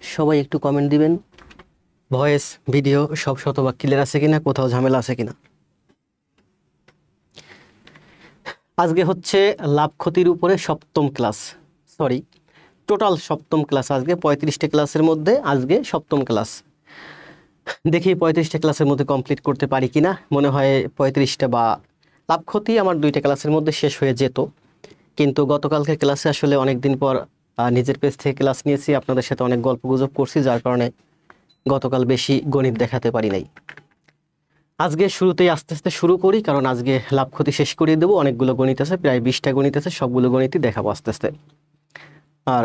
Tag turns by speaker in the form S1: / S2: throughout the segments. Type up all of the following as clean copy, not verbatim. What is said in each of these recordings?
S1: সবাই একটু কমেন্ট দিবেন, ভয়েস ভিডিও সব শতভাগ ক্লিয়ার আছে কিনা, কোথাও ঝামেলা আছে কিনা। আজকে হচ্ছে লাভ ক্ষতির উপরে সপ্তম ক্লাস, সরি টোটাল সপ্তম ক্লাস। আজকে 35টা ক্লাসের মধ্যে আজকে সপ্তম ক্লাস। দেখি 35টা ক্লাসের মধ্যে কমপ্লিট করতে পারি কিনা। মনে হয় 35টা বা লাভ ক্ষতি আমার 2টা ক্লাসের মধ্যে শেষ হয়ে যেত, কিন্তু গতকালকে ক্লাসে আসলে অনেক দিন পর নিজের পেজ থেকে ক্লাস নিয়েছি, আপনাদের সাথে অনেক গল্প গুজব করছি, যার কারণে গতকাল বেশি গণিত দেখাতে পারি নাই। আজকে শুরুতেই আস্তে আস্তে শুরু করি, কারণ আজকে লাভ ক্ষতি শেষ করিয়ে দেবো। অনেকগুলো গণিত আছে, প্রায় 20টা গণিত আছে, সবগুলো গণিতই দেখাবো আস্তে আস্তে। আর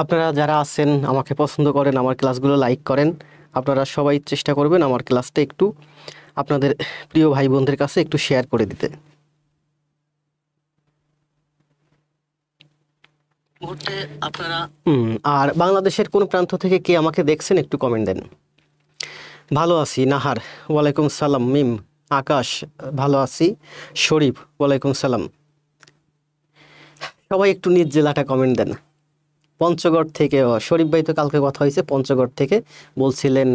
S1: আপনারা যারা আছেন, আমাকে পছন্দ করেন, আমার ক্লাসগুলো লাইক করেন, আপনারা সবাই চেষ্টা করবেন আমার ক্লাসটা একটু আপনাদের প্রিয় ভাই বোনদের কাছে একটু শেয়ার করে দিতে। আপনারা আর বাংলাদেশের কোন প্রান্ত থেকে কে আমাকে দেখছেন একটু কমেন্ট দেন। ভালো আছি নাহার, ওয়ালাইকুম সালাম। মিম, আকাশ, ভালো আছি। শরীফ, ওয়ালাইকুম সালাম। সবাই একটু নিজ জেলাটা কমেন্ট দেন। পঞ্চগড় থেকে, শরীফ ভাই তো কালকে কথা হয়েছে, পঞ্চগড় থেকে বলছিলেন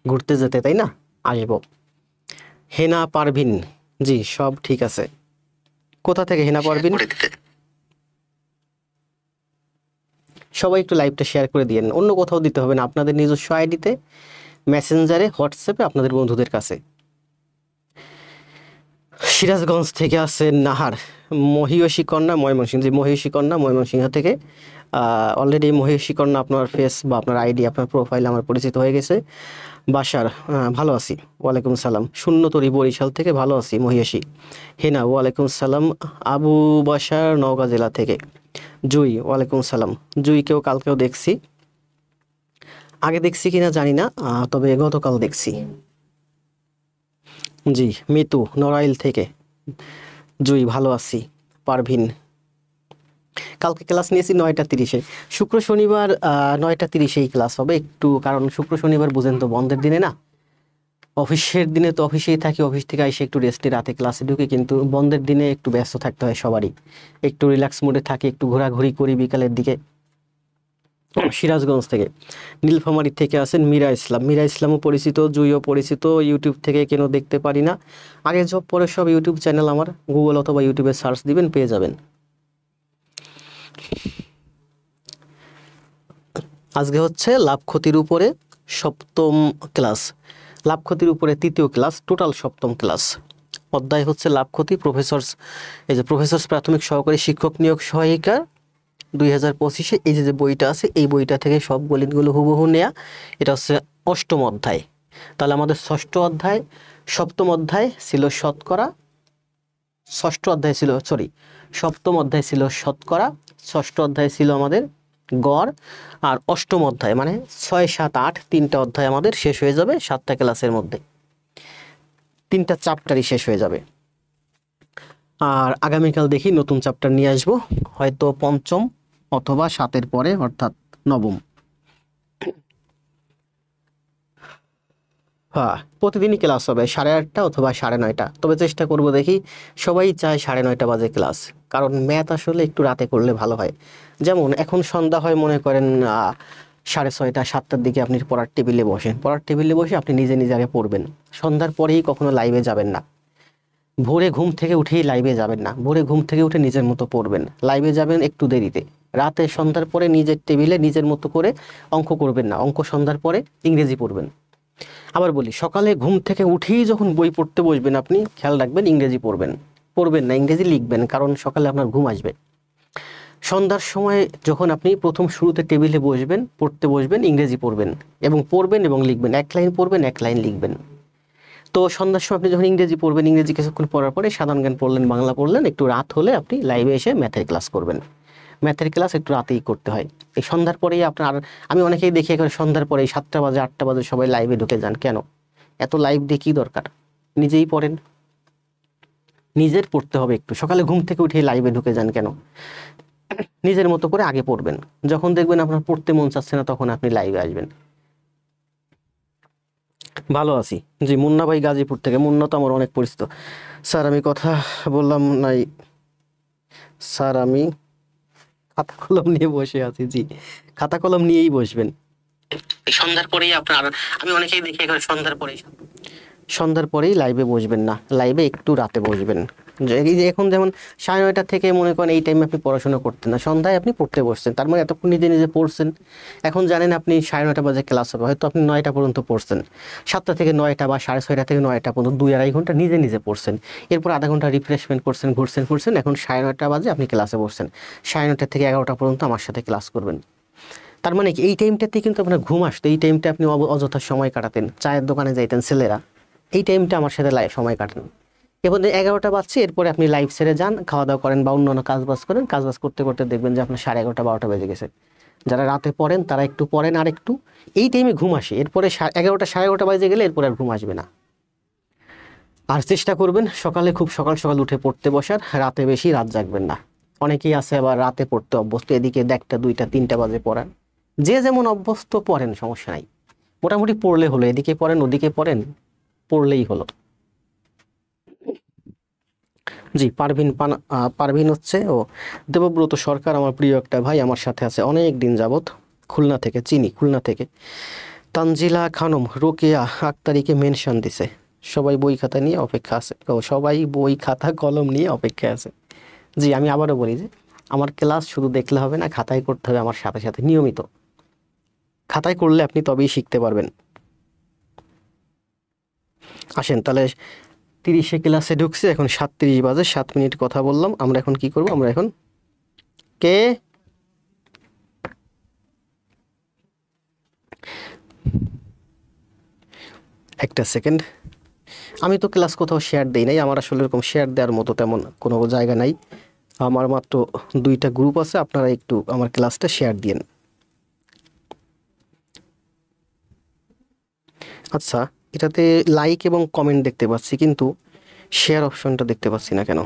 S1: ঘুরতে যেতে, তাই না? আসবো। হেনা পারভিন, জি সব ঠিক আছে। কোথা থেকে হেনা পারভিন? সবাই একটু লাইভটা শেয়ার করে দিয়েন, অন্য কোথাও দিতে হবে না, আপনাদের নিজস্ব আইডিতে, মেসেঞ্জারে, হোয়াটসঅ্যাপে আপনাদের বন্ধুদের কাছে। সিরাজগঞ্জ থেকে আছেন নাহার। মহিষী কন্যা, ময়মনসিংহ, জি মহিষী কন্যা ময়মনসিংহ থেকে। অলরেডি মহিষী কন্যা আপনার ফেস বা আপনার আইডি, আপনার প্রোফাইল আমার পরিচিত হয়ে গেছে। বাসার, ভালো আছি, ওয়ালাইকুম সালাম। শূন্যতরী, বরিশাল থেকে, ভালো আছি মহিষী। হেনা, ওয়ালাইকুম সালাম। আবু বাসার, নওগাঁ জেলা থেকে। জুই, ওয়ালাইকুম সালাম। জুইকেও কালকেও দেখছি, আগে দেখছি কিনা জানি না, তবে গতকাল দেখছি। জি মিতু, নড়াইল থেকে। জুই, ভালো আছি। পারভিন, কালকে ক্লাস নিয়েছি 9টা 30-এ। শুক্র শনিবার 9টা 30-এই ক্লাস হবে একটু, কারণ শুক্র শনিবার বুঝেন তো বন্ধের দিনে না, অফিসের দিনে তো অফিসেই থাকি, অফিস থেকে এসে একটু রেস্টে রাতে ক্লাসে ঢুকি, কিন্তু বন্ধের দিনে একটু ব্যস্ত থাকতে হয় সবারই, একটু রিল্যাক্স মুডে থাকি, একটু ঘোরাঘুরি করি বিকালের দিকে। সিরাজগঞ্জ থেকে। নীলফামারী থেকে আছেন মীরা ইসলাম। মীরা ইসলামও পরিচিত, জুইও পরিচিত। ইউটিউব থেকে কেন দেখতে পারি না, আগে জব পরে সব ইউটিউব চ্যানেল আমার, গুগল অথবা ইউটিউবে সার্চ দিবেন পেয়ে যাবেন। আজকে হচ্ছে লাভ ক্ষতির উপরে সপ্তম ক্লাস, লাভ ক্ষতির উপরে 3য় ক্লাস, টোটাল সপ্তম ক্লাস। অধ্যায় হচ্ছে লাভ ক্ষতি, প্রফেসরস, এই যে প্রফেসরস প্রাথমিক সহকারী শিক্ষক নিয়োগ সহায়িকা 2025-এ, এই যে বইটা আছে, এই বইটা থেকে সব গণিতগুলো হুবহু নেয়া। এটা হচ্ছে 8ম অধ্যায়। তাহলে আমাদের 6ষ্ঠ অধ্যায়, 7ম অধ্যায় ছিল শতকরা, 6ষ্ঠ অধ্যায় ছিল, সরি 7ম অধ্যায় ছিল শতকরা, 6ষ্ঠ অধ্যায় ছিল আমাদের গড়, আর 8ম অধ্যায় মানে 6, 7, 8 3টা অধ্যায় আমাদের শেষ হয়ে যাবে 7টা ক্লাসের মধ্যে, 3টা চ্যাপ্টারই শেষ হয়ে যাবে। আর আগামীকাল দেখি নতুন চ্যাপ্টার নিয়ে আসবো, হয়তো 5ম অথবা 7-এর পরে, অর্থাৎ 9ম। হ্যাঁ, প্রতিদিনই ক্লাস হবে 8:30 অথবা 9:30, তবে চেষ্টা করব, দেখি সবাই চায় 9:30 বাজে ক্লাস, কারণ ম্যাথ আসলে একটু রাতে করলে ভালো হয়। যেমন এখন সন্ধ্যা হয়, মনে করেন 6:30 7টার দিকে আপনি পড়ার টেবিলে বসেন, পড়ার টেবিলে বসে আপনি নিজে নিজে আগে পড়বেন, সন্ধ্যার পরেই কখনো লাইভে যাবেন না, ভোরে ঘুম থেকে উঠেই লাইভে যাবেন না, ভোরে ঘুম থেকে উঠে নিজের মতো পড়বেন, লাইভে যাবেন একটু দেরিতে, রাতে সন্ধ্যার পরে নিজের টেবিলে নিজের মতো করে অঙ্ক করবেন না, অঙ্ক সন্ধ্যার পরে ইংরেজি পড়বেন। আবার বলি, সকালে ঘুম থেকে উঠেই যখন বই পড়তে বসবেন, আপনি খেয়াল রাখবেন ইংরেজি পড়বেন, পড়বেন না ইংরেজি লিখবেন, কারণ সকালে আপনার ঘুম আসবে। সন্ধ্যার সময় যখন আপনি প্রথম শুরুতে টেবিলে বসবেন, পড়তে বসবেন, ইংরেজি পড়বেন এবং পড়বেন এবং লিখবেন, 1 লাইন পড়বেন 1 লাইন লিখবেন। তো সন্ধ্যার সময় আপনি যখন ইংরেজি পড়বেন, ইংরেজি কিছুক্ষণ পড়ার পরে সাধারণ জ্ঞান পড়লেন, বাংলা পড়লেন, একটু রাত হলে আপনি লাইভে এসে ম্যাথের ক্লাস করবেন। ম্যাথের ক্লাস একটু রাতেই করতে হয়, এই সন্ধ্যার পরেই আপনার, আমি অনেকেই দেখি এখানে সন্ধ্যার পরেই 7টা বাজে 8টা বাজে সবাই লাইভে ঢুকে যান, কেন? এত লাইভ দিয়ে কি দরকার? নিজেই পড়েন, নিজের পড়তে হবে একটু, সকালে ঘুম থেকে উঠে লাইভে ঢুকে যান কেন? নিজের মতো করে আগে পড়বেন, যখন দেখবেন আপনার পড়তে মন চাচ্ছে না, তখন আপনি লাইভে আসবেন। ভালো আছি, জি মুন্না ভাই গাজীপুর থেকে। মুন্না তো আমার অনেক পরিচিত। স্যার আমি কথা বললাম নাই স্যার, আমি খাতা কলম নিয়ে বসে আছি। জি, খাতা কলম নিয়েই বসবেন, এই সন্ধ্যার পরেই আপনার, আমি অনেকেই দেখি এখানে সন্ধ্যার পরেই লাইভে বসবেন না, লাইভে একটু রাতে বসবেন। এই যে এখন যেমন 9:30 থেকে মনে করেন এই টাইমে আপনি পড়াশোনা করতেন না, সন্ধ্যায় আপনি পড়তে বসছেন, তার মানে এতক্ষণ নিজে নিজে পড়ছেন। এখন জানেন আপনি 9:30 বাজে ক্লাস হবে, হয়তো আপনি 9টা পর্যন্ত পড়ছেন, 7টা থেকে 9টা বা 6:30 থেকে 9টা পর্যন্ত 2-2.5 ঘন্টা নিজে নিজে পড়ছেন। এরপর আধা ঘন্টা রিফ্রেশমেন্ট করছেন, ঘুরছেন, এখন 9:30 বাজে আপনি ক্লাসে বসছেন, 9:30 থেকে 11টা পর্যন্ত আমার সাথে ক্লাস করবেন। তার মানে কি এই টাইমটাতে কিন্তু আপনার ঘুম আসতো, এই টাইমটা আপনি অযথা সময় কাটাতেন, চায়ের দোকানে যাইতেন ছেলেরা, এই টাইমটা আমার সাথে সময় কাটান। এবার 11টা বাজছে, এরপরে আপনি লাইভ ছেড়ে যান, খাওয়া দাওয়া করেন বা অন্যান্য কাজবাজ করেন, কাজবাজ করতে করতে দেখবেন যে আপনার 11:30 12টা বেজে গেছে। যারা রাতে পড়েন তারা একটু পড়েন আর একটু, এই টাইমে ঘুম আসে, এরপরে 11টা 11:30 বেজে গেলে এরপরে আর ঘুম আসবে না। আর চেষ্টা করবেন সকালে খুব সকাল সকাল উঠে পড়তে বসার, রাতে বেশি রাত জাগবেন না। অনেকেই আছে আবার রাতে পড়তে অভ্যস্ত, এদিকে 1টা 2টা 3টা বাজে পড়ান, যে যেমন অভ্যস্ত পড়েন, সমস্যা নাই, মোটামুটি পড়লে হলো, এদিকে পড়েন ওদিকে পড়েন, পড়লেই হলো। জি, পারভিন হচ্ছে ও দেবব্রত সরকার, আমার প্রিয় একটা ভাই, আমার সাথে আছে অনেক দিন যাবত, খুলনা থেকে, চিনি খুলনা থেকে। তানজিলা খানম, রোকেয়া আক্তারিকে মেনশন দিছে, সবাই বই খাতা নিয়ে অপেক্ষা আছে, ও সবাই বই খাতা কলম নিয়ে অপেক্ষা আছে। জি, আমি আবারও বলি যে আমার ক্লাস শুধু দেখলে হবে না, খাতায় করতে হবে আমার সাথে সাথে নিয়মিত, খাতায় করলে আপনি তবেই শিখতে পারবেন। আসেন তাহলে, 30-এ ক্লাসে ঢুকছে, এখন 7:30 বাজে, 7 মিনিট কথা বললাম। আমরা এখন কি করব, আমরা এখন কে একটা সেকেন্ড, আমি তো ক্লাস কোথাও শেয়ার দেই নাই, আমার আসলে এরকম শেয়ার দেওয়ার মতো তেমন কোনো জায়গা নাই, আমার মাত্র 2টা গ্রুপ আছে, আপনারা একটু আমার ক্লাসটা শেয়ার দিয়েন। আচ্ছা, এটাতে লাইক এবং কমেন্ট দেখতে পাচ্ছি, কিন্তু শেয়ার অপশনটা দেখতে পাচ্ছি না কেন?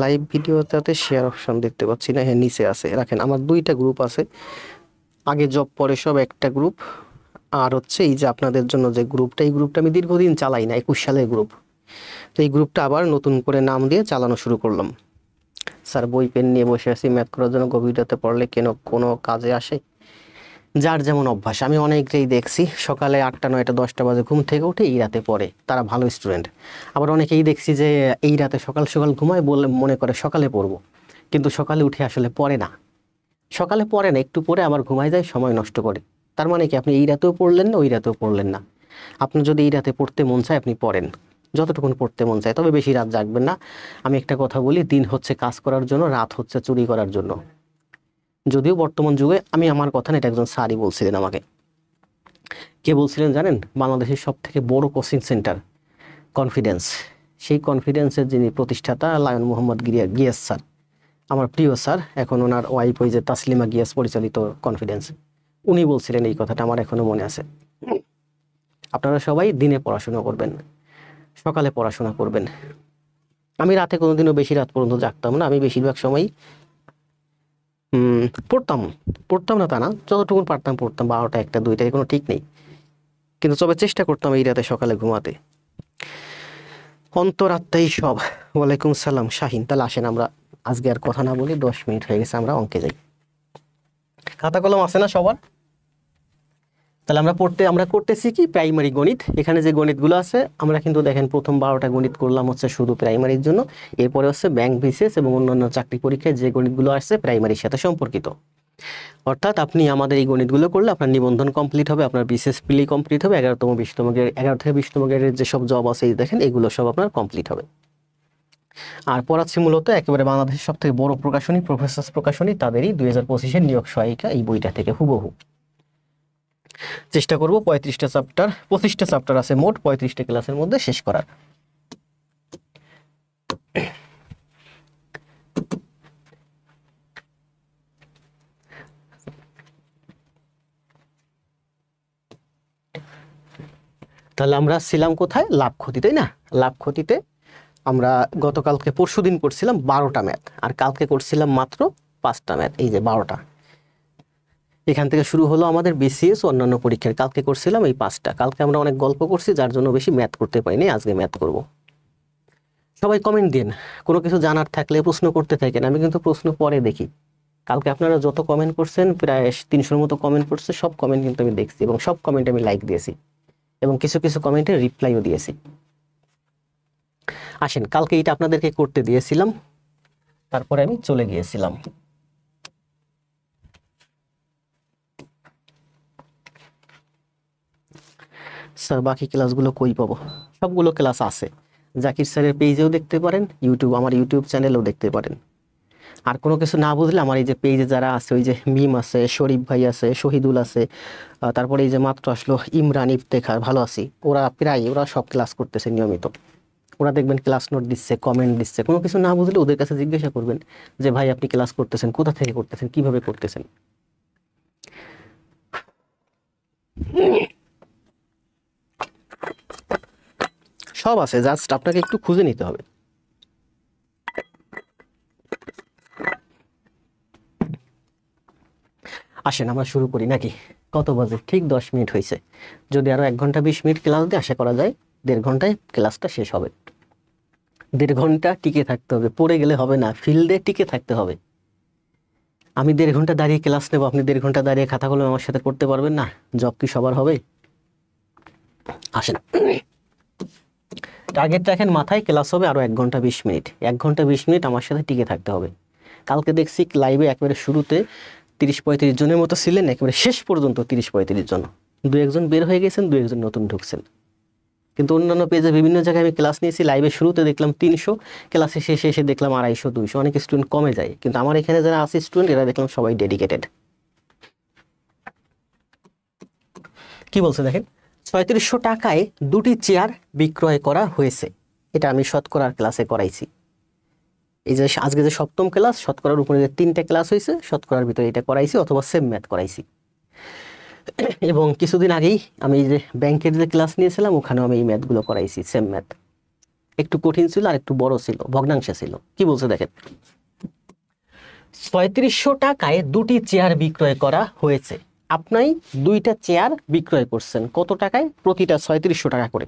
S1: লাইভ ভিডিওটাতে শেয়ার অপশন দেখতে পাচ্ছি না, হ্যাঁ নিচে আছে, রাখেন, আমার 2টা গ্রুপ আছে, আগে জব পরে সব একটা গ্রুপ, আর হচ্ছে এই যে আপনাদের জন্য যে গ্রুপটা, এই গ্রুপটা আমি দীর্ঘদিন চালাই না, 21 সালের গ্রুপ, তো এই গ্রুপটা আবার নতুন করে নাম দিয়ে চালানো শুরু করলাম। স্যার বই পেন নিয়ে বসে আছি ম্যাথ করার জন্য, গভীরতাতে পড়লে কেন কোনো কাজে আসে? যার যেমন অভ্যাস, আমি অনেকেই দেখছি সকালে 8টা 9টা 10টা বাজে ঘুম থেকে উঠে এই রাতে পড়ে, তারা ভালো স্টুডেন্ট। আবার অনেকেই দেখছি যে এই রাতে সকাল সকাল ঘুমায়, বলে মনে করে সকালে পড়বো, কিন্তু সকালে উঠে আসলে পড়ে না, সকালে পড়ে না, একটু পরে আবার ঘুমায় যায়, সময় নষ্ট করে। তার মানে কি আপনি এই রাতেও পড়লেন না, ওই রাতেও পড়লেন না। আপনার যদি এই রাতে পড়তে মন চায় আপনি পড়েন, যতটুকুন পড়তে মন চায়, তবে বেশি রাত জাগবেন না। আমি একটা কথা বলি, দিন হচ্ছে কাজ করার জন্য, রাত হচ্ছে চুরি করার জন্য। যদিও বর্তমান যুগে, আমি আমার কথা না, এটা একজন স্যারই বলছিলেন আমাকে। কে বলছিলেন জানেন? বাংলাদেশের সব থেকে বড় কোচিং সেন্টার কনফিডেন্স, সেই কনফিডেন্সের যিনি প্রতিষ্ঠাতা লায়ন মোহাম্মদ গিয়াস স্যার, আমার প্রিয় স্যার, এখন ওনার ওয়াইফ ওই যে তাসলিমা গিয়াস পরিচালিত কনফিডেন্স, উনি বলছিলেন এই কথাটা, আমার এখনো মনে আছে। আপনারা সবাই দিনে পড়াশোনা করবেন, সকালে পড়াশোনা করবেন। আমি রাতে কোনোদিনও বেশি রাত পর্যন্ত জাগতাম না, আমি বেশিরভাগ সময় পড়তাম, পড়তাম না তা না, যতটুকু পারতাম পড়তাম, 12টা 1টা 2টা, কোনো ঠিক নেই, কিন্তু তবে চেষ্টা করতাম এই রাতে সকালে ঘুমাতে। অন্তরাত্মাই সব। ওয়ালাইকুম সালাম শাহিন। তাহলে আসেন আমরা আজকে আর কথা না বলি, 10 মিনিট হয়ে গেছে, আমরা অঙ্কে যাই। খাতা কলম আছে না সবার? তাহলে আমরা করতেছি কি, প্রাইমারি গণিত। এখানে যে গণিতগুলো আছে, আমরা কিন্তু দেখেন প্রথম 12টা গণিত করলাম হচ্ছে শুধু প্রাইমারির জন্য, এরপরে হচ্ছে ব্যাংক, বিসিএস এবং অন্যান্য চাকরি পরীক্ষায় যে গণিতগুলো আসছে প্রাইমারির সাথে সম্পর্কিত। অর্থাৎ আপনি আমাদের এই গণিতগুলো করলে আপনার নিবন্ধন কমপ্লিট হবে, আপনার বিসিএস প্রিলি কমপ্লিট হবে, 11তম 20তম গ্রেড, 11 থেকে 20তম গ্রেডের যেসব জব আছে এই দেখেন, এগুলো সব আপনার কমপ্লিট হবে। আর পড়াচ্ছি মূলত একেবারে বাংলাদেশের সব থেকে বড় প্রকাশনী, প্রফেসরস প্রকাশনী, তাদেরই 2025-এর নিয়োগ সহায়িকা, এই বইটা থেকে হুবহু। চেষ্টা করব 35টা চ্যাপ্টার, 25টা চ্যাপ্টার আছে মোট, 35টা ক্লাসের মধ্যে শেষ করার। তাহলে আমরা ছিলাম কোথায়? লাভ ক্ষতি, তাই না? লাভ ক্ষতিতে আমরা গতকালকে পরশুদিন করছিলাম 12টা ম্যাথ, আর কালকে করছিলাম মাত্র 5টা ম্যাথ, এই যে 12টা। এখান থেকে শুরু হলো আমাদের বিসিএস অন্যান্য পরীক্ষার, কালকে করছিলাম এই 5টা। কালকে আমরা অনেক গল্প করছি, যার জন্য বেশি ম্যাথ করতে পারিনি, আজকে ম্যাথ করব। সবাই কমেন্ট দিন, কোনো কিছু জানার থাকলে প্রশ্ন করতে থাকেন, আমি কিন্তু প্রশ্ন পরে দেখি, কালকে আপনারা যত কমেন্ট করছেন, প্রায় 300-র মতো কমেন্ট করছে, সব কমেন্ট কিন্তু আমি দেখছি এবং সব কমেন্টে আমি লাইক দিয়েছি এবং কিছু কিছু কমেন্টে রিপ্লাইও দিয়েছি। আসেন, কালকে এটা আপনাদেরকে করতে দিয়েছিলাম, তারপরে আমি চলে গিয়েছিলাম। স্যার বাকি ক্লাসগুলো কই পাবো? সবগুলো ক্লাস আছে, জাকির স্যারের পেজেও দেখতে পারেন, আমার ইউটিউব চ্যানেলেও দেখতে পারেন। আর কোনো কিছু না বুঝলে আমার এই যে পেজে যারা আছে, ওই যে মিম আছে, শরীফ ভাই আছে, শহীদুল আছে, তারপরে এই যে মাত্র আসলো ইমরান ইফতেখার, ভালো আছি, ওরা সব ক্লাস করতেছে নিয়মিত। ওরা দেখবেন ক্লাস নোট দিচ্ছে, কমেন্ট দিচ্ছে। কোনো কিছু না বুঝলে ওদের কাছে জিজ্ঞাসা করবেন যে ভাই আপনি ক্লাস করতেছেন, কোথা থেকে করতেছেন, কিভাবে করতেছেন। সব আছে, জাস্ট আপনাকে একটু খুঁজে নিতে হবে। আসেন আমরা শুরু করি নাকি? কত বাজে? ঠিক 10 মিনিট হয়েছে। যদি আরো 1 ঘন্টা 20 মিনিট ক্লাস দিয়ে আশা করা যায় 1.5 ঘন্টায় ক্লাসটা শেষ হবে। 1.5 ঘন্টা টিকে থাকতে হবে, পড়ে গেলে হবে না, ফিল্ডে টিকে থাকতে হবে। আমি 1.5 ঘন্টা দাঁড়িয়ে ক্লাস নেব, আপনি 1.5 ঘন্টা দাঁড়িয়ে খাতা কলম আমার সাথে করতে পারবেন না? জব কি সবার হবে? আসেন, টার্গেট রাখেন মাথায়, ক্লাস হবে আরো 1 ঘন্টা 20 মিনিট। 1 ঘন্টা 20 মিনিট আমার সাথে টিকে থাকতে হবে। কালকে দেখছি লাইভে একেবারে শুরুতে 30-35 জনের মতো ছিলেন, একেবারে শেষ পর্যন্ত 30-35 জন। 2-1 জন বের হয়ে গেছেন, 2-1 জন নতুন ঢুকছেন। কিন্তু অন্যান্য পেজে বিভিন্ন জায়গায় আমি ক্লাস নিয়েছি, লাইভে শুরুতে দেখলাম 300, ক্লাসে শেষে এসে দেখলাম 250-200, অনেক স্টুডেন্ট কমে যায়। কিন্তু আমার এখানে যারা আছে স্টুডেন্ট, এরা দেখলাম সবাই ডেডিকেটেড। কি বলছে দেখেন, 3700 টাকায় 2টি চেয়ার বিক্রয় করা হয়েছে। এটা আমি শতকরার ক্লাসে করাইছি। এই যে আজকে যে 7ম ক্লাস, শতকরার উপরে যে 3টে ক্লাস হয়েছে, শতকরার ভিতরে এটা করাইছি, অথবা সেম ম্যাথ করাইছি। এবং কিছুদিন আগেই আমি যে ব্যাংকের যে ক্লাস নিয়েছিলাম, ওখানেও আমি এই ম্যাথগুলো করাইছি, সেম ম্যাথ। একটু কঠিন ছিল আর একটু বড় ছিল, ভগ্নাংশে ছিল। কি বলছে দেখেন, 3700 টাকায় 2টি চেয়ার বিক্রয় করা হয়েছে। আপনি 2টা চেয়ার বিক্রয় করছেন কত টাকায়? প্রতিটা 3700 টাকা করে।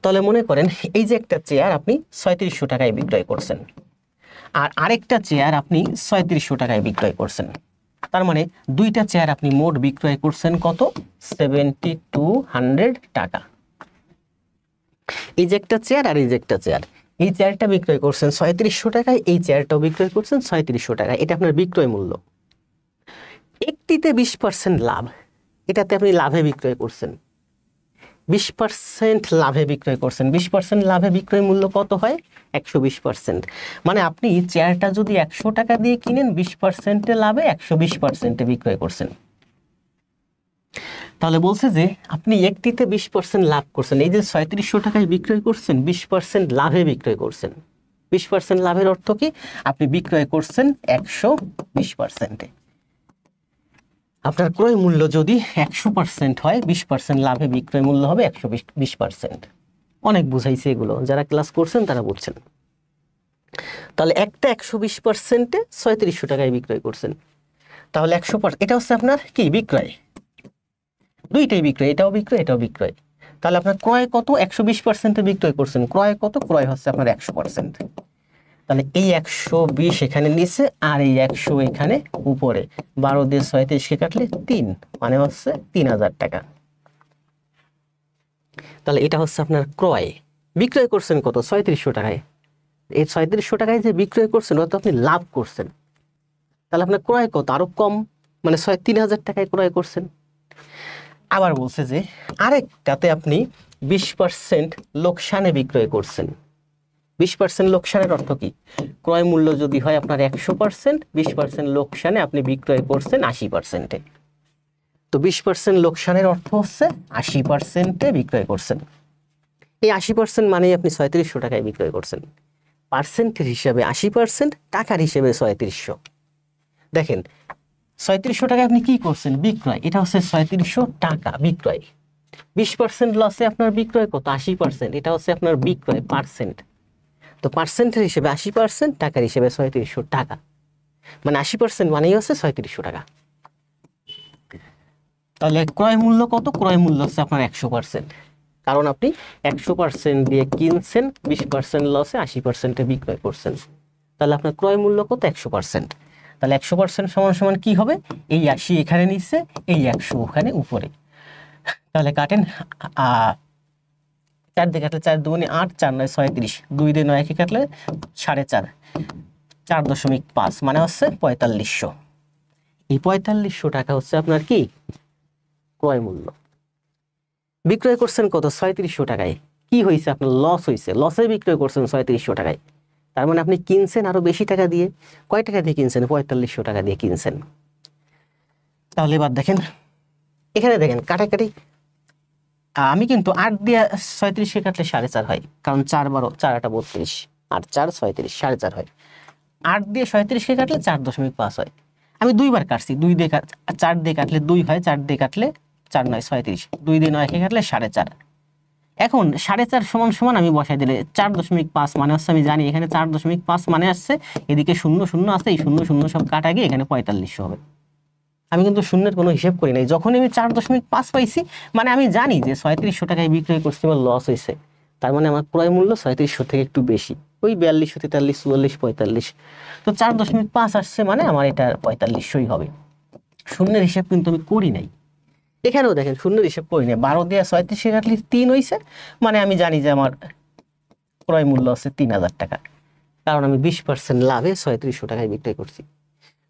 S1: তাহলে মনে করেন এই যে একটা চেয়ার আপনি 3700 টাকায় বিক্রয় করছেন, আর আরেকটা চেয়ার আপনি 3700 টাকায় বিক্রয় করছেন। তার মানে 2টা চেয়ার আপনি মোট বিক্রয় করছেন কত? 7200 টাকা। এই যে একটা চেয়ার আর এই যে একটা চেয়ার, এই চেয়ারটা বিক্রয় করছেন 3700 টাকায়, এই চেয়ারটাও বিক্রয় করছেন 3700 টাকায়। এটা আপনার বিক্রয় মূল্য। একটিতে 20% লাভ, এটাতে আপনি লাভে বিক্রয় করছেন, 20% লাভে বিক্রয় করছেন। 20% লাভে বিক্রয় মূল্য কত হয়? 120%। মানে আপনি চেয়ারটা যদি 100 টাকা দিয়ে কিনেন, 20% লাভে 120% বিক্রয় করছেন। তাহলে বলছে যে আপনি একটিতে 20% লাভ করছেন। এই যে 3700 টাকায় বিক্রয় করছেন, 20% লাভে বিক্রয় করছেন। 20% লাভের অর্থ কি? আপনি বিক্রয় করছেন 120%। আপনার ক্রয় মূল্য যদি 100% হয়, 20% লাভে বিক্রয় মূল্য হবে 120%। অনেক বুঝাইছে এগুলো, যারা ক্লাস করছেন তারা বুঝছেন। তাহলে একটা 120%-এ 3700 টাকায় বিক্রয় করছেন। তাহলে 100%, এটা হচ্ছে আপনার কি বিক্রয়, দুইটাই বিক্রয়, এটাও বিক্রয় এটাও বিক্রয়। তাহলে আপনার ক্রয় কত? 120%-এ বিক্রয় করছেন। ক্রয় কত? ক্রয় হচ্ছে আপনার 100%। তাহলে এই 120 এখানে নিচে আর এই 100 এখানে উপরে, 12 দিয়ে 37কে কাটলে 3, মানে হচ্ছে 3000 টাকা। তাহলে এটা হচ্ছে আপনার ক্রয়। বিক্রয় করছেন কত? 3700 টাকায়। এই 3700 টাকায় যে বিক্রয় করছেন, অত আপনি লাভ করছেন। তাহলে আপনার ক্রয় কত? আরো কম, মানে 3000 টাকায় ক্রয় করছেন। আবার বলছে যে আরেকটাতে আপনি 20% লোকসানে বিক্রয় করছেন। 20% লোকসানের অর্থ কি? ক্রয় মূল্য যদি হয় আপনার 100%, 20% লোকসানে আপনি বিক্রয় করছেন 80%-এ। তো 20% লোকসানের অর্থ হচ্ছে 80%-এ বিক্রয় করছেন। এই 80% মানেই আপনি 3700 টাকায় বিক্রয় করছেন। পার্সেন্টের হিসাবে 80%, টাকার হিসেবে 3700। দেখেন 3700 টাকায় আপনি কি করছেন? বিক্রয়। এটা হচ্ছে 3700 টাকা বিক্রয়। 20% লসে আপনার বিক্রয় কত? 80%। এটা হচ্ছে আপনার বিক্রয় পার্সেন্ট। তো পার্সেন্টের হিসেবে 80%, টাকার হিসেবে 3700 টাকা, মানে 80% মানেই হচ্ছে 3700 টাকা। তাহলে ক্রয় মূল্য কত? ক্রয় মূল্য হচ্ছে আপনার 100%, কারণ আপনি 100% দিয়ে কিনছেন, 20% লসে 80%-এ বিক্রয় করছেন। তাহলে আপনার ক্রয় মূল্য কত? 100%। তাহলে 100% সমান সমান কি হবে, এই 80 এখানে নিচে, এই 100 ওখানে উপরে। তাহলে কাটেন, 4 দিয়ে কাটলে 4 দুগুণে 8, 4 9 36, 2 দিয়ে 9 কে কাটলে 4.5, 4.5 মানে হচ্ছে 4500। এই 4500 টাকা হচ্ছে আপনার কি ক্রয় মূল্য। বিক্রয় করছেন কত, 3600 টাকায়। কি হয়েছে, আপনার লস হয়েছে, লসে বিক্রয় করছেন 3600 টাকায়। তার মানে আপনি কিনছেন আরো বেশি টাকা দিয়ে। কয় টাকা দিয়ে কিনছেন, 4500 টাকা দিয়ে কিনছেন। তাহলে এবার দেখেন, এখানে দেখেন কাটাকাটি, আমি কিন্তু 8 দিয়ে 36 কাটলে 4.5 হয়, কারণ 4 12 4 8 32, 8 4 36, 4.5 হয়। 8 দিয়ে 37 কাটলে 4.5 হয়। আমি দুইবার কাটছি, 2 দিয়ে 4 দিয়ে কাটলে 2 হয়, 4 দিয়ে কাটলে 4 9 36, 2 দিয়ে 9 কাটলে 4.5। এখন 4.5 সমান সমান আমি বসাই দিলে 4.5 মানে হচ্ছে, আমি জানি এখানে 4.5 মানে আসছে, এদিকে 0 0 আছে, এই 0 0 সব কাটা গিয়ে এখানে 4500 হবে। আমি কিন্তু শূন্যের কোনো হিসেব করি নাই, যখন আমি 4.5 পাইছি মানে আমি জানি যে 3600 টাকায় বিক্রয় করছি, আমার লস হয়েছে। তার মানে আমার ক্রয় মূল্য 3700 থেকে একটু বেশি, ওই 42 43 44 45। তো 4.5 আসছে মানে আমার এটা 4500ই হবে। শূন্যের হিসেব কিন্তু আমি করি নাই। এখানেও দেখেন শূন্যের হিসেব করি নাই, 12 দিয়ে 36 কাটলে 3 হয়েছে, মানে আমি জানি যে আমার ক্রয় মূল্য আছে 3000 টাকা, কারণ আমি 20% লাভে 3600 টাকায় বিক্রয় করছি।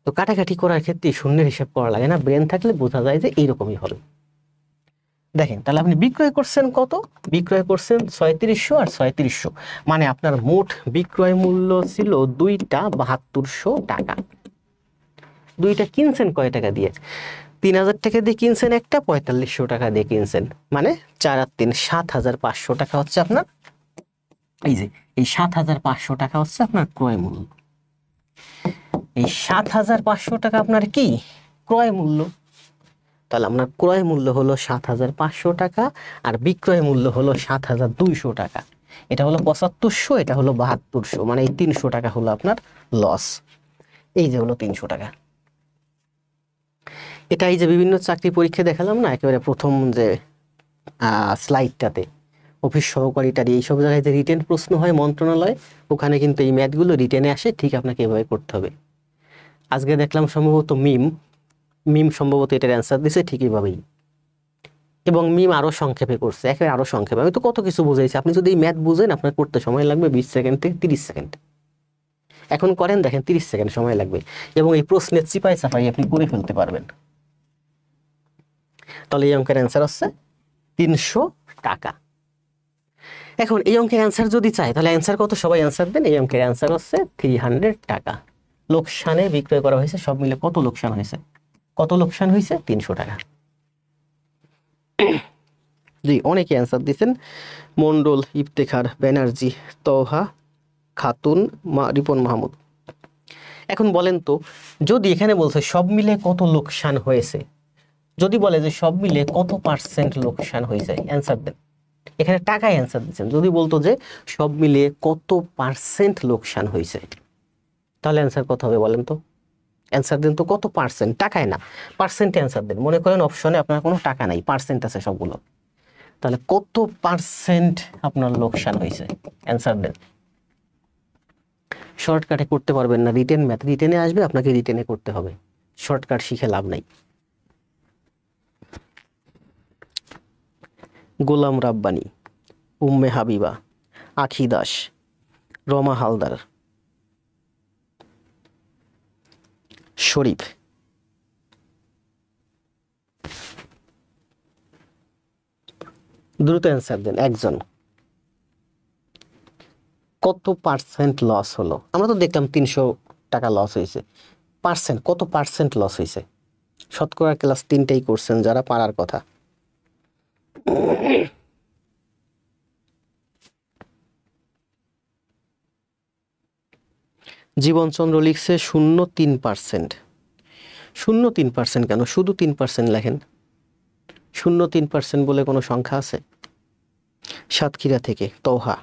S1: তো কাটাকাটি করার ক্ষেত্রে শূন্যের হিসাব করা লাগে না, ব্রেন থাকলে বোঝা যায় যে এইরকমই হবে। দেখেন তাহলে আপনি বিক্রয় করছেন কত, বিক্রয় করছেন 3600 আর 3600, মানে আপনার মোট বিক্রয় মূল্য ছিল 2টা 7200 টাকা। 2টা কিনছেন কয় টাকা দিয়ে, 3000 টাকা দিয়ে কিনছেন, একটা 4500 টাকা দিয়ে কিনছেন, মানে 4 আর 3 7500 টাকা হচ্ছে আপনার, এই যে এই 7500 টাকা হচ্ছে আপনার ক্রয় মূল্য। এই 7500 টাকা আপনার কি ক্রয় মূল্য। তাহলে আপনার ক্রয় মূল্য হলো 7500 টাকা, আর বিক্রয় মূল্য হলো 7200 টাকা। এটা হলো 7500, এটা হলো 7200, মানে এই 300 টাকা হলো আপনার লস। এই যে হলো 300 টাকা। এটা এই যে বিভিন্ন চাকরি পরীক্ষা দেখালাম না, একেবারে প্রথম যে স্লাইডটাতে অফিস সহকারীটারি এইসব জায়গায় যে রিটেন প্রশ্ন হয় মন্ত্রণালয়, ওখানে কিন্তু এই ম্যাথগুলো রিটেনে আসে, ঠিক আপনাকে এভাবে করতে হবে। আজকে দেখলাম সম্ভবত মিম সম্ভবত এটার অ্যান্সার দিছে ঠিক এইভাবেই, এবং মিম আরো সংক্ষেপে করছে, একেবারে আরো সংক্ষেপে। আমি তো কত কিছু বুঝাইছি, আপনি যদি এই ম্যাথ বুঝেন আপনার করতে সময় লাগবে 20 সেকেন্ড থেকে 30 সেকেন্ড। এখন করেন, দেখেন 30 সেকেন্ড সময় লাগবে, এবং এই প্রশ্নের চিপাই চাপাই আপনি করে ফেলতে পারবেন। তাহলে এই অঙ্কের অ্যান্সার হচ্ছে 300 টাকা। এখন এই অঙ্কের অ্যান্সার যদি চাই, তাহলে অ্যান্সার কত, সবাই অ্যান্সার দেন। এই অঙ্কের অ্যান্সার হচ্ছে 300 টাকা। লোকসানে বিক্রয় করা হয়েছে, সব মিলে কত লোকসান হয়েছে, কত লোকসান হয়েছে, 300 টাকা। জি, অনেকে অ্যান্সার দিচ্ছেন, মন্ডল, ইফতেখার, ব্যানার্জি, তৌহা খাতুন, রিপন মাহমুদ। এখন বলেন তো, যদি এখানে বলছে সব মিলে কত লোকসান হয়েছে, যদি বলে যে সব মিলে কত পার্সেন্ট লোকসান হয়েছে, অ্যান্সার দেন। এখানে টাকায় অ্যান্সার দিচ্ছেন, যদি বলতো যে সব মিলে কত পার্সেন্ট লোকসান হয়েছে, তাহলে অ্যান্সার কত হবে বলেন তো। অ্যান্সার দেন তো, কত পার্সেন্ট, টাকায় না, পার্সেন্টে অ্যান্সার দেন। মনে করেন অপশনে আপনার কোনো টাকা নাই, পার্সেন্ট আছে সবগুলো, তাহলে কত পার্সেন্ট আপনার লোকসান হয়েছে, অ্যান্সার দেন। শর্টকাটে করতে পারবেন না, রিটেন ম্যাথ রিটেনে আসবে, আপনাকে রিটেনে করতে হবে, শর্টকাট শিখে লাভ নাই। গোলাম রাব্বানি, উম্মে হাবিবা, আখি দাস, রমা হালদার, শরীফ। দ্রুত অ্যান্সার দেন একজন। কত পার্সেন্ট লস হলো, আমরা তো দেখলাম 300 টাকা লস হয়েছে, পার্সেন্ট কত পার্সেন্ট লস হয়েছে। শতকরা ক্লাস 3টাই করছেন যারা, পারার কথা। জীবনচন্দ্র লিখছে 0.3%। 0.3% কেন, শুধু 3% লেখেন। 0.3% বলে কোনো সংখ্যা আছে? সাতক্ষীরা থেকে তৌহা।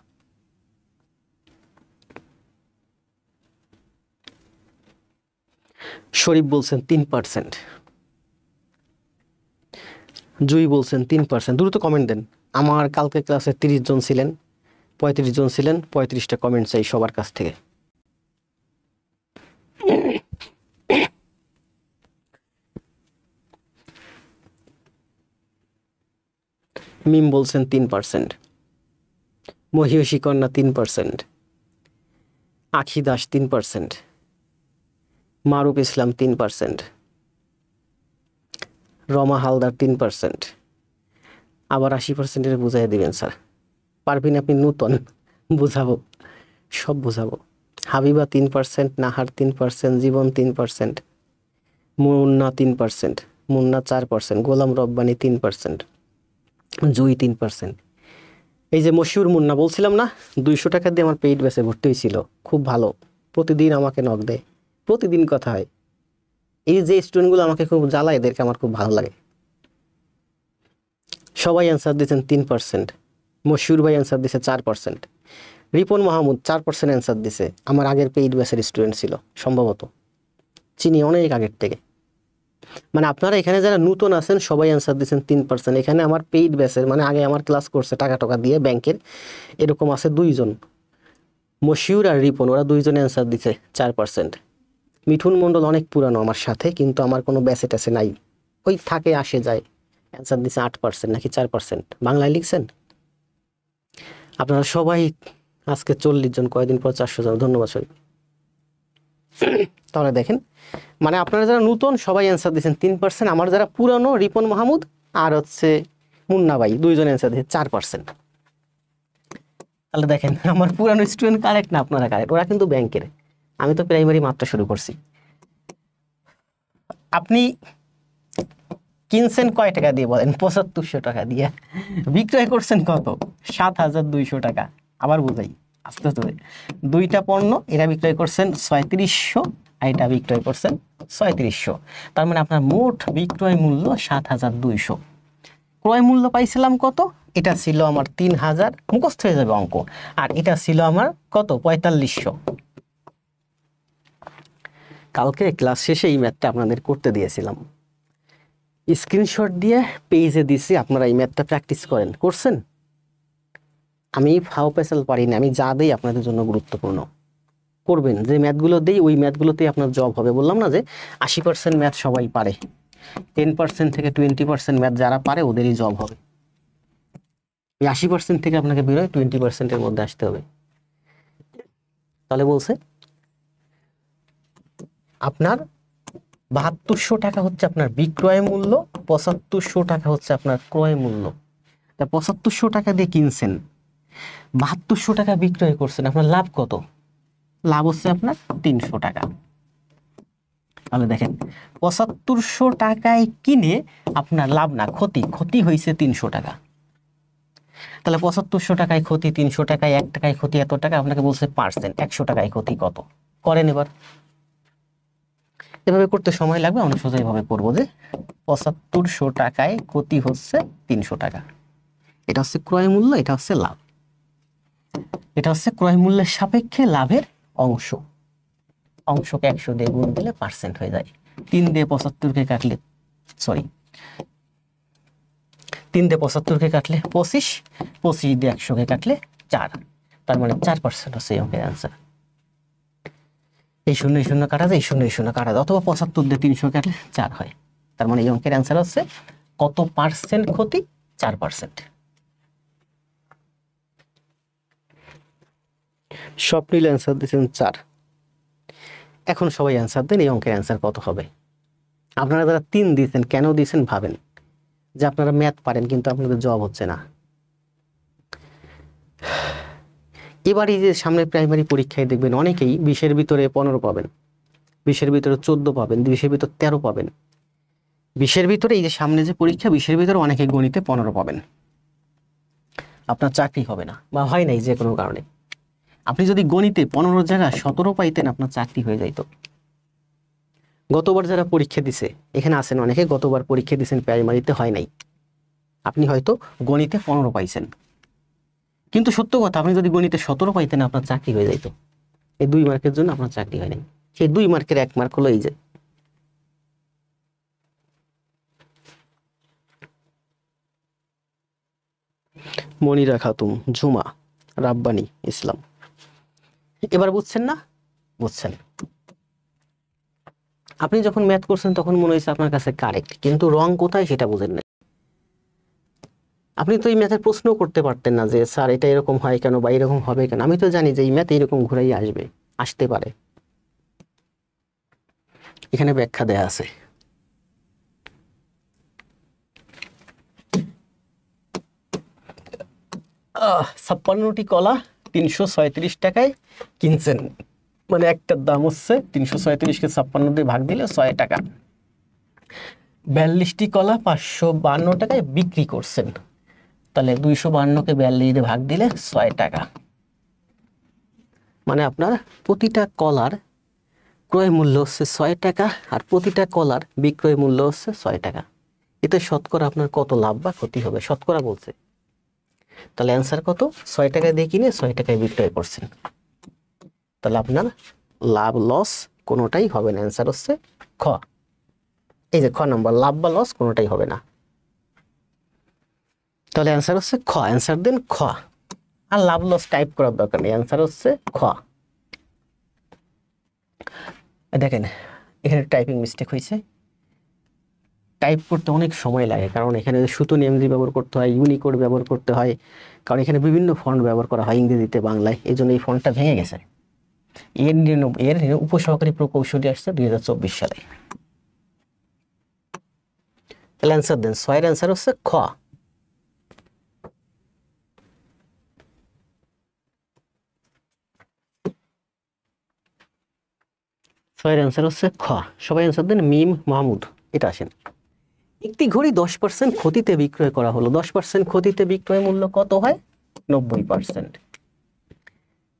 S1: শরীফ বলছেন 3%। জুই বলছেন 3%। দ্রুত কমেন্ট দেন। আমার কালকে ক্লাসে 30 জন ছিলেন, 35 জন ছিলেন, 35টা কমেন্ট চাই সবার কাছ থেকে। মিম বলছেন 3%, মহিষী কন্যা 3%, আখি দাস 3%, মারুফ ইসলাম 3%, রমা হালদার 3%, আবার 80% বুঝাই দিবেন স্যার। পারবেন, আপনি নূতন, বুঝাবো, সব বুঝাবো। হাবিবা 3%, নাহার 3%, জীবন 3%, মুন্না 3%, মুন্না 4%, গোলাম রব্বানি 3%, জুই 3%। এই যে মশিউর মুন্না বলছিলাম না, 200 টাকা দিয়ে আমার পেইড ব্যাচে ভর্তি হয়েছিল, খুব ভালো, প্রতিদিন আমাকে নক দেয়, প্রতিদিন কথা হয়। এই যে স্টুডেন্টগুলো আমাকে খুব জ্বালায়, এদেরকে আমার খুব ভালো লাগে। সবাই অ্যান্সার দিয়েছেন 3%, মশিউর ভাই অ্যান্সার দিয়েছে 4%, রিপন মাহমুদ 4% অ্যান্সার দিছে, আমার আগের পেইড ব্যাচের স্টুডেন্ট ছিল সম্ভবত, চিনি অনেক আগের থেকে। মানে আপনারা এখানে যারা নতুন আছেন সবাই অ্যান্সার দিয়েছেন 3%। এখানে আমার পেইড ব্যাচের, মানে আগে আমার ক্লাস করছে টাকা টাকা দিয়ে ব্যাংকের, এরকম আছে 2 জন, মশিউর আর রিপন, ওরা 2 জন অ্যান্সার দিছে 4%। মিঠুন মণ্ডল অনেক পুরানো আমার সাথে, কিন্তু আমার কোনো ব্যাচে ট্যাচে নাই, ওই থাকে আসে যায়, অ্যান্সার দিছে 8% নাকি 4%। বাংলায় লিখছেন আপনারা সবাই। আজকে 40 জন, কয়েকদিন পর 400 জন, ধন্যবাদ সবাই। তাহলে দেখেন, মানে আপনারা যারা নতুন সবাই অ্যান্সার দিয়েছেন 3%, আমার যারা পুরানো রিপন মাহমুদ আর হচ্ছে মুন্না ভাই 2 জন অ্যান্সার দিয়েছে 4%। তাহলে দেখেন আমার পুরানো স্টুডেন্ট কারেক্ট না আপনারা কারেক্ট, ওরা কিন্তু ব্যাংকের, আমি তো প্রাইমারি মাত্র শুরু করছি। আপনি কিনছেন কয় টাকা দিয়ে বলেন? 7500 টাকা দিয়ে। বিক্রয় করছেন কত? 7200 টাকা। আবার বুঝাই আস্তে আস্তে, 2টা পণ্য, এটা বিক্রয় করছেন 3600, আর এটা বিক্রয় করছেন 3600। তার মানে আপনার মোট বিক্রয় মূল্য 7200। ক্রয় মূল্য পাইছিলাম কত? এটা ছিল আমার 3000, মুখস্থ হয়ে যাবে অঙ্ক। আর এটা ছিল আমার কত? 4500। কালকে ক্লাস শেষে এই ম্যাথটা আপনাদের করতে দিয়েছিলাম, স্ক্রিনশট দিয়ে পেজে দিছি, আপনারা এই ম্যাথটা প্র্যাকটিস করেন। করছেন? আমি ফাও পেসাল পারি না, আমি যা দেই আপনাদের জন্য গুরুত্বপূর্ণ। করবেন, যে ম্যাথগুলো দেই ওই ম্যাথগুলোতেই আপনার জব হবে। বললাম না যে 80% ম্যাথ সবাই পারে, 10% থেকে 20% ম্যাথ যারা পারে ওদেরই জব হবে। এই 80% থেকে আপনাকে বেরোয় 20%-এর মধ্যে আসতে হবে। তাহলে বলছে আপনার 7200 টাকা হচ্ছে আপনার বিক্রয় মূল্য, 7500 টাকা হচ্ছে আপনার ক্রয় মূল্য। তা 7500 টাকা দিয়ে কিনছেন, 7200 টাকা বিক্রয় করছেন, আপনার লাভ কত? লাভ হচ্ছে আপনার 300 টাকা। তাহলে দেখেন 7500 টাকায় কিনে আপনার লাভ না ক্ষতি, ক্ষতি হয়েছে 300 টাকা। তাহলে 7500 টাকায় ক্ষতি, 300 টাকায় 1 টাকায় ক্ষতি, এত টাকা আপনাকে বলছে পার্সেন্ট, 100 টাকায় ক্ষতি কত করেন। এবার এভাবে করতে সময় লাগবে, আমরা সোজা এভাবে করবো যে 7500 টাকায় ক্ষতি হচ্ছে 300 টাকা, এটা হচ্ছে ক্রয় মূল্য, এটা হচ্ছে লাভ, এটা হচ্ছে ক্রয় মূল্যের সাপেক্ষে লাভের অংশ। অংশকে 100 দিয়ে গুণ দিলে পার্সেন্ট হয়ে যায়। 3 দিয়ে 75-কে কাটলে, সরি 3 দিয়ে 75-কে কাটলে 25, 25 দিয়ে 100-কে কাটলে 4, তার মানে 4% হচ্ছে এই অঙ্কের অ্যান্সার। এই শূন্য এই শূন্য কাটা যায়, এই শূন্য এই শূন্য কাটা যায়, অথবা 75 দিয়ে 300 কাটলে 4 হয়। তার মানে এই অঙ্কের অ্যান্সার হচ্ছে কত পার্সেন্ট ক্ষতি? 4%। স্বপ্নিল অ্যান্সার দিয়েছেন 4। এখন সবাই অ্যান্সার দেন, এই অঙ্কের অ্যান্সার কত হবে? আপনারা যারা 3 দিয়েছেন, কেন দিয়েছেন ভাবেন যে আপনারা ম্যাথ পারেন কিন্তু আপনাদের জব হচ্ছে না। এবার এই যে সামনে প্রাইমারি পরীক্ষায় দেখবেন অনেকেই 20-এর ভিতরে 15 পাবেন, 20-এর ভিতরে 14 পাবেন, 20-এর ভিতরে 13 পাবেন। 20-এর ভিতরে এই যে সামনে যে পরীক্ষা, 20-এর ভিতরে অনেকে গণিতে 15 পাবেন, আপনার চাকরি হবে না বা হয় নাই যে কোনো কারণে। আপনি যদি গণিতে 15 জায়গায় 17 পাইতেন, আপনার চাকরি হয়ে যাইত। গতবার যারা পরীক্ষা দিছে, এখানে আছেন অনেকে, গতবার পরীক্ষা দিয়েছেন প্রাইমারিতে, হয় নাই, আপনি হয়তো গণিতে 15 পাইছেন, কিন্তু সত্য কথা আপনি যদি গণিতে 17 পাইতেন, আপনার চাকরি হয়ে যাইত। এই 2 মার্কের জন্য আপনার চাকরি হয় নাই। সেই 2 মার্কের 1 মার্ক হলো এই যে মনিরা খাতুন, ঝুমা, রাব্বানি ইসলাম। এবার বুঝছেন না? বুঝছেন। আপনি যখন ম্যাথ করছেন তখন মনে হয়েছে আপনার কাছে কারেক্ট, কিন্তু রং কোথায় সেটা বুঝেন না। আপনি তো এই ম্যাথের প্রশ্ন করতে পারতেন না যে স্যার এটা এরকম হয় কেন বা এরকম হবে কেন, আমি তো জানি যে এই ম্যাথ এরকম ঘুরেই আসবে, আসতে পারে। এখানে ব্যাখ্যা দেয়া আছে। 56টি কলা 337 টাকায় কিনছেন, মানে একটার দাম হচ্ছে 337কে 56 দিয়ে ভাগ দিলে 6 টাকা। 42টি কলা 552 টাকায় বিক্রি করছেন, তাহলে 252কে 42 দিয়ে ভাগ দিলে 6 টাকা। মানে আপনার প্রতিটা কলার ক্রয় মূল্য হচ্ছে 6 টাকা, আর প্রতিটা কলার বিক্রয় মূল্য হচ্ছে 6 টাকা। এতে শতকরা আপনার কত লাভ বা ক্ষতি হবে শতকরা বলছে। তাহলে অ্যান্সার কত? 6 টাকায় দিয়ে কিনে 6 টাকায় বিক্রয় করছেন, তাহলে আপনার লাভ লস কোনোটাই হবে না। অ্যান্সার হচ্ছে খ। এই যে খ নাম্বার, লাভ বা লস কোনোটাই হবে না। তাহলে অ্যান্সার হচ্ছে খ। অ্যান্সার দেন খ, আর লাভ লস টাইপ করার দরকার নেই, অ্যান্সার হচ্ছে খ। দেখেন এখানে টাইপিং মিস্টেক হয়েছে। টাইপ করতে অনেক সময় লাগে, কারণ এখানে সুতনি এমজি ব্যবহার করতে হয়, ইউনিকোড ব্যবহার করতে হয়, কারণ এখানে বিভিন্ন ফন্ট ব্যবহার করা হয় ইংরেজিতে বাংলায়, এই জন্য এই ফন্টটা ভেঙে গেছে। এর উপসহকারী প্রকৌশলী আসছে 2024 সালে। তাহলে অ্যান্সার দেন, 6 এর অ্যান্সার হচ্ছে খ। ছয়ের অ্যান্সার হচ্ছে খ। সবাই অ্যান্সার দেন। মিম মাহমুদ। এটা আসেন, একটি ঘড়ি 10% ক্ষতিতে বিক্রয় করা হলো। 10% ক্ষতিতে বিক্রয় মূল্য কত হয়? 90%।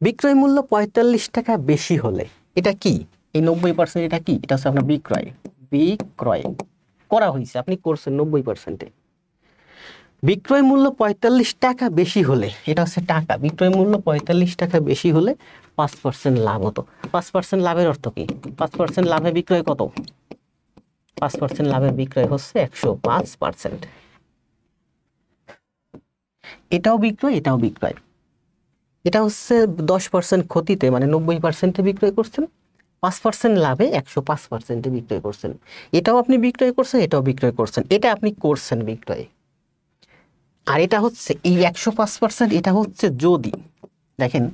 S1: বিক্রয় মূল্য 45 টাকা বেশি হলে এটা কি? এই 90% এটা কি? এটা হচ্ছে আপনার বিক্রয়। বিক্রয় করা হয়েছে, আপনি করছেন 90%-এ। বিক্রয় মূল্য 45 টাকা বেশি হলে, এটা হচ্ছে টাকা, বিক্রয় মূল্য 45 টাকা বেশি হলে 5% লাভ হতো। 5% লাভের অর্থ কি? 5% লাভে বিক্রয় কত? 5% লাভের বিক্রয় হচ্ছে 105%। এটাও বিক্রয়, এটাও বিক্রয়। এটা হচ্ছে 10% ক্ষতিতে, মানে 90%-এ বিক্রয় করছেন, 5% লাভে 105%-এ বিক্রয় করছেন। এটাও আপনি বিক্রয় করছেন, এটাও বিক্রয় করছেন, এটা আপনি করছেন বিক্রয়। আর এটা হচ্ছে এই 105%, এটা হচ্ছে যদি দেখেন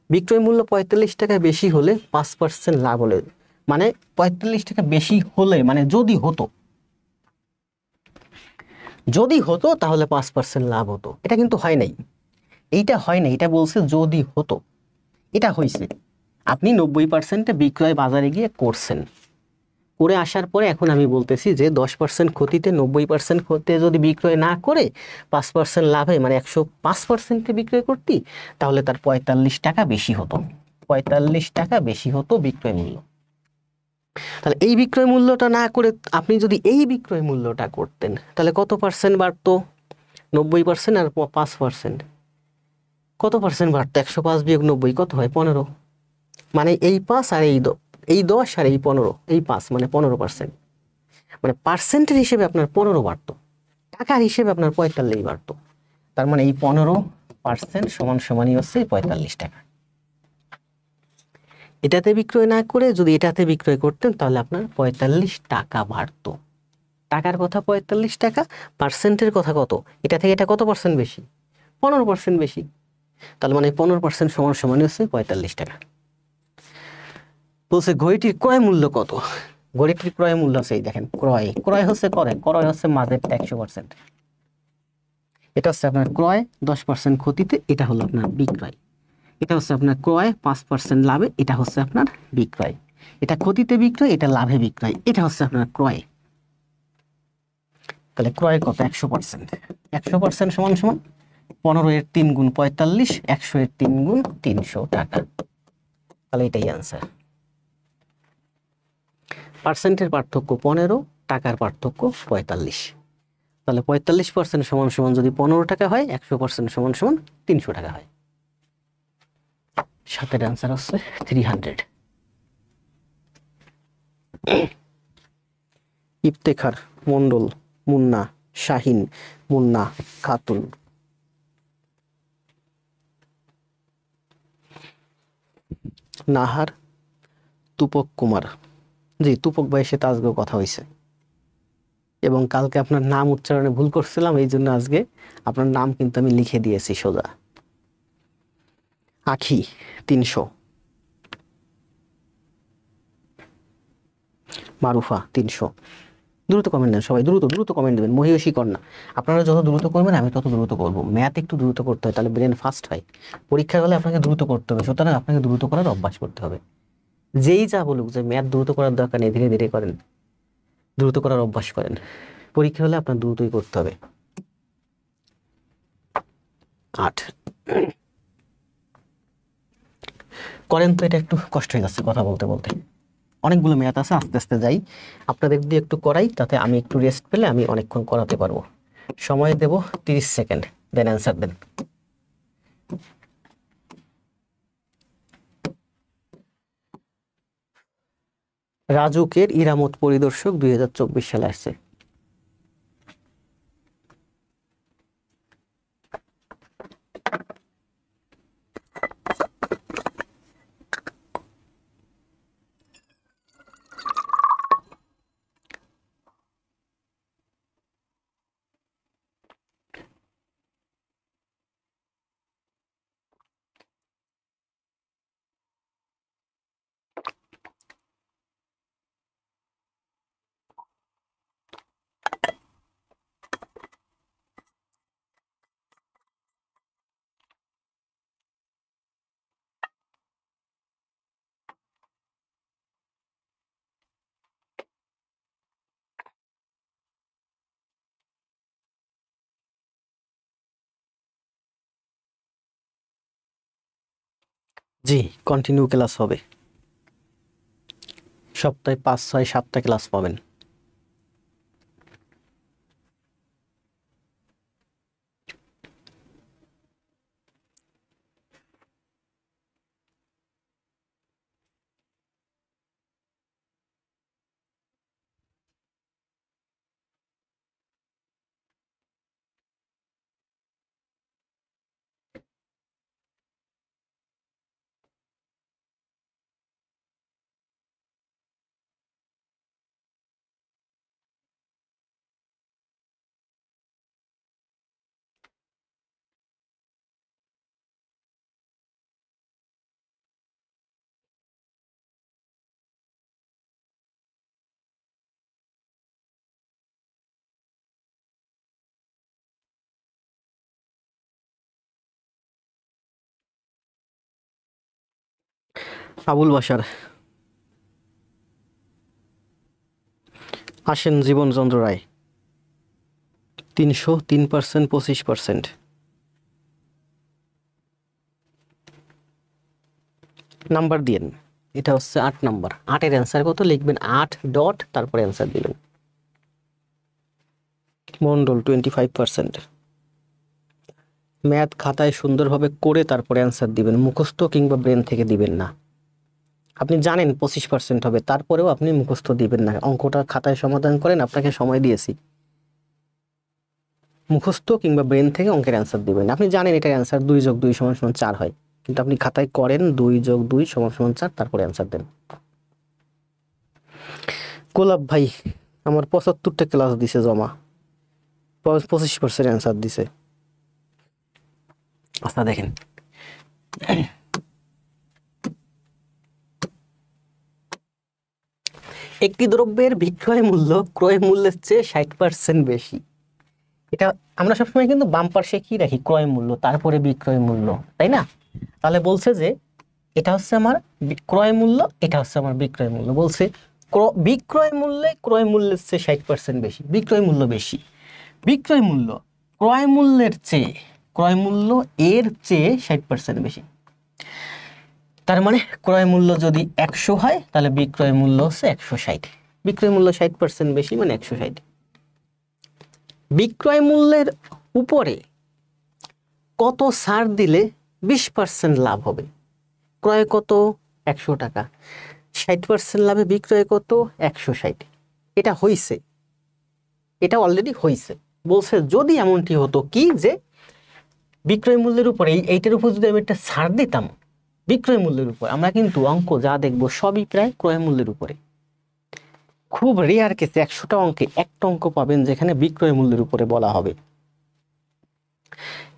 S1: বিক্রয় মূল্য 45 টাকা বেশি হলে 5% লাভ হলে, মানে 45 টাকা বেশি হলে মানে যদি হতো, যদি হতো তাহলে 5% লাভ হতো। এটা কিন্তু হয় নাই, এইটা হয় নাই, এটা বলছে যদি হতো। এটা হয়েছে, আপনি 90%-এ বিক্রয় বাজারে গিয়ে করছেন, করে আসার পরে এখন আমি বলতেছি যে 10% ক্ষতিতে 90% ক্ষতিতে যদি বিক্রয় না করে 5% লাভে মানে 105%-এ বিক্রয় করতি, তাহলে তার 45 টাকা বেশি হতো। 45 টাকা বেশি হতো বিক্রয় মূল্য। তাহলে এই বিক্রয় মূল্যটা না করে আপনি যদি এই বিক্রয় মূল্যটা করতেন, তাহলে কত পার্সেন্ট বাড়তো? 90% আর 5%, কত পার্সেন্ট বাড়তো? 105 বিয়োগ 90 কত হয়? 15। মানে এই 5 আর এই 10 আর এই 15, এই 5 মানে 15%। মানে পার্সেন্টের হিসেবে আপনার 15 বাড়তো, টাকার হিসেবে আপনার 45 বাড়তো। তার মানে এই 15% সমান সমানই হচ্ছে 45 টাকা। এটাতে বিক্রয় না করে যদি এটাতে বিক্রয় করতেন, তাহলে আপনার 45 টাকা বাড়তো। টাকার কথা 45 টাকা, পার্সেন্টের কথা কত? এটা থেকে এটা কত পার্সেন্ট বেশি? 15% বেশি। তাহলে মানে 15% সমান সমানই হচ্ছে 45 টাকা। বলছে ঘড়িটির ক্রয় মূল্য কত? ঘড়িটির ক্রয় মূল্য আছে, এই দেখেন, ক্রয়, ক্রয় হচ্ছে ক্রয় হচ্ছে মাঝেরটা 100%। এটা হচ্ছে আপনার ক্রয় 10% ক্ষতিতে, এটা হলো আপনার বিক্রয়। এটা হচ্ছে আপনার ক্রয় 5% লাভে, এটা হচ্ছে আপনার বিক্রয়। এটা ক্ষতিতে বিক্রয়, এটা লাভে বিক্রয়, এটা হচ্ছে আপনার ক্রয়। তাহলে ক্রয় কত? 100%। 100% সমান সমান 15 এর 3 গুণ 45, 100 এর 3 গুণ 300 টাকা। তাহলে এটাই আনসার। পার্সেন্টের পার্থক্য 15, টাকার পার্থক্য 45। তাহলে 45% সমান সমান যদি 15 টাকা হয়, 100% সমান সমান 300 টাকা হয়। 7-এর আনসার হচ্ছে 300। ইফতেখার, মন্ডল, মুন্না, শাহিন, মুন্না, খাতুন। নাহার, তুপক কুমার। জি তুপক ভাইয়ের সাথে আজকেও কথা হয়েছে। এবং কালকে আপনার নাম উচ্চারণে ভুল করছিলাম, এই জন্য আজকে আপনার নাম কিন্তু আমি লিখে দিয়েছি সোজা। আখি 300, মারুফা 300। দ্রুত কমেন্ট দেন সবাই, দ্রুত দ্রুত কমেন্ট দেবেন, মহিষী কন্যা। আপনারা যত দ্রুত করবেন আমি তত দ্রুত করবো। ম্যাথ একটু দ্রুত করতে হয়, তাহলে ব্রেন ফাস্ট হয়। পরীক্ষা হলে আপনাকে দ্রুত করতে হবে, সুতরাং আপনাকে দ্রুত করার অভ্যাস করতে হবে। যেই যা বলুক যে ম্যাথ দ্রুত করার দরকার নেই, ধীরে ধীরে করেন, দ্রুত করার অভ্যাস করেন। পরীক্ষা হলে আপনার দ্রুতই করতে হবে। 8 করেন তো, এটা একটু কষ্ট হয়ে যাচ্ছে কথা বলতে বলতে। অনেকগুলো ম্যাথ আছে, আস্তে আস্তে যাই, আপনাদের দিয়ে একটু করাই, তাতে আমি একটু রেস্ট পেলে আমি অনেকক্ষণ করাতে পারবো। সময় দেব 30 সেকেন্ড, দেন অ্যান্সার দেন। রাজুকের ইরামত পরিদর্শক 2024 সালে আসছে। জি, কন্টিনিউ ক্লাস হবে, সপ্তাহে 5, 6, 7টা ক্লাস পাবেন। আবুল বাশার আসেন, জীবনচন্দ্র রায় 300, 3%, 25%। নাম্বার দিয়েন, এটা হচ্ছে 8 নাম্বার। 8-এর অ্যান্সার কত লিখবেন, 8 ডট তারপরে অ্যান্সার দিবেন। মন্ডল 25%। ম্যাথ খাতায় সুন্দরভাবে করে তারপরে অ্যান্সার দিবেন, মুখস্থ কিংবা ব্রেন থেকে দিবেন না। আপনি জানেন 25% হবে, তারপরেও আপনি মুখস্থ দিবেন না। অঙ্কটা খাতায় সমাধান করেন, আপনাকে সময় দিয়েছি, মুখস্থ কিংবা ব্রেন থেকে অঙ্কের অ্যান্সার দিবেন। আপনি জানেন এটার অ্যান্সার 2 + 2 = 4 হয়, কিন্তু আপনি খাতায় করেন 2 + 2 = 4, তারপরে অ্যান্সার দেন। গোলাপ ভাই আমার 75টা ক্লাস দিছে জমা, 25% অ্যান্সার দিছে। আচ্ছা দেখেন, একটি দ্রব্যের বিক্রয় মূল্য ক্রয় মূল্যের চেয়ে 60% বেশি। এটা আমরা সবসময় কিন্তু বাম পাশে কি রাখি, ক্রয় মূল্য, তারপরে বিক্রয় মূল্য, তাই না? তাহলে বলছে যে এটা হচ্ছে আমার ক্রয় মূল্য, এটা হচ্ছে আমার বিক্রয় মূল্য। বলছে বিক্রয় মূল্যে ক্রয় মূল্যের চেয়ে 60% বেশি, বিক্রয় মূল্য বেশি। বিক্রয় মূল্য ক্রয় মূল্যের চেয়ে, ক্রয় মূল্য এর চেয়ে 60% বেশি। তার মানে ক্রয় মূল্য যদি 100 হয়, তাহলে বিক্রয় মূল্য হচ্ছে 160। বিক্রয় মূল্য 60% বেশি মানে 160। বিক্রয় মূল্যের উপরে কত ছাড় দিলে 20% লাভ হবে? ক্রয় কত 100 টাকা, 60% লাভে বিক্রয় কত 160। এটা হইছে, এটা অলরেডি হইছে। বলছে যদি এমনটি হতো কি যে বিক্রয় মূল্যের উপরে এইটার উপর যদি আমি একটা ছাড় দিতাম, বিক্রয় মূল্যের উপর, আমরা কিন্তু অঙ্ক যা দেখবো সবই প্রায় ক্রয় মূল্যের উপরে। খুব রেয়ার কেসে 100টা অঙ্কে একটা অঙ্ক পাবেন যেখানে বিক্রয় মূল্যের উপরে বলা হবে।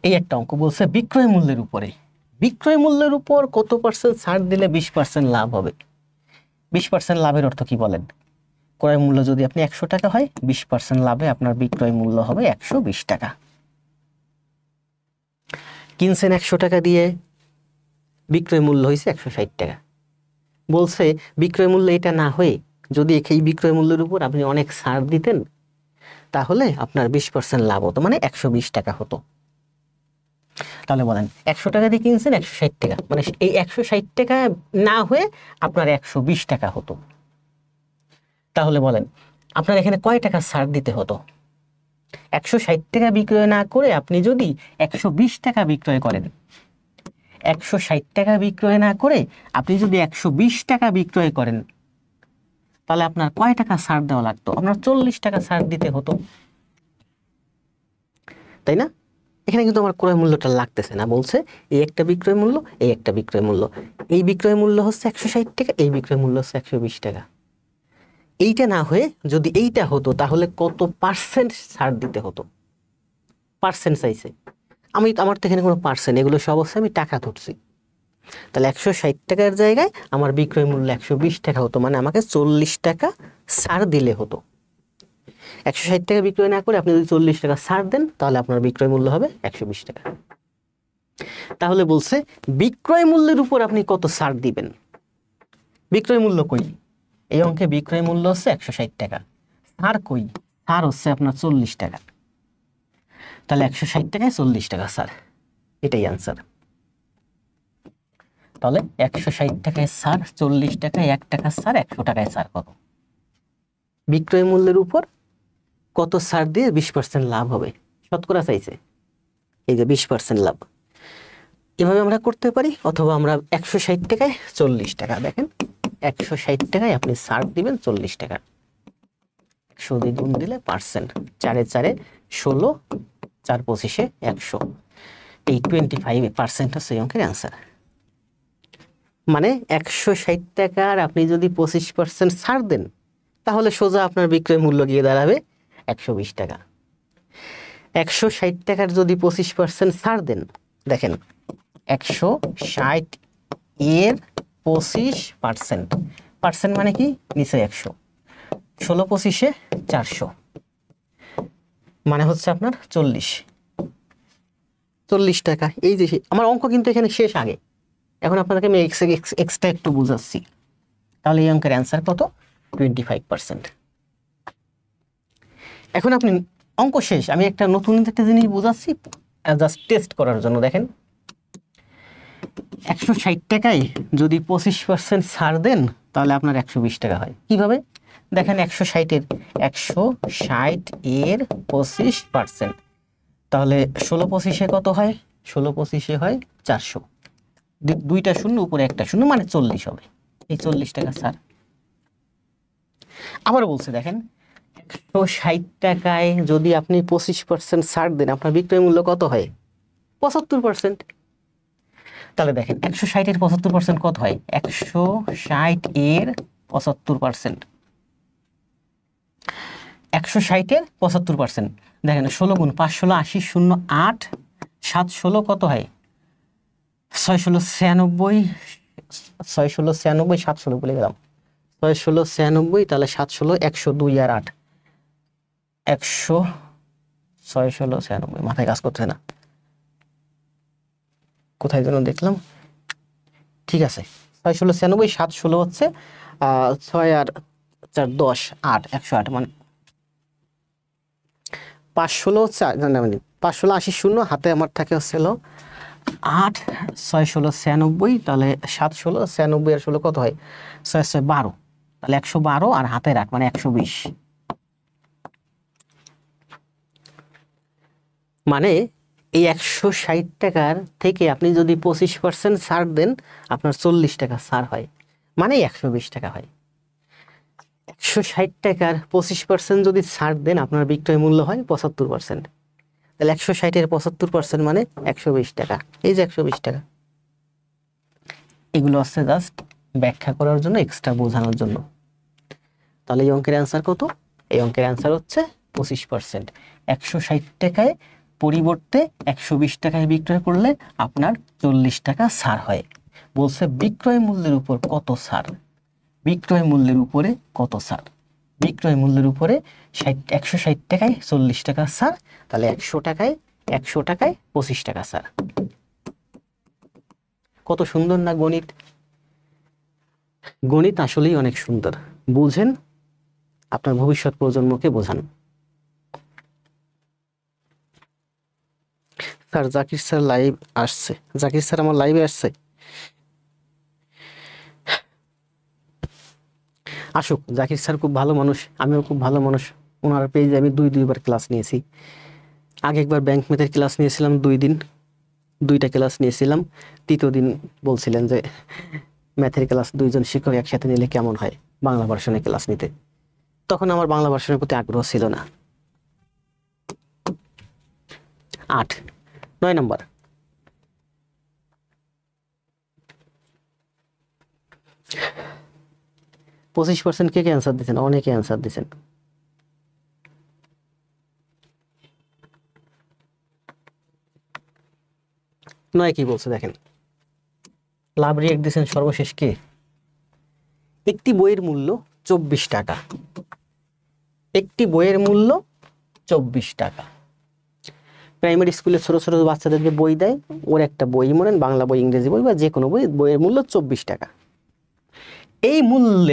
S1: এই একটা অঙ্ক বলছে বিক্রয় মূল্যের উপরে, বিক্রয় মূল্যের উপর কত পার্সেন্ট ছাড় দিলে 20% লাভ হবে। 20% লাভের অর্থ কি বলেন? ক্রয় মূল্য যদি আপনি 100 টাকা হয়, 20% লাভে আপনার বিক্রয় মূল্য হবে 120 টাকা। কিনছেন 100 টাকা দিয়ে, বিক্রয় মূল্য হয়েছে 160 টাকা। বলছে বিক্রয় মূল্য এটা না হয়ে যদি এই বিক্রয় মূল্যের উপর আপনি অনেক ছাড় দিতেন তাহলে আপনার 20% লাভ হতো, মানে 120 টাকা হতো। তাহলে বলেন 100 টাকা দিয়ে কিনছেন 160 টাকা, মানে এই 160 টাকা না হয়ে আপনার 120 টাকা হতো। তাহলে বলেন আপনার এখানে কয় টাকা ছাড় দিতে হতো? 160 টাকা বিক্রয় না করে আপনি যদি 120 টাকা বিক্রয় করেন, 160 টাকা বিক্রয় না করে আপনি যদি 120 টাকা বিক্রয় করেন, তাহলে আপনার কয় টাকা ছাড় দেওয়া লাগতো? আপনার 40 টাকা ছাড় দিতে হতো, তাই না? এখানে কিন্তু আমার ক্রয় মূল্যটা লাগতেছে না, বলছে এই একটা বিক্রয় মূল্য, এই একটা বিক্রয় মূল্য। এই বিক্রয় মূল্য হচ্ছে 160 টাকা, এই বিক্রয় মূল্য হচ্ছে 120 টাকা। এইটা না হয়ে যদি এইটা হতো তাহলে কত পার্সেন্ট ছাড় দিতে হতো? পার্সেন্ট চাইছে, আমার তো এখানে কোনো পার্সেন্ট, এগুলো সব হচ্ছে আমি টাকা ধরছি। তাহলে 160 টাকার জায়গায় আমার বিক্রয় মূল্য 120 টাকা হতো, মানে আমাকে 40 টাকা ছাড় দিলে হতো। 160 টাকা বিক্রয় না করে আপনি যদি 40 টাকা ছাড় দেন তাহলে আপনার বিক্রয় মূল্য হবে 120 টাকা। তাহলে বলছে বিক্রয় মূল্যের উপর আপনি কত ছাড় দিবেন? বিক্রয় মূল্য কই? এই অঙ্কে বিক্রয় মূল্য হচ্ছে 160 টাকা, ছাড় কই? ছাড় হচ্ছে আপনার 40 টাকা। তাহলে 160 টাকায় 40 টাকা ছাড়, এটাই আনসার। তাহলে 160 টাকায় ছাড়, 40 টাকায় 1 টাকা ছাড়, 100 টাকায় ছাড় কত? বিক্রয় মূল্যের উপর কত ছাড় দিয়ে 20% লাভ হবে? শতকরা চাইছে, এই যে 20% লাভ। এভাবে আমরা করতে পারি, অথবা আমরা 160 টাকায় 40 টাকা, দেখেন 160 টাকায় আপনি ছাড় দিবেন 40 টাকা, 100 দিয়ে গুণ দিলে পার্সেন্ট, 4 4 16, 4 25 100, এই 25% হচ্ছে এই অঙ্কের অ্যান্সার। মানে 160 টাকার আপনি যদি 25% ছাড় দেন তাহলে সোজা আপনার বিক্রয় মূল্য গিয়ে দাঁড়াবে 120 টাকা। 160 টাকার যদি 25% ছাড় দেন, দেখেন 160 এর 25%, পার্সেন্ট মানে কি? নিচে 100, 16 25 400, মানে হচ্ছে আপনার 40 টাকা। এই যে আমার অঙ্ক কিন্তু এখানে শেষ আগে, এখন আপনাকে আমি এক্সট্রা একটু বুঝাচ্ছি। তাহলে এই অঙ্কের অ্যান্সার কত? 25%। এখন আপনি অঙ্ক শেষ, আমি একটা নতুন একটা জিনিস বুঝাচ্ছি জাস্ট টেস্ট করার জন্য। দেখেন 160 টাকায় যদি 25% ছাড় দেন তাহলে আপনার 120 টাকা হয়। কিভাবে? দেখেন 160 এর 25%, তাহলে 16 25 কত হয়? 16 25 হয় 400, দুইটা শূন্য উপরে একটা শূন্য, মানে 40 হবে। এই 40 টাকা ছাড়। আবার বলছে দেখেন 160 টাকায় যদি আপনি 25% ছাড় দেন আপনার বিক্রয় মূল্য কত হয়? 75%। তাহলে দেখেন 160 এর 75% কত হয়? 160 এর 75%, 160 এর 75%, দেখেন 16 গুণ 5 16 80 0 8 7 16 কত হয়? 6 16 96, 6 16 96, 7 16 বলে গেলাম, 6 16 96, তাহলে 7 16 102 আর 8 100, 6 16 96, মাথায় কাজ করছে না, কোথায় যেন দেখলাম। ঠিক আছে, 6 16 96, 7 16 হচ্ছে 6 আর 4 10 8 108, মানে 5 16 হচ্ছে, মানে 5 16 80 0, হাতে আমার থাকে হচ্ছে 8, 6 16 96, তাহলে 7 16 96 আর 16 কত হয়? 6 6 12, তাহলে 112 আর হাতে 8 মানে 120। মানে এই 160 টাকার থেকে আপনি যদি 25% ছাড় দেন আপনার 40 টাকা ছাড় হয়, মানে 120 টাকা হয়। 160 টাকার 25% যদি ছাড় দেন আপনার বিক্রয় মূল্য হয় 75%, তাহলে 160 এর 75% মানে 120 টাকা। এই যে 120 টাকা, এগুলো হচ্ছে জাস্ট ব্যাখ্যা করার জন্য, এক্সট্রা বোঝানোর জন্য। তাহলে এই অঙ্কের অ্যান্সার কত? এই অঙ্কের অ্যান্সার হচ্ছে 25%। 160 টাকায় পরিবর্তে 120 টাকায় বিক্রয় করলে আপনার 40 টাকা ছাড় হয়। বলছে বিক্রয় মূল্যের উপর কত ছাড়? বিক্রয় মূল্যের উপরে কত ছাড়? বিক্রয় মূল্যের উপরে 160 টাকায় 40 টাকা ছাড়, তাহলে 100 টাকায় 25 টাকা ছাড়। কত সুন্দর না গণিত! গণিত আসলেই অনেক সুন্দর। বুঝেন, আপনার ভবিষ্যৎ প্রজন্মকে বোঝান। স্যার জাকির স্যার লাইভ আসছে। জাকির স্যার আমার লাইভে আসছে? আসুক, জাকির স্যার খুব ভালো মানুষ, আমিও খুব ভালো মানুষ। ওনার পেজে আমি দুইবার ক্লাস নিয়েছি। আগে একবার ব্যাংক ম্যাথের ক্লাস নিয়েছিলাম 2 দিন, 2টা ক্লাস নিয়েছিলাম। তৃতীয় দিন বলছিলেন যে ম্যাথের ক্লাস 2 জন শিক্ষক একসাথে নিলে কেমন হয় বাংলা ভার্সনে ক্লাস নিতে। তখন আমার বাংলা ভার্সনের প্রতি আগ্রহ ছিল না। 9 নম্বর, %25 কে অ্যান্সার দিচ্ছেন? অনেকে অ্যান্সার দিচ্ছেন। নয় কি বলছে দেখেন, লাভ রিয়েক্ট দিচ্ছেন সর্বশেষ কে? একটি বইয়ের মূল্য 24 টাকা। একটি বইয়ের মূল্য 24 টাকা। প্রাইমারি স্কুলে ছোট ছোট বাচ্চাদেরকে বই দেয়, ওর একটা বই, মনে বাংলা বই, ইংরেজি বই বা যে কোনো বই, বইয়ের মূল্য 24 টাকা। এই মূল্য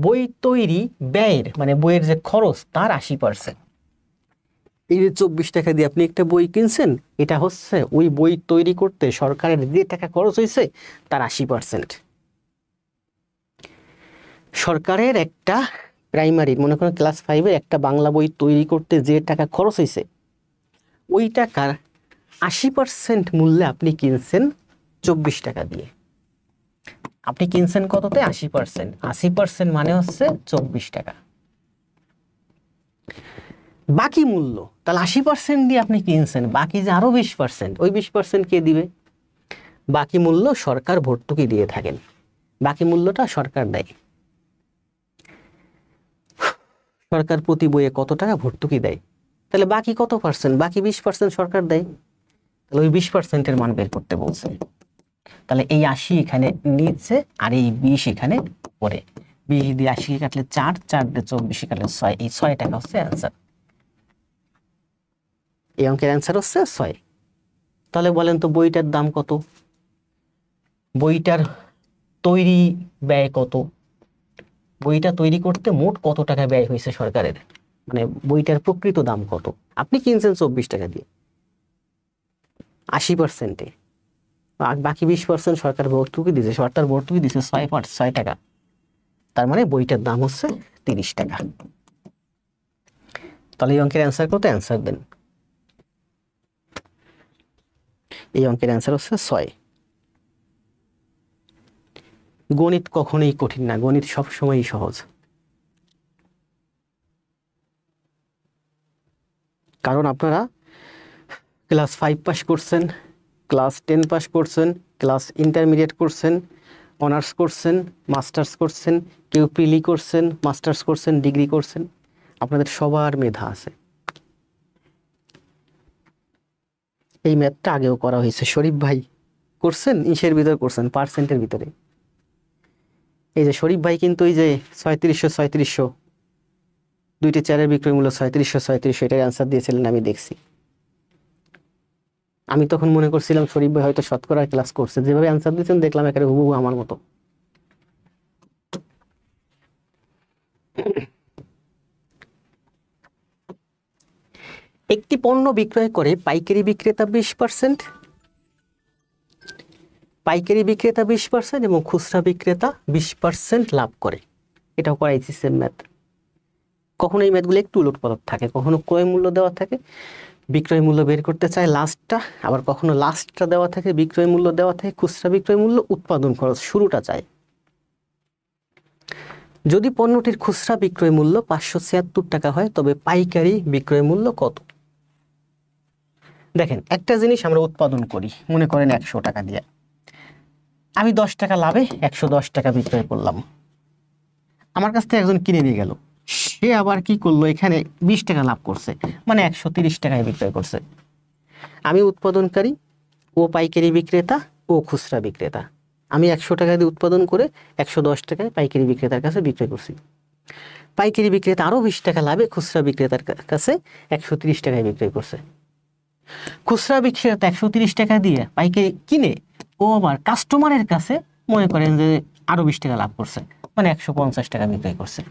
S1: বই তৈরি ব্যয়ের, মানে বইয়ের যে খরচ, তার 80%। এই যে 24 টাকা দিয়ে আপনি একটা বই কিনছেন, এটা হচ্ছে ওই বই তৈরি করতে সরকারের যে টাকা খরচ হয়েছে তার 80%। সরকারের একটা প্রাইমারি, মনে করেন ক্লাস 5-এর একটা বাংলা বই তৈরি করতে যে টাকা খরচ হয়েছে, ওই টাকার 80% মূল্যে আপনি কিনছেন 24 টাকা দিয়ে। আপনি কিনছেন কততে? 80%। 80% মানে হচ্ছে 24 টাকা। বাকি মূল্য, তাহলে 80% দিয়ে আপনি কিনছেন, বাকি যে আরো 20%, ওই 20% কে দিবে? বাকি মূল্য সরকার ভর্তুকি দিয়ে থাকেন, বাকি মূল্যটা সরকার দেয়। সরকার প্রতি বইয়ে কত টাকা ভর্তুকি দেয়, তাহলে বাকি কত পার্সেন্ট? বাকি 20% সরকার দেয়। তাহলে ওই 20%-এর মান বের করতে বলছে। তাহলে এই 80 এখানে নিচে আর এই 20 এখানে পরে। 20 দিয়ে 80 কাটলে 4, 4 দিয়ে 24 কাটলে 6, এই 6 টাকা হচ্ছে অ্যান্সার। এই অঙ্কের অ্যান্সার হচ্ছে 6। তাহলে বলেন তো বইটার দাম কত? বইটার তৈরি ব্যয় কত? বইটা তৈরি করতে মোট কত টাকা ব্যয় হয়েছে সরকারের, মানে বইটার প্রকৃত দাম কত? আপনি কিনছেন 24 টাকা দিয়ে, 80%-এ, বাকি 20% সরকার ভর্তুকি দিয়েছে। সরকার ভর্তুকি দিয়েছে 6 টাকা, তার মানে বইটার দাম হচ্ছে 30 টাকা। তাহলে এই অঙ্কের অ্যান্সার কত? অ্যান্সার দেন। এই অঙ্কের অ্যান্সার হচ্ছে 6। গণিত কখনোই কঠিন না, গণিত সবসময়ই সহজ। কারণ আপনারা ক্লাস 5 পাস করছেন, ক্লাস 10 পাস করছেন, ক্লাস ইন্টারমিডিয়েট করছেন, অনার্স করছেন, মাস্টার্স করছেন, কেউ প্রিলি করছেন, মাস্টার্স করছেন, ডিগ্রি করছেন। আপনাদের সবার মেধা আছে। এই ম্যাথটা আগেও করা হয়েছে, শরীফ ভাই করছেন, ইসের ভিতরে করছেন, পার্সেন্টের ভিতরে। এই যে শরীফ ভাই কিন্তু এই যে 3700 দুইটি চেয়ারের বিক্রয় মূল্য 3700, এটার অ্যান্সার দিয়েছিলেন, আমি দেখছি। আমি তখন মনে করছিলাম শরীফ ভাই হয়তো শতকরা ক্লাস করছে, যেভাবে অ্যান্সার দিয়েছেন দেখলাম একেবারে হুবহু আমার মতো। একটি পণ্য বিক্রয় করে পাইকারি বিক্রেতা 20%, পাইকারি বিক্রেতা 20% এবং খুচরা বিক্রেতা 20% লাভ করে। এটাও করাইছি সেম ম্যাথ। কখনো এই ম্যাথগুলো একটু উলটপালট থাকে, কখনো ক্রয় মূল্য দেওয়া থাকে, বিক্রয় মূল্য বের করতে চায় লাস্টটা, আবার কখনো লাস্টটা দেওয়া থাকে, বিক্রয় মূল্য দেওয়া থাকে, খুচরা বিক্রয় মূল্য, উৎপাদন খরচ শুরুটা চায়। যদি পণ্যটির খুচরা বিক্রয় মূল্য 576 টাকা হয়, তবে পাইকারি বিক্রয় মূল্য কত? দেখেন, একটা জিনিস আমরা উৎপাদন করি, মনে করেন 100 টাকা দিয়ে, আমি 10 টাকা লাভে 110 টাকা বিক্রয় করলাম। আমার কাছ থেকে একজন কিনে নিয়ে গেল, সে আবার কি করলো, এখানে 20 টাকা লাভ করছে, মানে 130 টাকায় বিক্রয় করছে। আমি উৎপাদনকারী, ও পাইকারি বিক্রেতা, ও খুচরা বিক্রেতা। আমি 100 টাকা দিয়ে উৎপাদন করে 110 টাকায় পাইকারি বিক্রেতার কাছে বিক্রয় করছি। পাইকারি বিক্রেতা আরও 20 টাকা লাভে খুচরা বিক্রেতার কাছে 130 টাকায় বিক্রয় করছে। খুচরা বিক্রেতা 130 টাকা দিয়ে পাইকারি কিনে ও আবার কাস্টমারের কাছে মনে করেন যে আরো 20 টাকা লাভ করছে, মানে 150 টাকা বিক্রয় করছে।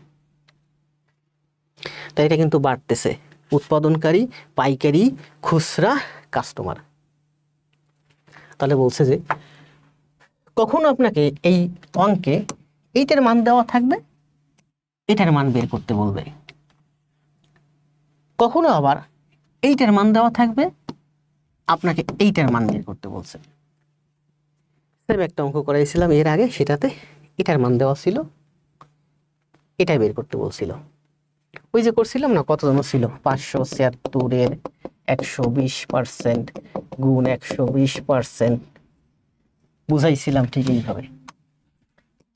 S1: তাই এটা কিন্তু বাড়তেছে, উৎপাদনকারী, পাইকারি, খুচরা, কাস্টমার। তাহলে বলছে যে কখনো আপনাকে এই অঙ্কে এইটার মান দেওয়া থাকবে, এটার মান বের করতে বলবে, কখনো আবার এইটার মান দেওয়া থাকবে, আপনাকে এইটার মান বের করতে বলছে। সেম একটা অঙ্ক করাইছিলাম এর আগে, সেটাতে এটার মান দেওয়া ছিল, এটাই বের করতে বলছিল। ওই যে করছিলাম না, কত জন ছিল, 576-এর 120% গুণ 120%, বুঝাইছিলাম ঠিক এইভাবে,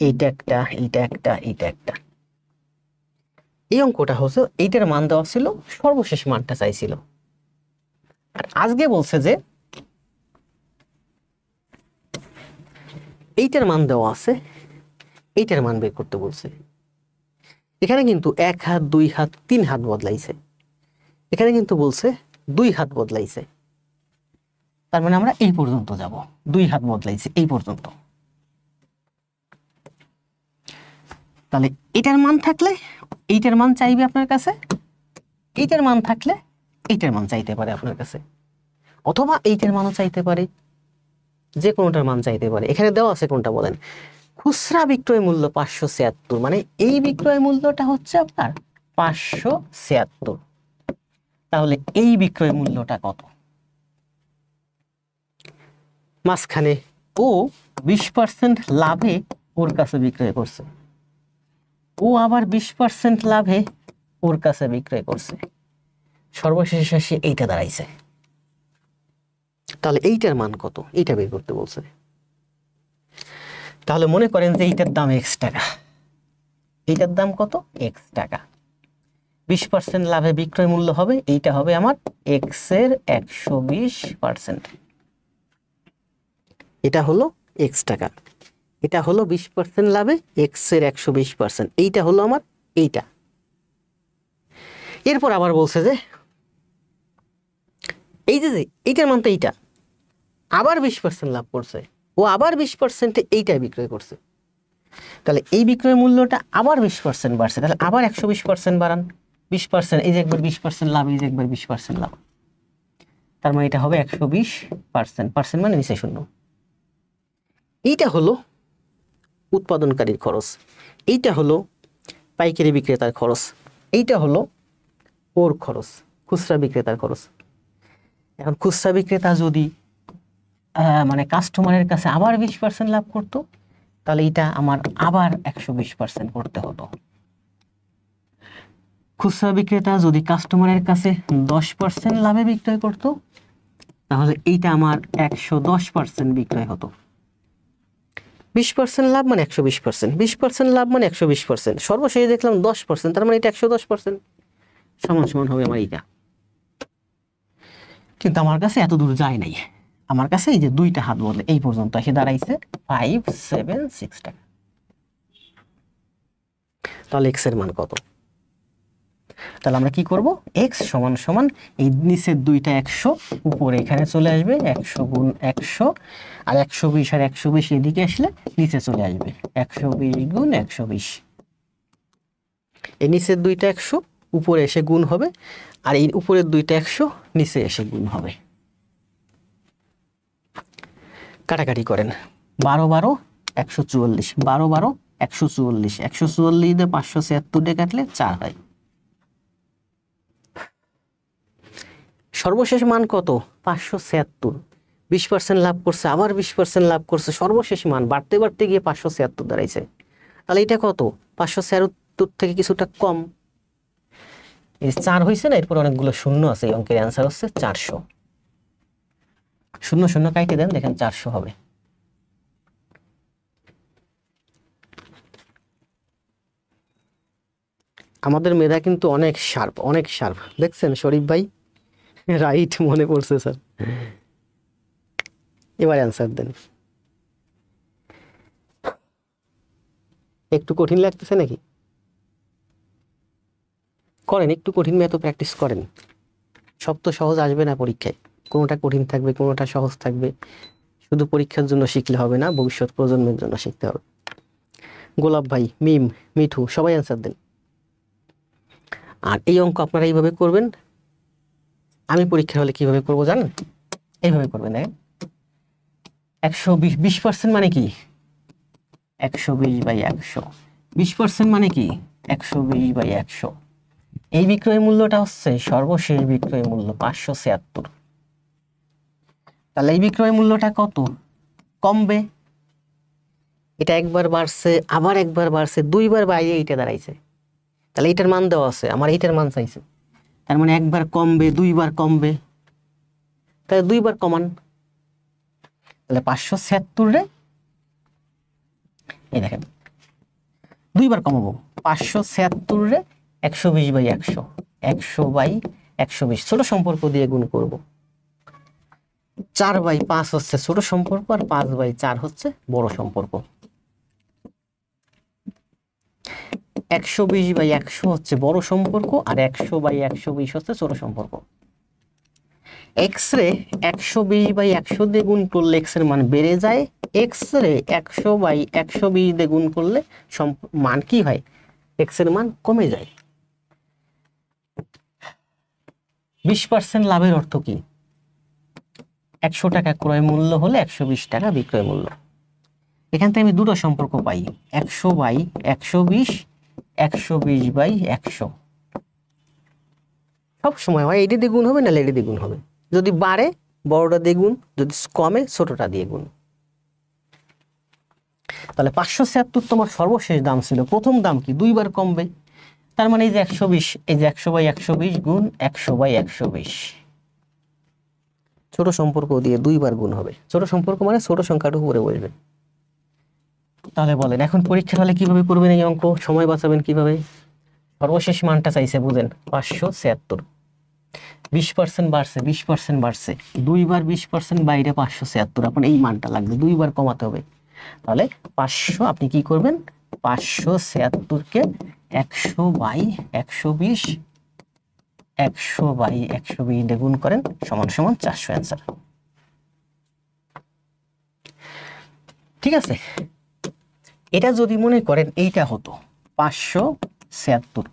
S1: এইটা একটা, এইটা একটা, এইটা একটা। এই অঙ্কটা হচ্ছে এইটার মান দেওয়া ছিল, সর্বশেষ মানটা চাইছিল। আর আজকে বলছে যে এইটার মান দেওয়া আছে, এইটার মান বের করতে বলছে। এখানে কিন্তু 1 হাত, 2 হাত, 3 হাত বদলাইছে, এখানে কিন্তু বলছে 2 হাত বদলাইছে। তার মানে আমরা এই পর্যন্ত যাব, 2 হাত বদলাইছে এই পর্যন্ত। তাহলে এটার মান থাকলে এইটার মান চাইবে আপনার কাছে, এইটার মান থাকলে এইটার মান চাইতে পারে আপনার কাছে, অথবা এইটার মানও চাইতে পারে, যে কোনোটার মান চাইতে পারে। এখানে দেওয়া আছে কোনটা বলেন, খুচরা বিক্রয় মূল্য 576, মানে এই বিক্রয় মূল্যটা হচ্ছে আপনার 576। তাহলে এই বিক্রয় মূল্যটা কত? মাঝখানে ও 20% লাভে ওর কাছে বিক্রয় করছে, ও আবার 20% লাভে ওর কাছে বিক্রয় করছে, সর্বশেষ এসে এইটা দাঁড়াইছে। তাহলে এইটার মান কত, এইটা বের করতে বলছে। তাহলে মনে করেন যে এইটার দাম X টাকা, এইটার দাম কত, X টাকা। 20% লাভে বিক্রয় মূল্য হবে, এইটা হবে আমার X এর 120%। এটা হলো X টাকা, এটা হলো 20% লাভে X এর 120%, এইটা হলো আমার এইটা। এরপর আবার বলছে যে এই যে এইটার মান তো এইটা, আবার 20% লাভ করছে, ও আবার 20%-এ এইটা বিক্রয় করছে। তাহলে এই বিক্রয় মূল্যটা আবার 20% বাড়ছে, তাহলে আবার 120% বাড়ান। 20%, এই যে একবার 20% লাভ, এই যে একবার 20% লাভ, তার মানে এটা হবে 120%, পার্সেন্ট মানে নিচে শূন্য। এইটা হলো উৎপাদনকারীর খরচ, এইটা হলো পাইকারি বিক্রেতার খরচ, এইটা হলো ওর খরচ, খুচরা বিক্রেতার খরচ। এখন খুচরা বিক্রেতা যদি মানে কাস্টমারের কাছে আবার 20% লাভ করতো, তাহলে এটা আমার আবার 120% করতে হতো। খুচরা বিক্রেতা যদি কাস্টমারের কাছে 10% লাভে বিক্রয় করতো, তাহলে এইটা আমার 110% বিক্রয় হতো। 20% লাভ মানে 120%, 20% লাভ মানে 120%, সর্বশেষ দেখলাম 10%, তার মানে এটা 110% সমান সমান হবে আমার এইটা। কিন্তু আমার কাছে এত দূর যায় নাই, আমার কাছে এই যে 2টা হাত বদলে এই পর্যন্ত এসে দাঁড়াইছে 576 টাকা। তাহলে X এর মান কত? তাহলে আমরা কি করব, X সমান সমান এই নিচের 2টা 100, উপরে এখানে চলে আসবে 100 গুণ 100, আর 120 আর 120 এদিকে আসলে নিচে চলে আসবে 120 গুণ 120। এই নিচের 2টা 100 উপরে এসে গুণ হবে, আর এই উপরের 2টা 100 নিচে এসে গুণ হবে। কাটাকাটি করেন, 12 12 144, 12 12 144, 144 দিয়ে 576 দিয়ে কাটলে 4 হয়। সর্বশেষ মান কত, 576। 20% লাভ করছে, আবার 20% লাভ করছে, সর্বশেষ মান বাড়তে বাড়তে গিয়ে 576 দাঁড়াইছে। তাহলে এটা কত, 576 থেকে কিছুটা কম। এই 4 হয়েছে না, এরপর অনেকগুলো শূন্য আছে, এই অঙ্কের অ্যান্সার হচ্ছে 400। শূন্য শূন্য কাইটে দেন, দেখেন 400 হবে। আমাদের মেধা কিন্তু অনেক শার্প, অনেক শার্প। দেখছেন শরীফ ভাই? রাইট, মনে পড়ছে স্যার। এবার অ্যান্সার দেন। একটু কঠিন লাগতেছে নাকি? করেন একটু কঠিন ম্যাথ প্র্যাকটিস করেন। সব তো সহজ আসবে না পরীক্ষায়, কোনোটা কঠিন থাকবে, কোনোটা সহজ থাকবে। শুধু পরীক্ষার জন্য শিখলে হবে না, ভবিষ্যৎ প্রজন্মের জন্য শিখতে হবে। গোলাপ ভাই, মিম, মিঠু সবাই অ্যান্সার দেন। আর এই অঙ্ক আপনারা এইভাবে করবেন। আমি পরীক্ষা হলে কিভাবে করবো জানেন? এইভাবে করবেন। দেখেন 120, 20% মানে কি? 120/100। 20% মানে কি? 120/100। এই বিক্রয় মূল্যটা হচ্ছে সর্বশেষ বিক্রয় মূল্য 576। তাহলে এই বিক্রয় মূল্যটা কত? কমবে। এটা একবার বাড়ছে, আবার একবার বাড়ছে, দুইবার বাইরে এইটা দাঁড়াইছে। তাহলে এইটার মান দেওয়া আছে, আমার এইটার মান চাইছে। তার মানে একবার কমবে, দুইবার কমবে, তাহলে দুইবার কমান। তাহলে 576 রে এই দেখেন দুইবার কমাবো। 576 রে 120/100, 100/120 ছোট সম্পর্ক দিয়ে গুণ করব। 4/5 হচ্ছে ছোট সম্পর্ক, আর 5/4 হচ্ছে বড় সম্পর্ক। 120/100 হচ্ছে বড় সম্পর্ক, আর 100/120 হচ্ছে ছোট সম্পর্ক। এক্স রে 120/100 দিয়ে গুণ করলে এক্স এর মান বেড়ে যায়, এক্স রে 100/120 দিয়ে গুণ করলে মান কি হয়? এক্স এর মান কমে যায়। 20% লাভের অর্থ কি? 100 টাকা ক্রয় মূল্য হলে 120 টাকা বিক্রয় মূল্য। এখান থেকে আমি দুটো সম্পর্ক পাই, 100/120, 120/100। সব সময় হয় এইটা দিয়ে গুণ হবে, না এইটা দিয়ে গুণ হবে। যদি বাড়ে বড়টা দিয়ে গুণ, যদি কমে ছোটটা দিয়ে গুণ। তাহলে 576 তোমার সর্বশেষ দাম ছিল, প্রথম দাম কি? দুইবার কমবে। তার মানে এই যে 120, এই যে 100/120 গুণ 100/120। ছোট সম্পর্ক দিয়ে দুইবার গুণ হবে। ছোট সম্পর্ক মানে ছোট সংখ্যাটা উপরে বসবে। তাহলে বলেন এখন পরীক্ষা হলে কিভাবে করবেন এই অঙ্ক? সময় বাঁচাবেন কিভাবে? সর্বশেষ মানটা চাইছে, বুঝেন, 576। 20% বাড়ছে, 20% বাড়ছে, দুইবার 20% বাইরে 576, এখন এই মানটা লাগবে, দুইবার কমাতে হবে। তাহলে 500 আপনি কি করবেন? 576কে 100/120, 100/120 দিয়ে গুণ করেন, সমান সমান 400 অ্যান্সার। ঠিক আছে? এটা যদি মনে করেন এইটা হতো 576,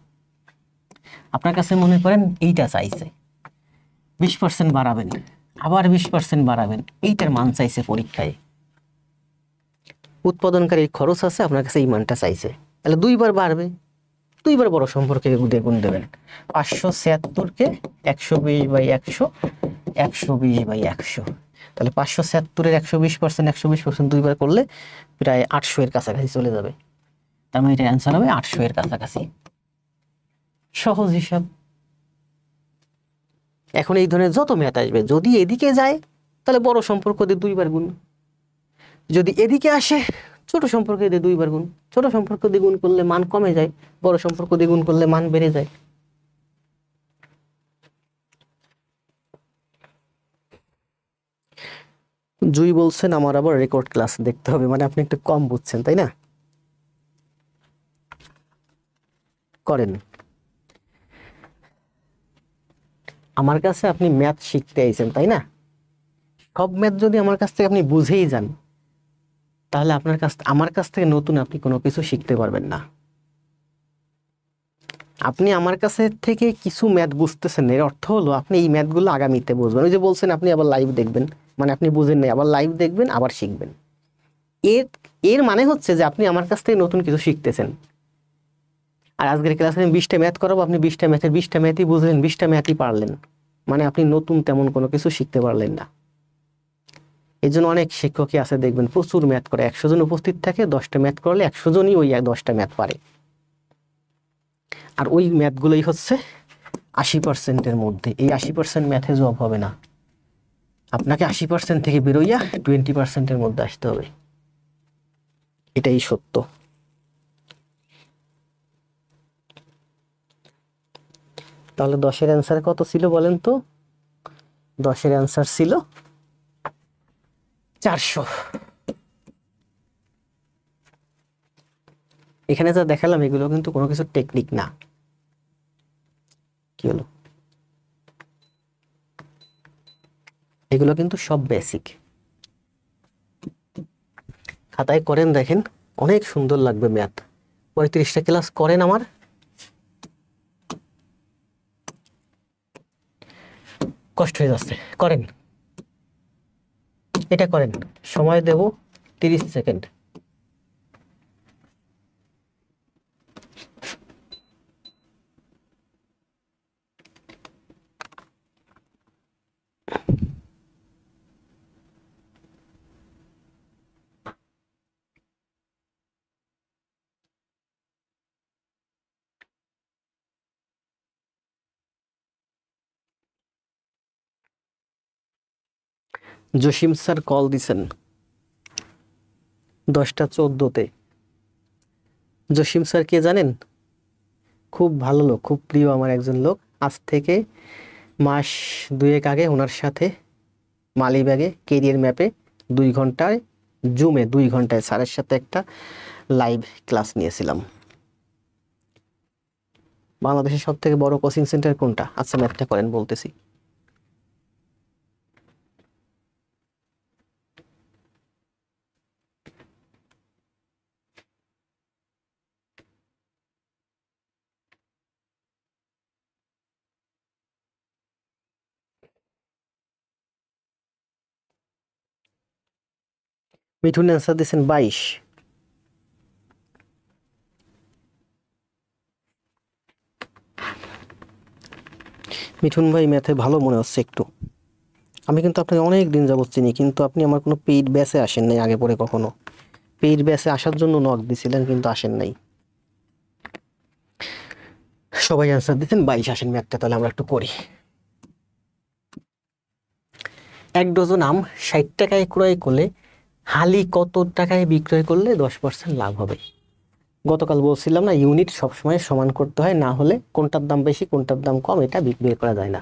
S1: আপনার কাছে মনে করেন এইটা চাইছে, 20% বাড়াবেন, আবার 20% বাড়াবেন, এইটার মান চাইছে পরীক্ষায়। উৎপাদনকারীর খরচ আছে, আপনার কাছে এই মানটা চাইছে, তাহলে দুইবার বাড়বে, দুইবার বড় সম্পর্কে গুণ দেবেন। 576কে 120/100, 120/100। তাহলে 576-এর 120%, 120% দুইবার করলে প্রায় 800 এর কাছাকাছি চলে যাবে। তার মানে এটা অ্যান্সার হবে 800 এর কাছাকাছি। সহজ হিসাব। এখন এই ধরনের যত ম্যাথ আসবে, যদি এদিকে যায় তাহলে বড় সম্পর্ক দিয়ে দুইবার গুণ, যদি এদিকে আসে ছোট সম্পর্ক দিয়ে দুইবার গুণ। ছোট সম্পর্ক দিয়ে গুণ করলে মান কমে যায়, বড় সম্পর্ক দিয়ে গুণ করলে মান বেড়ে যায়। জুই বলছেন আমার আবার রেকর্ড ক্লাস দেখতে হবে, মানে আপনি একটু কম বুঝছেন তাই না? করেন। আমার কাছে আপনি ম্যাথ শিখতে আইছেন তাই না? সব ম্যাথ যদি আমার কাছ থেকে আপনি বুঝেই যান, তাহলে আমার কাছ থেকে নতুন আপনি কোনো কিছু শিখতে পারবেন না। আপনি আমার কাছে থেকে কিছু ম্যাথ বুঝতেছেন, এর অর্থ হলো আপনি এই ম্যাথগুলো আগামীতে বুঝবেন। ওই যে বলছেন আপনি আবার লাইভ দেখবেন, মানে আপনি বুঝেন নাই, আবার লাইভ দেখবেন, আবার শিখবেন। এর এর মানে হচ্ছে যে আপনি আমার কাছ থেকে নতুন কিছু শিখতেছেন। আর আজকের ক্লাসে আমি 20টা ম্যাথ করাবো, আপনি 20টা ম্যাথের 20টা ম্যাথই বুঝলেন, 20টা ম্যাথই পারলেন, মানে আপনি নতুন তেমন কোনো কিছু শিখতে পারলেন না। এই জন্য অনেক শিক্ষকই আছে দেখবেন প্রচুর ম্যাথ করে, 100 জন উপস্থিত থাকে, 10টা ম্যাথ করলে 100 জনই ওই 10টা ম্যাথ পারে। আর ওই ম্যাথগুলোই হচ্ছে 80%-এর মধ্যে। এই 80% ম্যাথে জব হবে না, আপনাকে 80% থেকে বেরোইয়া 20%-এর মধ্যে আসতে হবে। এটাই সত্য। তাহলে 10-এর অ্যান্সার কত ছিল বলেন তো? 10-এর অ্যান্সার ছিল 400। এখানে যা দেখালাম এগুলো কিন্তু কোনো কিছু টেকনিক না। কি হলো? এগুলো কিন্তু সব বেসিক। খাতায় করেন, দেখেন অনেক সুন্দর লাগবে ম্যাথ। 35টা ক্লাস করেন আমার। কষ্ট হয়ে যাচ্ছে, করেন, এটা করেন। সময় দেব 30 সেকেন্ড। জসিম স্যার কল দিছেন 10টা 14-তে। জসিম স্যার কে জানেন? খুব ভালো লোক, খুব প্রিয় আমার একজন লোক। আজ থেকে মাস 2 আগে ওনার সাথে মালিবাগে কেরিয়ার ম্যাপে 2 ঘন্টায় জুমে 2 ঘন্টায় স্যারের সাথে একটা লাইভ ক্লাস নিয়েছিলাম। বাংলাদেশের সব থেকে বড় কোচিং সেন্টার কোনটা? আচ্ছা ম্যাথটা করেন, বলতেছি। মিঠুন অ্যান্সার দিয়েছেন 22। মিঠুন ভাই ম্যাথে ভালো মনে হচ্ছে একটু। আমি কিন্তু আপনাকে অনেক দিন যাবত চিনি, কিন্তু আপনি আমার কোনো পেইড ব্যাচে আসেন নাই আগে পরে কখনো। পেইড ব্যাচে আসার জন্য নক দিছিলেন কিন্তু আসেন নাই। সবাই অ্যান্সার দিচ্ছেন 22। আসেন ম্যাথটা তাহলে আমরা একটু করি। 1 ডজন আম 60 টাকায় ক্রয় করলে হালি কত টাকায় বিক্রয় করলে 10% লাভ হবে? গতকাল বলছিলাম না, ইউনিট সবসময় সমান করতে হয়, না হলে কোনটার দাম বেশি কোনটার দাম কম এটা বের করা যায় না।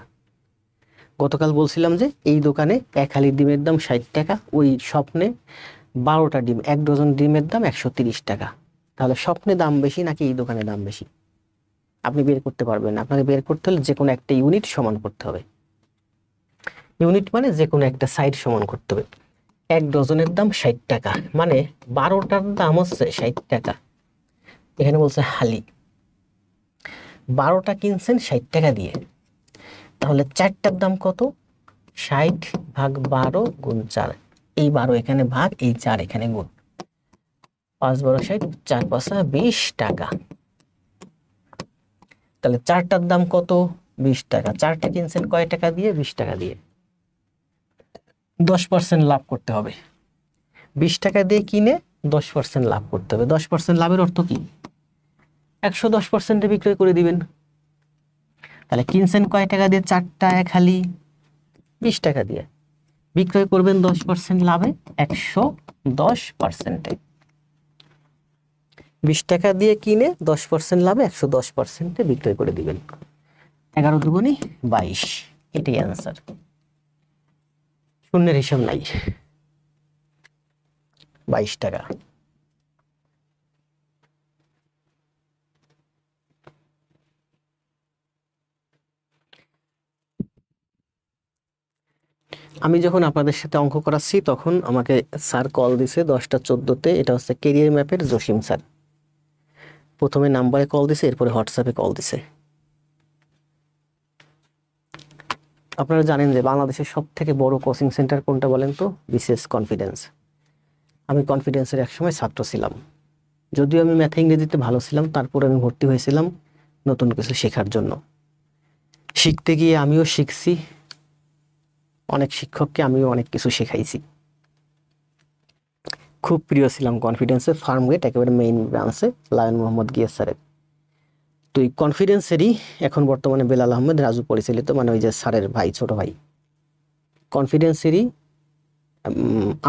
S1: গতকাল বলছিলাম যে এই দোকানে 1 হালি ডিমের দাম 60 টাকা, ওই স্বপ্নে 12টা ডিম, 1 ডজন ডিমের দাম 130 টাকা। তাহলে স্বপ্নে দাম বেশি নাকি এই দোকানে দাম বেশি? আপনি বের করতে পারবেন না। আপনাকে বের করতে হলে যে কোনো একটা ইউনিট সমান করতে হবে। ইউনিট মানে যে কোনো একটা সাইড সমান করতে হবে। 1 ডজনের দাম 60 টাকা, মানে 12টার দাম হচ্ছে 60 টাকা। এখানে বলছে হালি 12টা কিনছেন 60 টাকা দিয়ে, তাহলে 4টার দাম কত? 60 ভাগ 12 গুণ 4। এই 12 এখানে ভাগ, এই 4 এখানে গুণ। 5 12 60, 4 5 20 টাকা। তাহলে 4টার দাম কত? 20 টাকা। 4টা কিনছেন কয় টাকা দিয়ে? 20 টাকা দিয়ে। 10% লাভ করতে হবে। 20 টাকা দিয়ে কিনে 10% লাভ করতে হবে। 10% লাভের অর্থ কি? 110% বিক্রয় করে দিবেন। তাহলে কিনছেন কয় টাকা দিয়ে? 4টা 1 হালি 20 টাকা দিয়ে, বিক্রয় করবেন 10% লাভে 110%। 20 টাকা দিয়ে কিনে 10% লাভে 110% বিক্রয় করে দিবেন। 11 দুগুণে 22, এটাই অ্যান্সার। শূন্যের হিসাব নাই। 22 টাকা। আমি যখন আপনাদের সাথে অঙ্ক করাচ্ছি তখন আমাকে স্যার কল দিছে 10টা 14-তে। এটা হচ্ছে কেরিয়ার ম্যাপের জসিম স্যার। প্রথমে নাম্বারে কল দিছে, এরপরে হোয়াটসঅ্যাপে কল দিছে। আপনারা জানেন যে বাংলাদেশের সব থেকে বড় কোচিং সেন্টার কোনটা বলেন তো? BCS confidence. আমি কনফিডেন্সের একসময় ছাত্র ছিলাম। যদিও আমি ম্যাথ ইংরেজিতে ভালো ছিলাম, তারপরে আমি ভর্তি হয়েছিলাম নতুন কিছু শেখার জন্য। শিখতে গিয়ে আমিও শিখছি, অনেক শিক্ষককে আমিও অনেক কিছু শেখাইছি। খুব প্রিয় ছিলাম কনফিডেন্সের ফার্ম গেট একেবারে মেইন ব্রাঞ্চে লায়ন মোহাম্মদ গিয়াস স্যারের। তো এই কনফিডেন্সেরই এখন বর্তমানে বেলাল আহমেদ রাজু পরিচালিত, মানে ওই যে স্যারের ভাই, ছোট ভাই, কনফিডেন্সেরই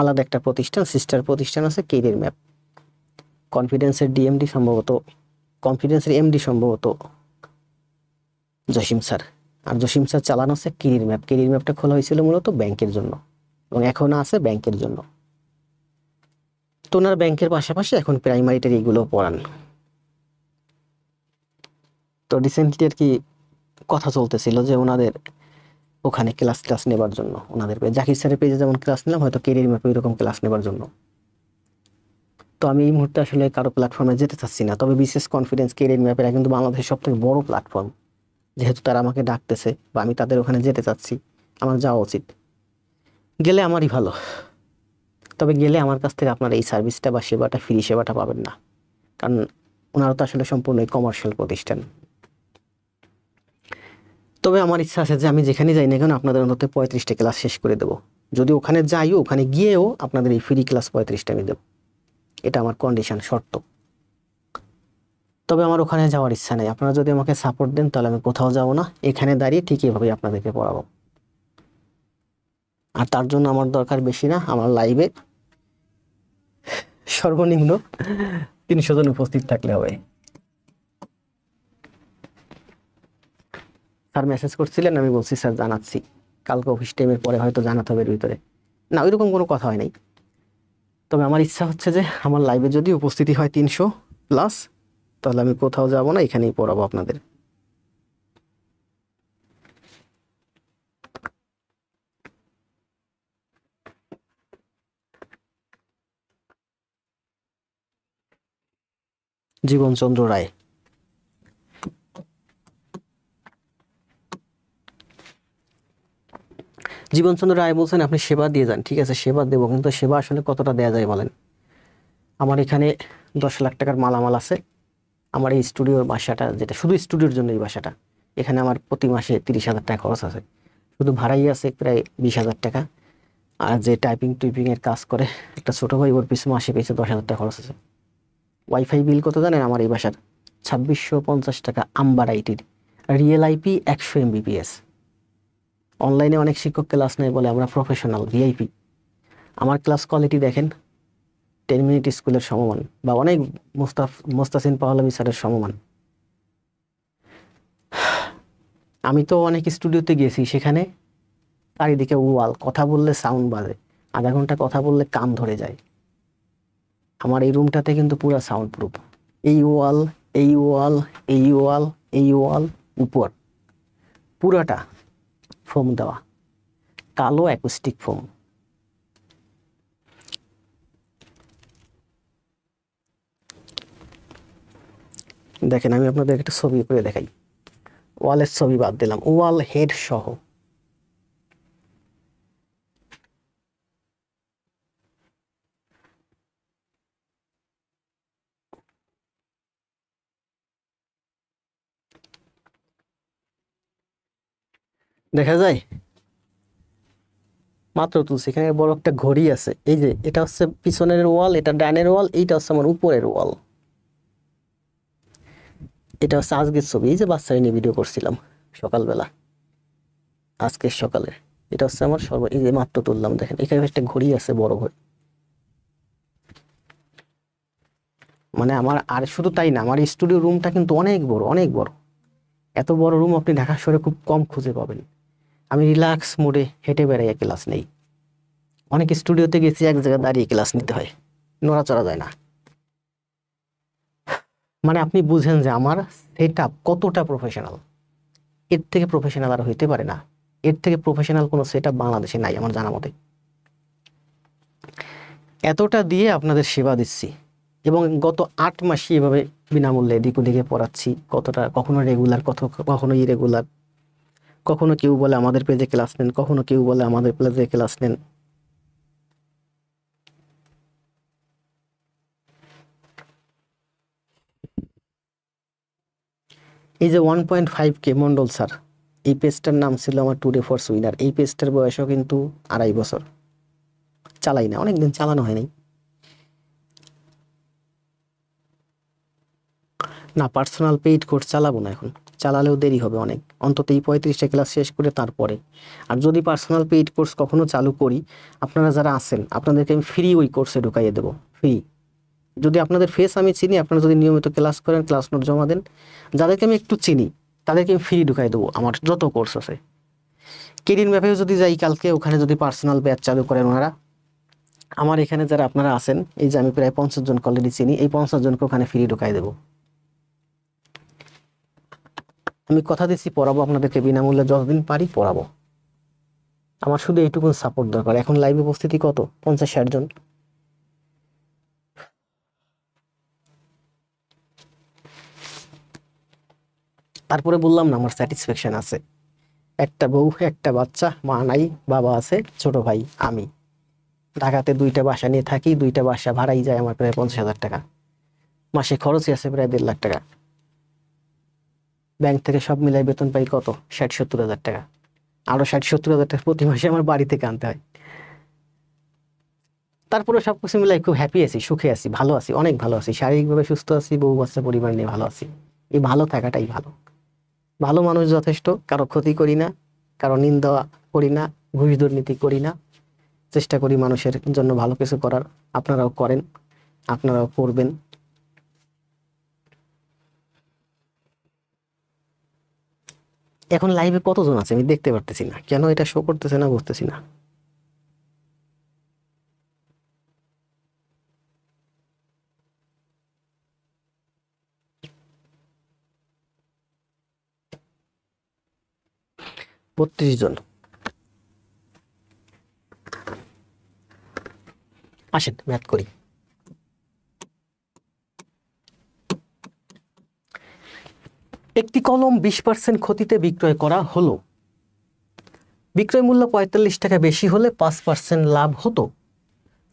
S1: আলাদা একটা প্রতিষ্ঠান, সিস্টার প্রতিষ্ঠান আছে কেরিয়ার ম্যাপ। কনফিডেন্সের ডিএমডি সম্ভবত, কনফিডেন্সের এমডি সম্ভবত জসিম স্যার। আর জসিম স্যার চালানো আছে কেরিয়ার ম্যাপ। কেরিয়ার ম্যাপটা খোলা হয়েছিল মূলত ব্যাংকের জন্য এবং এখনো আছে ব্যাংকের জন্য। তো ওনার ব্যাংকের পাশাপাশি এখন প্রাইমারিটার এইগুলো পড়ান। তো রিসেন্টলি আর কি কথা চলতেছিল যে ওনাদের ওখানে ক্লাস নেবার জন্য, ওনাদের জাকির স্যারের পেজে যেমন ক্লাস নিলাম, হয়তো কেরিয়ার ম্যাপে এরকম ক্লাস নেবার জন্য। তো আমি এই মুহূর্তে আসলে কারো প্ল্যাটফর্মে যেতে চাচ্ছি না, তবে বিশেষ কনফিডেন্স কেরিয়ার ম্যাপের কিন্তু বাংলাদেশের সব থেকে বড় প্ল্যাটফর্ম। যেহেতু তারা আমাকে ডাকতেছে বা আমি তাদের ওখানে যেতে চাচ্ছি, আমার যাওয়া উচিত। গেলে আমারই ভালো। তবে গেলে আমার কাছ থেকে আপনারা এই সার্ভিসটা বা সেবাটা, ফ্রি সেবাটা পাবেন না, কারণ ওনারা তো আসলে সম্পূর্ণ কমার্শিয়াল প্রতিষ্ঠান। তবে আমার ইচ্ছা আছে যে আমি যেখানে যাই না কেন আপনাদের অন্তত 35টা ক্লাস শেষ করে দেবো। যদি ওখানে যাইও, ওখানে গিয়েও আপনাদের এই ফ্রি ক্লাস 35টা আমি দেবো। এটা আমার কন্ডিশন, শর্ত। তবে আমার ওখানে যাওয়ার ইচ্ছা নেই। আপনারা যদি আমাকে সাপোর্ট দেন তাহলে আমি কোথাও যাব না, এখানে দাঁড়িয়ে ঠিক এভাবেই আপনাদেরকে পড়াবো। আর তার জন্য আমার দরকার বেশি না, আমার লাইভে সর্বনিম্ন 300 জন উপস্থিত থাকলে হবে। স্যার মেসেজ করছিলেন, আমি বলছি স্যার জানাচ্ছি, কালকে অফিস টাইমের পরে হয়তো জানাতে হবে এর ভিতরে। না, ওইরকম কোনো কথা হয় নাই। তবে আমার ইচ্ছা হচ্ছে যে আমার লাইভে যদি উপস্থিতি হয় 300+, তাহলে আমি কোথাও যাব না, এখানেই পড়াবো আপনাদের। জীবনচন্দ্র রায়। জীবনচন্দ্র রায় বলছেন আপনি সেবা দিয়ে যান। ঠিক আছে, সেবা দেবো, কিন্তু সেবা আসলে কতটা দেওয়া যায় বলেন? আমার এখানে 10 লাখ টাকার মালামাল আছে। আমার এই স্টুডিওর বাসাটা, যেটা শুধু স্টুডিওর জন্য এই বাসাটা, এখানে আমার প্রতি মাসে 30,000 টাকা খরচ আছে। শুধু ভাড়াই আছে প্রায় 20,000 টাকা। আর যে টাইপিংয়ের কাজ করে একটা ছোটো ভাই, ওর পিছু মাসে 10,000 টাকা খরচ আছে। ওয়াইফাই বিল কত জানেন আমার এই বাসার? 2650 টাকা আম্বার আইটির, রিয়েল আইপি 100 MBPS। অনলাইনে অনেক শিক্ষক ক্লাস নেয় বলে আমরা প্রফেশনাল ভিআইপি। আমার ক্লাস কোয়ালিটি দেখেন, 10 মিনিট স্কুলের সমমান, বা অনেক মোস্তাসিন পাহলামি স্যারের সমমান। আমি তো অনেক স্টুডিওতে গিয়েছি, সেখানে চারিদিকে ওয়াল, কথা বললে সাউন্ড বাজে, আধা ঘন্টা কথা বললে কান ধরে যায়। আমার এই রুমটাতে কিন্তু পুরো সাউন্ড প্রুফ। এই ওয়াল, এই ওয়াল, এই ওয়াল, এই ওয়াল, উপর পুরাটা ফোম দেওয়া, কালো অ্যাকুস্টিক ফোম। দেখেন, আমি আপনাদের একটা ছবি করে দেখাই। ওয়ালের ছবি বাদ দিলাম, ওয়াল হেড সহ। দেখা যায়? মাত্র তুলছি। এখানে বড় একটা ঘড়ি আছে। এই যে এটা হচ্ছে পিছনের ওয়াল, এটা ডানের ওয়াল, এইটা হচ্ছে আমার উপরের ওয়াল। এটা হচ্ছে আজকের ছবি, এই যে বাচ্চারা নিয়ে ভিডিও করছিলাম সকালবেলা, আজকের সকালে। এটা হচ্ছে আমার এই যে মাত্র তুললাম, দেখেন এখানে একটা ঘড়ি আছে, বড় ঘড়ি। মানে আমার, আর শুধু তাই না, আমার স্টুডিও রুমটা কিন্তু অনেক বড়, অনেক বড়। এত বড় রুম আপনি ঢাকা শহরে খুব কম খুঁজে পাবেন। আমি রিল্যাক্স মোডে হেঁটে বেড়াই, ক্লাস নেই। অনেক স্টুডিওতে গেছি, এক জায়গায় দাঁড়িয়ে ক্লাস নিতে হয়, নড়াচড়া যায় না। মানে আপনি বুঝেন যে আমার সেটআপ কতটা প্রফেশনাল। এর থেকে প্রফেশনাল আর হইতে পারে না। এর থেকে প্রফেশনাল কোনো সেটআপ বাংলাদেশে নাই আমার জানা মতে। এতটা দিয়ে আপনাদের সেবা দিচ্ছি, এবং গত 8 মাসই এভাবে বিনামূল্যে এদিক ওদিকে পড়াচ্ছি। কখনো রেগুলার, কখনো ইরেগুলার। কখনো কেউ বলে আমাদের পেজে ক্লাস নেন, কখনো কেউ বলে আমাদের পেজে ক্লাস নেন। এই যে 1.5K মন্ডল স্যার, এই পেজটার নাম ছিল আমার টুডে ফরস উইনার। এই পেজটার বয়সও কিন্তু 2.5 বছর। চালাই না, অনেকদিন চালানো হয়নি। না, পার্সোনাল পেইড কোর্স চালাবো না এখন, চালালেও দেরি হবে অনেক। অন্তত এই 35টা ক্লাস শেষ করে তারপরে। আর যদি পার্সোনাল পেইড কোর্স কখনো চালু করি, আপনারা যারা আছেন আপনাদেরকে আমি ফ্রি ওই কোর্সে ঢুকাইয়ে দেবো, ফ্রি। যদি আপনাদের ফেস আমি চিনি, আপনারা যদি নিয়মিত ক্লাস করেন, ক্লাস নোট জমা দেন, যাদেরকে আমি একটু চিনি, তাদেরকে আমি ফ্রি ঢুকাই দেবো আমার যত কোর্স আছে। কেরিয়ার ম্যাপেও যদি যাই কালকে, ওখানে যদি পার্সোনাল ব্যাচ চালু করেন ওনারা, আমার এখানে যারা আপনারা আছেন, এই যে আমি প্রায় 50 জন অলরেডি চিনি, এই 50 জনকে ওখানে ফ্রি ঢুকাই দেবো। আমি কথা দিচ্ছি পড়াবো আপনাদেরকে বিনামূল্যে, যতদিন পারি পড়াবো। আমার শুধু এইটুকু সাপোর্ট দরকার। এখন লাইভ উপস্থিতি কত? 50-60 জন। তারপরে বললাম না আমার স্যাটিসফ্যাকশন আছে, একটা বউ, একটা বাচ্চা, মা নাই, বাবা আছে, ছোট ভাই, আমি ঢাকাতে 2টা বাসা নিয়ে থাকি। 2টা বাসা ভাড়াই যায় আমার প্রায় 50,000 টাকা, মাসে খরচই আছে প্রায় 1.5 লাখ টাকা। ব্যাংক থেকে সব মিলাই বেতন পাই কত? 60-70 হাজার টাকা। আরো 60-70 হাজার টাকা প্রতি মাসে আমার বাড়ি থেকে আনতে হয়। তারপরে সবকিছু মিলাই খুব হ্যাপি আছি, সুখে আছি, ভালো আছি, অনেক ভালো আছি, শারীরিকভাবে সুস্থ আছি, বউ বাচ্চা পরিবার নিয়ে ভালো আছি। এই ভালো থাকাটাই ভালো। ভালো মানুষ যথেষ্ট, কারো ক্ষতি করি না, কারো নিন্দা করি না, ঘুষ দুর্নীতি করি না, চেষ্টা করি মানুষের জন্য ভালো কিছু করার। আপনারাও করেন, আপনারাও করবেন। এখন লাইভে কতজন আছে আমি দেখতে পারতেছি না, কেন এটা শো করতেছে না বুঝতেছি না। বত্রিশ জন। আসেন ম্যাথ করি। একটি কলম 20% ক্ষতিতে বিক্রয় করা হলো। বিক্রয় মূল্য 45 টাকা বেশি হলে 5% লাভ হতো।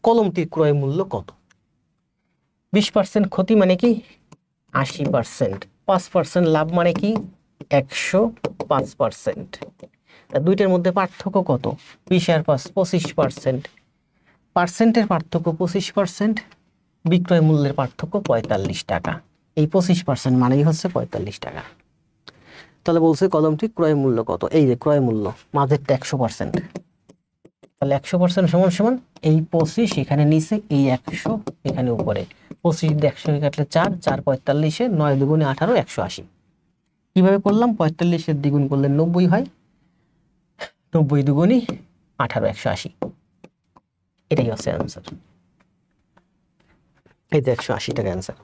S1: কলমটির ক্রয় মূল্য কত? 20% ক্ষতি মানে কি 80%, 5% লাভ মানে কি 105%। দুইটার মধ্যে পার্থক্য কত? 20 আর 5 25%। পার্সেন্টের পার্থক্য 25%, বিক্রয় মূল্যের পার্থক্য 45 টাকা। এই 25% মানেই হচ্ছে 45 টাকা। তাহলে বলছে কলমটি ক্রয় মূল্য কত? এই যে ক্রয় মূল্য, মাঝেরটা 100%, তাহলে 100% সমান সমান এই 25 এখানে নিচে, এই 100 এখানে উপরে। 25 দিয়ে 100 কাটলে 4, 4 45, 9 দুগুণে 18, 180। কিভাবে করলাম? 45-এর দ্বিগুণ করলে 90 হয়, 90 দুগুণে 18, 180। এটাই হচ্ছে অ্যান্সার। এই যে 180 টাকা অ্যান্সার।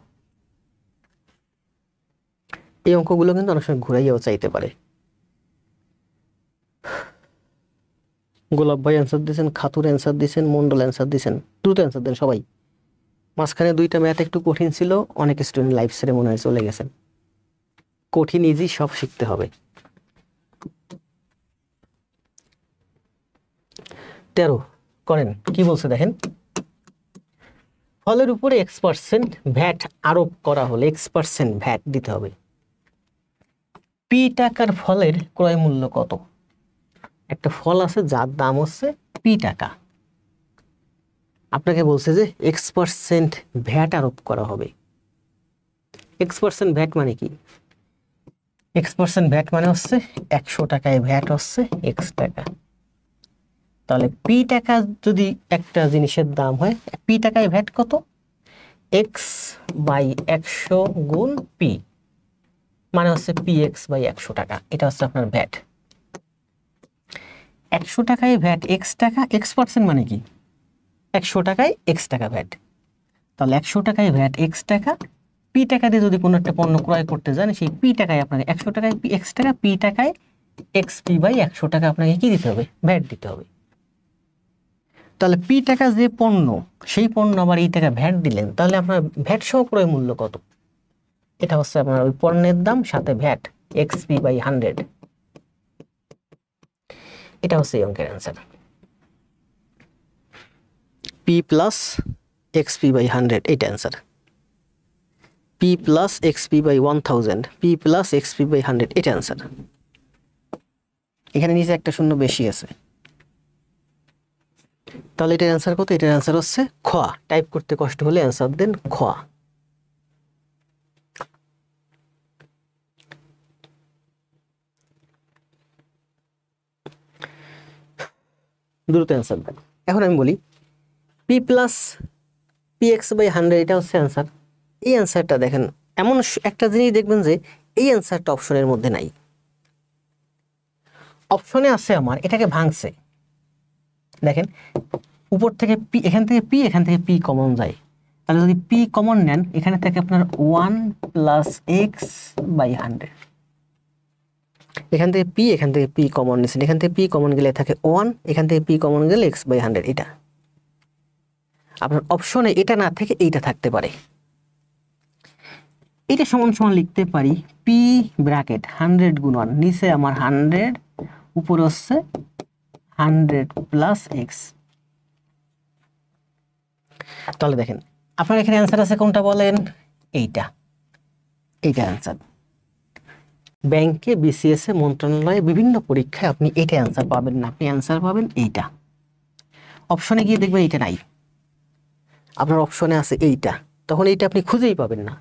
S1: এই অঙ্কগুলো কিন্তু অনেক সময় ঘুরাইয়াও চাইতে পারে। গোলাপ ভাই অ্যান্সার দিয়েছেন, খাতুর অ্যান্সার দিয়েছেন, মন্ডল অ্যান্সার দিয়েছেন। দ্রুত অ্যান্সার দেন সবাই। মাঝখানে 2টা ম্যাথ একটু কঠিন ছিল, অনেক স্টুডেন্ট লাইফ ছেড়ে মনে হয় চলে গেছেন। কঠিন ইজি সব শিখতে হবে। 13 করেন, কি বলছে দেখেন। ফলের উপরে X% ভ্যাট আরোপ করা হলে X% ভ্যাট দিতে হবে। পি টাকার ফলের ক্রয় মূল্য কত? একটা ফল আছে যার দাম হচ্ছে পি টাকা, আপনাকে বলছে যে X% ভ্যাট আরোপ করা হবে। X% ভ্যাট মানে কি? X% ভ্যাট মানে হচ্ছে 100 টাকায় ভ্যাট হচ্ছে X টাকা। তাহলে পি টাকা যদি একটা জিনিসের দাম হয়, পি টাকায় ভ্যাট কত? X/100 গুণ পি, মানে হচ্ছে PX/100 টাকা। এটা হচ্ছে আপনার ভ্যাট। 100 টাকায় ভ্যাট X টাকা, X% মানে কি 100 টাকায় X টাকা ভ্যাট। তাহলে 100 টাকায় ভ্যাট X টাকা, পি টাকা দিয়ে যদি কোনো একটা পণ্য ক্রয় করতে যান, সেই পি টাকায় আপনাকে 100 টাকায় X টাকা, পি টাকায় XP/100 টাকা আপনাকে কি দিতে হবে? ভ্যাট দিতে হবে। তাহলে পি টাকা যে পণ্য, সেই পণ্য আবার এই টাকা ভ্যাট দিলেন, তাহলে আপনার ভ্যাট সহ ক্রয় মূল্য কত? এটা হচ্ছে আপনার ওই পণ্যের দাম সাথে ভ্যাট, XP/100। এটা হচ্ছে এই অঙ্কের অ্যান্সার। P প্লাস XP/100, এটা answer. P plus XP/1000, P plus XP/100, এটা অ্যান্সার। এখানে নিচে একটা শূন্য বেশি আছে, তাহলে এটার অ্যান্সার কত? এটার অ্যান্সার হচ্ছে খ। টাইপ করতে কষ্ট হলে অ্যান্সার দেন খ। দ্রুত অ্যান্সার দেন। এখন আমি বলি P প্লাস PX/100, এটা হচ্ছে অ্যান্সার। এই অ্যান্সারটা দেখেন, এমন একটা জিনিস দেখবেন যে এই অ্যান্সারটা অপশনের মধ্যে নাই। অপশনে আছে আমার এটাকে ভাঙছে, দেখেন উপর থেকে পি, এখান থেকে পি, এখান থেকে পি কমন যায়, তাহলে যদি পি কমন নেন এখানে থেকে আপনার 1 প্লাস এক্স বাই 100, এখান থেকে পি, এখান থেকে পি কমন নিয়েছেন, এখান থেকে পি কমন গেলে থাকে 1, এখান থেকে পি কমন গেলে এক্স বাই 100। এটা আপনার অপশনে এটা না থেকে এইটা থাকতে পারে। এটা সমান সমান লিখতে পারি পি ব্র্যাকেট 100 গুণ 1, নিচে আমার 100, উপরে হচ্ছে 100 প্লাস এক্স। তাহলে দেখেন আপনার এখানে অ্যান্সার আছে কোনটা বলেন? এইটা, এইটা অ্যান্সার। ব্যাংকে, বিসিএস এ, মন্ত্রণালয়ে বিভিন্ন পরীক্ষায় আপনি এটা অ্যান্সার পাবেন না, আপনি অ্যান্সার পাবেন এইটা। অপশনে গিয়ে দেখবেন এইটা নাই, আপনার অপশনে আছে এইটা, তখন এইটা আপনি খুঁজেই পাবেন না,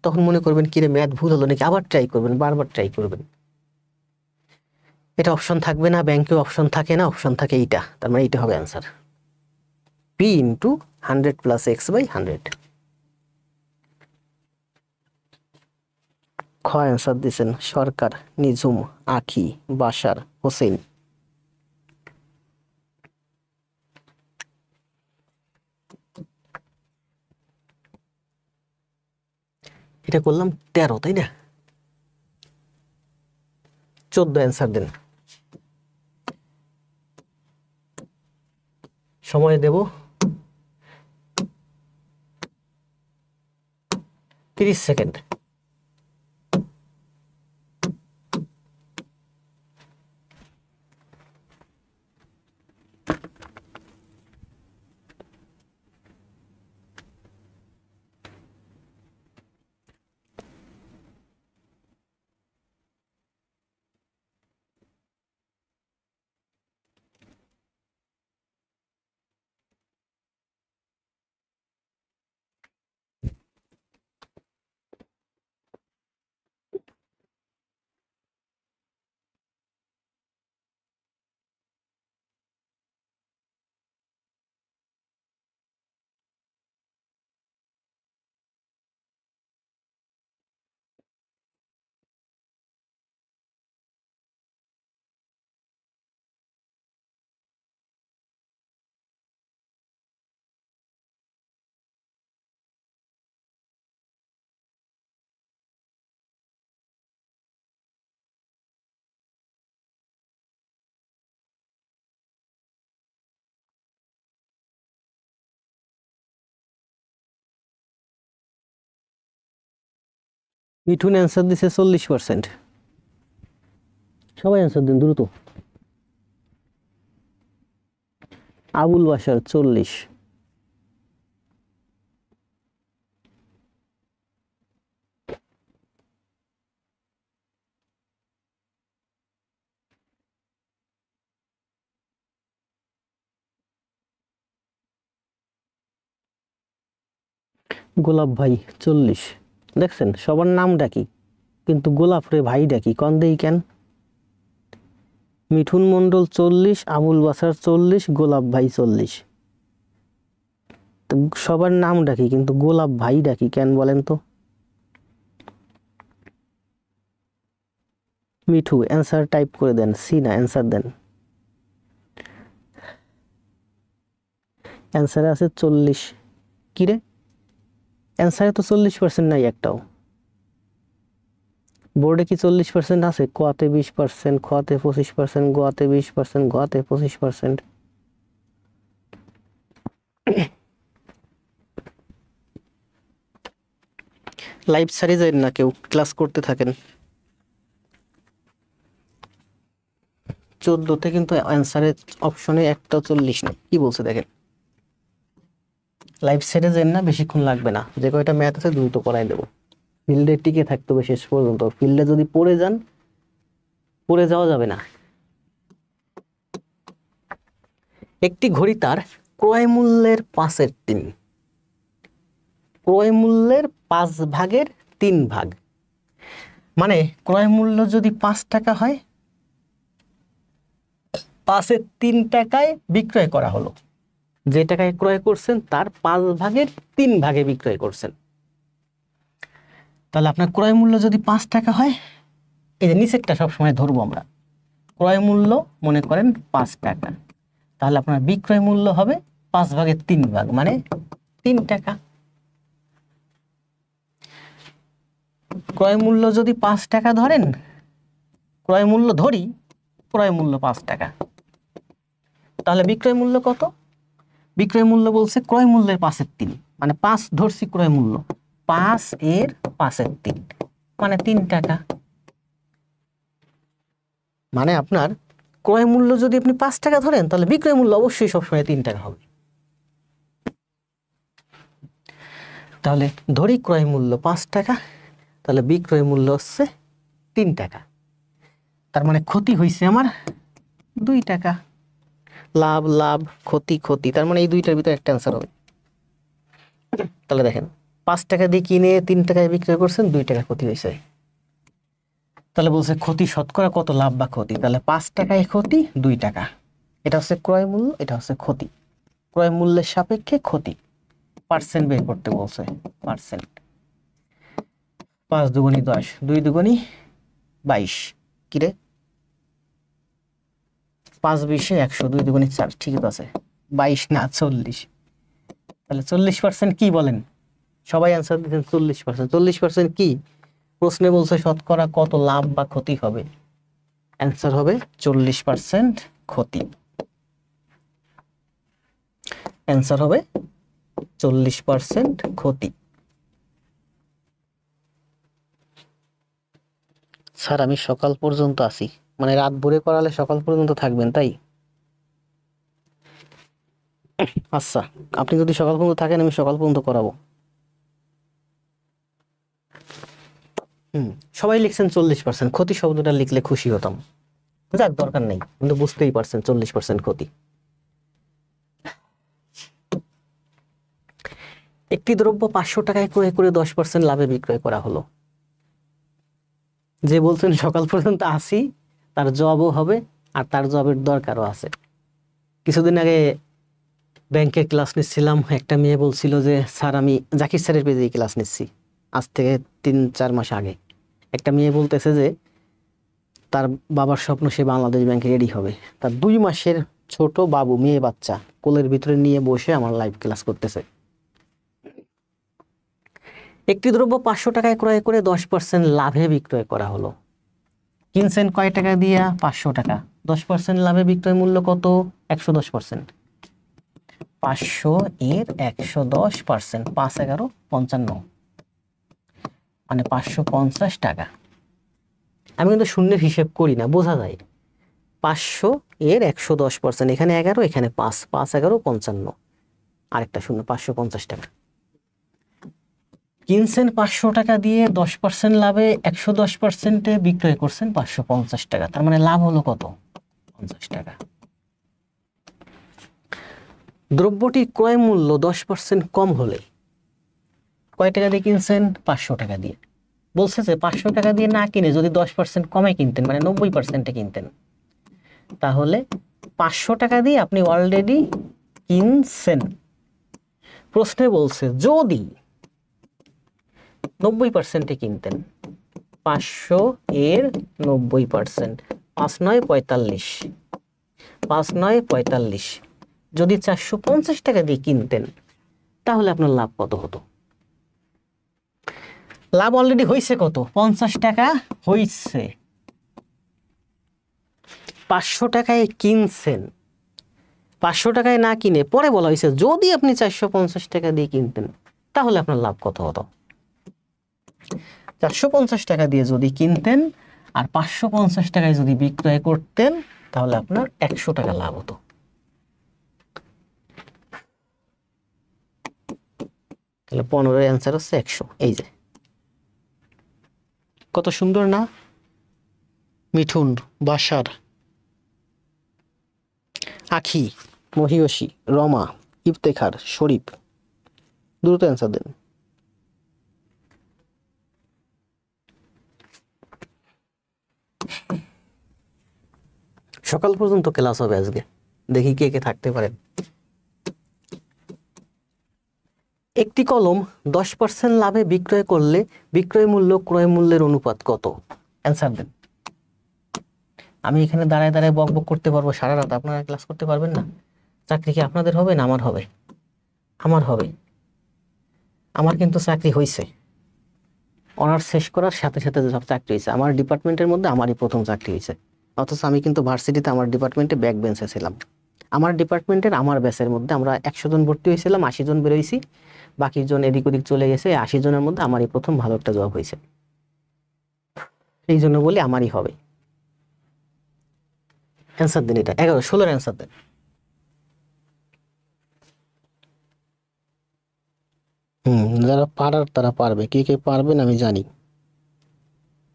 S1: তখন মনে করবেন কিরে ম্যাথ ভুল হলো নাকি, আবার ট্রাই করবেন, বারবার ট্রাই করবেন। এটা অপশন থাকবে না, ব্যাংকে অপশন থাকে না, অপশন থাকে এইটা, তার মানে এইটা হবে answer, P into 100 plus X by 100। খ অ্যান্সার দিয়েছেন সরকার, নিঝুম, আখি, বাশার, হোসেন। এটা করলাম 13, তাই না? 14 অ্যান্সার দেন, সময় দেব 30 সেকেন্ড। মিঠুন অ্যান্সার দিছে 40%। সবাই অ্যান্সার দিন দ্রুত। আবুল বাশার 40, গোলাপ ভাই 40। দেখছেন সবার নাম ডাকি কিন্তু গোলাপ রে ভাই ডাকি, কন দেই কেন? মিঠুন মন্ডল 40, আবুল বাসার 40, গোলাপ ভাই 40। তো সবার নাম ডাকি কিন্তু গোলাপ ভাই ডাকি কেন বলেন তো? মিঠু অ্যান্সার টাইপ করে দেন, সি না অ্যান্সার দেন। অ্যান্সারে আছে 40। কিরে অ্যান্সারে তো 40% নাই একটাও। বোর্ডে কি 40% আছে? কতে 20%, খতে 25%, গতে 20%, গতে 25%। লাইভ সারি যায় না, কেউ ক্লাস করতে থাকেন। 14তে কিন্তু অ্যান্সারের অপশনে একটা 40 নেই, কি বলছে দেখেন। লাইভ সেটে যান না, বেশিক্ষণ লাগবে না, যে কয়টা ম্যাথ আছে দ্রুত করাই দেবো। ফিল্ডে টিকে থাকতে হবে শেষ পর্যন্ত, ফিল্ডে যদি পড়ে যান পড়ে যাওয়া যাবে না। একটি ঘড়ি তার ক্রয় মূল্যের 5/3, ক্রয় মূল্যের 5 ভাগের 3 ভাগ, মানে ক্রয় মূল্য যদি 5 টাকা হয় 5-এর 3 টাকায় বিক্রয় করা হলো, যে টাকায় ক্রয় করছেন তার 5 ভাগের 3 ভাগে বিক্রয় করছেন। তাহলে আপনার ক্রয় মূল্য যদি 5 টাকা হয়, এই যে নিচেরটা সবসময় ধরবো আমরা, ক্রয় মূল্য মনে করেন 5 টাকা, তাহলে আপনার বিক্রয় মূল্য হবে 5 ভাগের 3 ভাগ, মানে 3 টাকা। ক্রয় মূল্য যদি 5 টাকা ধরেন, ক্রয় মূল্য ধরি, ক্রয় মূল্য 5 টাকা, তাহলে বিক্রয় মূল্য কত? বিক্রয় মূল্য বলছে ক্রয় মূল্যের 5/3, মানে 5 ধরছি ক্রয় মূল্য, 5 এর 5/3, মানে 3 টাকা। মানে আপনার ক্রয় মূল্য যদি আপনি 5 টাকা ধরেন, তাহলে বিক্রয় মূল্য অবশ্যই সবসময় 3 টাকা হবে। তাহলে ধরি ক্রয় মূল্য 5 টাকা, তাহলে বিক্রয় মূল্য হচ্ছে 3 টাকা, তার মানে ক্ষতি হয়েছে আমার 2 টাকা। লাভ লাভ, ক্ষতি ক্ষতি, তার মানে এই দুইটার ভিতরে একটা অ্যান্সার হবে। তাহলে দেখেন 5 টাকা দিয়ে কিনে 3 টাকায় বিক্রয় করছেন, 2 টাকা ক্ষতি হয়েছে। তাহলে বলছে ক্ষতি শতকরা কত, লাভ বা ক্ষতি, তাহলে 5 টাকায় ক্ষতি 2 টাকা, এটা হচ্ছে ক্রয় মূল্য, এটা হচ্ছে ক্ষতি। ক্রয় মূল্যের সাপেক্ষে ক্ষতি, পার্সেন্ট বের করতে বলছে, পার্সেন্ট। 5 দুগুণী 10, 2 দুগুণী 22, কিরে 5 20 100, 2 দুগুণী 4, ঠিক আছে 22 না 40। তাহলে 40% কি বলেন? সবাই অ্যান্সার দিচ্ছেন 40%। 40% কি? প্রশ্নে বলছে শতকরা কত লাভ বা ক্ষতি হবে, অ্যান্সার হবে 40% ক্ষতি। অ্যান্সার হবে 40% ক্ষতি। স্যার আমি সকাল পর্যন্ত আছি, মানে রাত ভোরে করালে সকাল পর্যন্ত থাকবেন তাই? আচ্ছা, আপনি যদি সকাল পর্যন্ত থাকেন আমি সকাল পর্যন্ত করাবো। সবাই লিখছেন 40%, ক্ষতি শব্দটা লিখলে খুশি হতাম। যাক দরকার নেই, কিন্তু বুঝতেই পারছেন 40% ক্ষতি। একটি দ্রব্য 500 টাকায় ক্রয় করে 10% লাভে বিক্রয় করা হলো। যে বলছেন সকাল পর্যন্ত আসি, তার জবও হবে আর তার জবের দরকারও আছে। কিছুদিন আগে ব্যাংকের ক্লাস নিচ্ছিলাম, একটা মেয়ে বলছিল যে স্যার আমি জাকির স্যারের পেজেই ক্লাস নিচ্ছি, আজ থেকে 3-4 মাস আগে। একটা মেয়ে বলতেছে যে তার বাবার স্বপ্ন সে বাংলাদেশ ব্যাংকে রেডি হবে, তার 2 মাসের ছোট বাবু, মেয়ে বাচ্চা কোলের ভিতরে নিয়ে বসে আমার লাইভ ক্লাস করতেছে। একটি দ্রব্য 500 টাকায় ক্রয় করে 10% লাভে বিক্রয় করা হলো। কিনছেন কয় টাকা দিয়া? 500 টাকা। 10% লাভে বিক্রয় মূল্য কত? 110%। 500 এর 110%, 5 11 55, মানে 550 টাকা। আমি কিন্তু শূন্যের হিসেব করি না, বোঝা যায়। 500 এর 110%, এখানে 11, এখানে 5, 5 11 55, আরেকটা শূন্য, 550 টাকা। কিনছেন 500 টাকা দিয়ে, 10% লাভে 110%-এ বিক্রয় করছেন 550 টাকা, তার মানে লাভ হলো কত? 50 টাকা। দ্রব্যটির ক্রয় মূল্য 10% কম হলে, কয় টাকা দিয়ে কিনছেন? 500 টাকা দিয়ে। বলছে যে 500 টাকা দিয়ে না কিনে যদি 10% কমে কিনতেন, মানে 90%-এ কিনতেন, তাহলে 500 টাকা দিয়ে আপনি অলরেডি কিনছেন। প্রশ্নে বলছে যদি 90%-এ কিনতেন, 500 এর 90%, 5 9 45, 5 9 45, যদি 450 টাকা দিয়ে কিনতেন, তাহলে আপনার লাভ কত হতো? লাভ অলরেডি হয়েছে কত? 50 টাকা হয়েছে। 500 টাকায় কিনছেন, 500 টাকায় না কিনে পরে বলা হয়েছে যদি আপনি 450 টাকা দিয়ে কিনতেন, তাহলে আপনার লাভ কত হতো? 450 টাকা দিয়ে যদি কিনতেন আর 550 টাকায় যদি বিক্রয় করতেন, তাহলে আপনার 100 টাকা লাভ হতো। তাহলে 15-এর অ্যান্সার হচ্ছে 100। এই যে কত সুন্দর না? মিঠুন, বাসার, আখি, মহিয়সী, রমা, ইফতেখার, শরীফ, দ্রুত অ্যান্সার দেন। সকাল পর্যন্ত ক্লাস হবে আজকে, দেখি কে কে থাকতে পারেন। একটি কলম 10% লাভে বিক্রয় করলে বিক্রয় মূল্য ক্রয় মূল্যের অনুপাত কত? অ্যান্সার দেন। আমি এখানে দাঁড়ায় দাঁড়ায় বক বক করতে পারবো সারা রাত, আপনারা ক্লাস করতে পারবেন না? চাকরি কি আপনাদের হবে না আমার হবে? আমার হবে। আমার কিন্তু চাকরি হয়েছে, অনার্স শেষ করার সাথে সাথে সব চাকরি হয়েছে। আমার ডিপার্টমেন্টের মধ্যে আমারই প্রথম চাকরি হয়েছে, অথচ আমি কিন্তু ভার্সিটিতে আমার ডিপার্টমেন্টে ব্যাক বেঞ্চে ছিলাম। আমার ডিপার্টমেন্টের আমার ব্যাচের মধ্যে আমরা 100 জন ভর্তি হয়েছিলাম, 80 জন বেরোইছি, বাকি জন এদিক ওদিক চলে গেছে। 80 জনের মধ্যে আমারই প্রথম ভালো একটা জব হয়েছে, এই জন্য বলি আমারই হবে। অ্যান্সার দেন, এটা 11 16 অ্যান্সার দেন। যারা পারার তারা পারবে, কে কে পারবেন আমি জানি।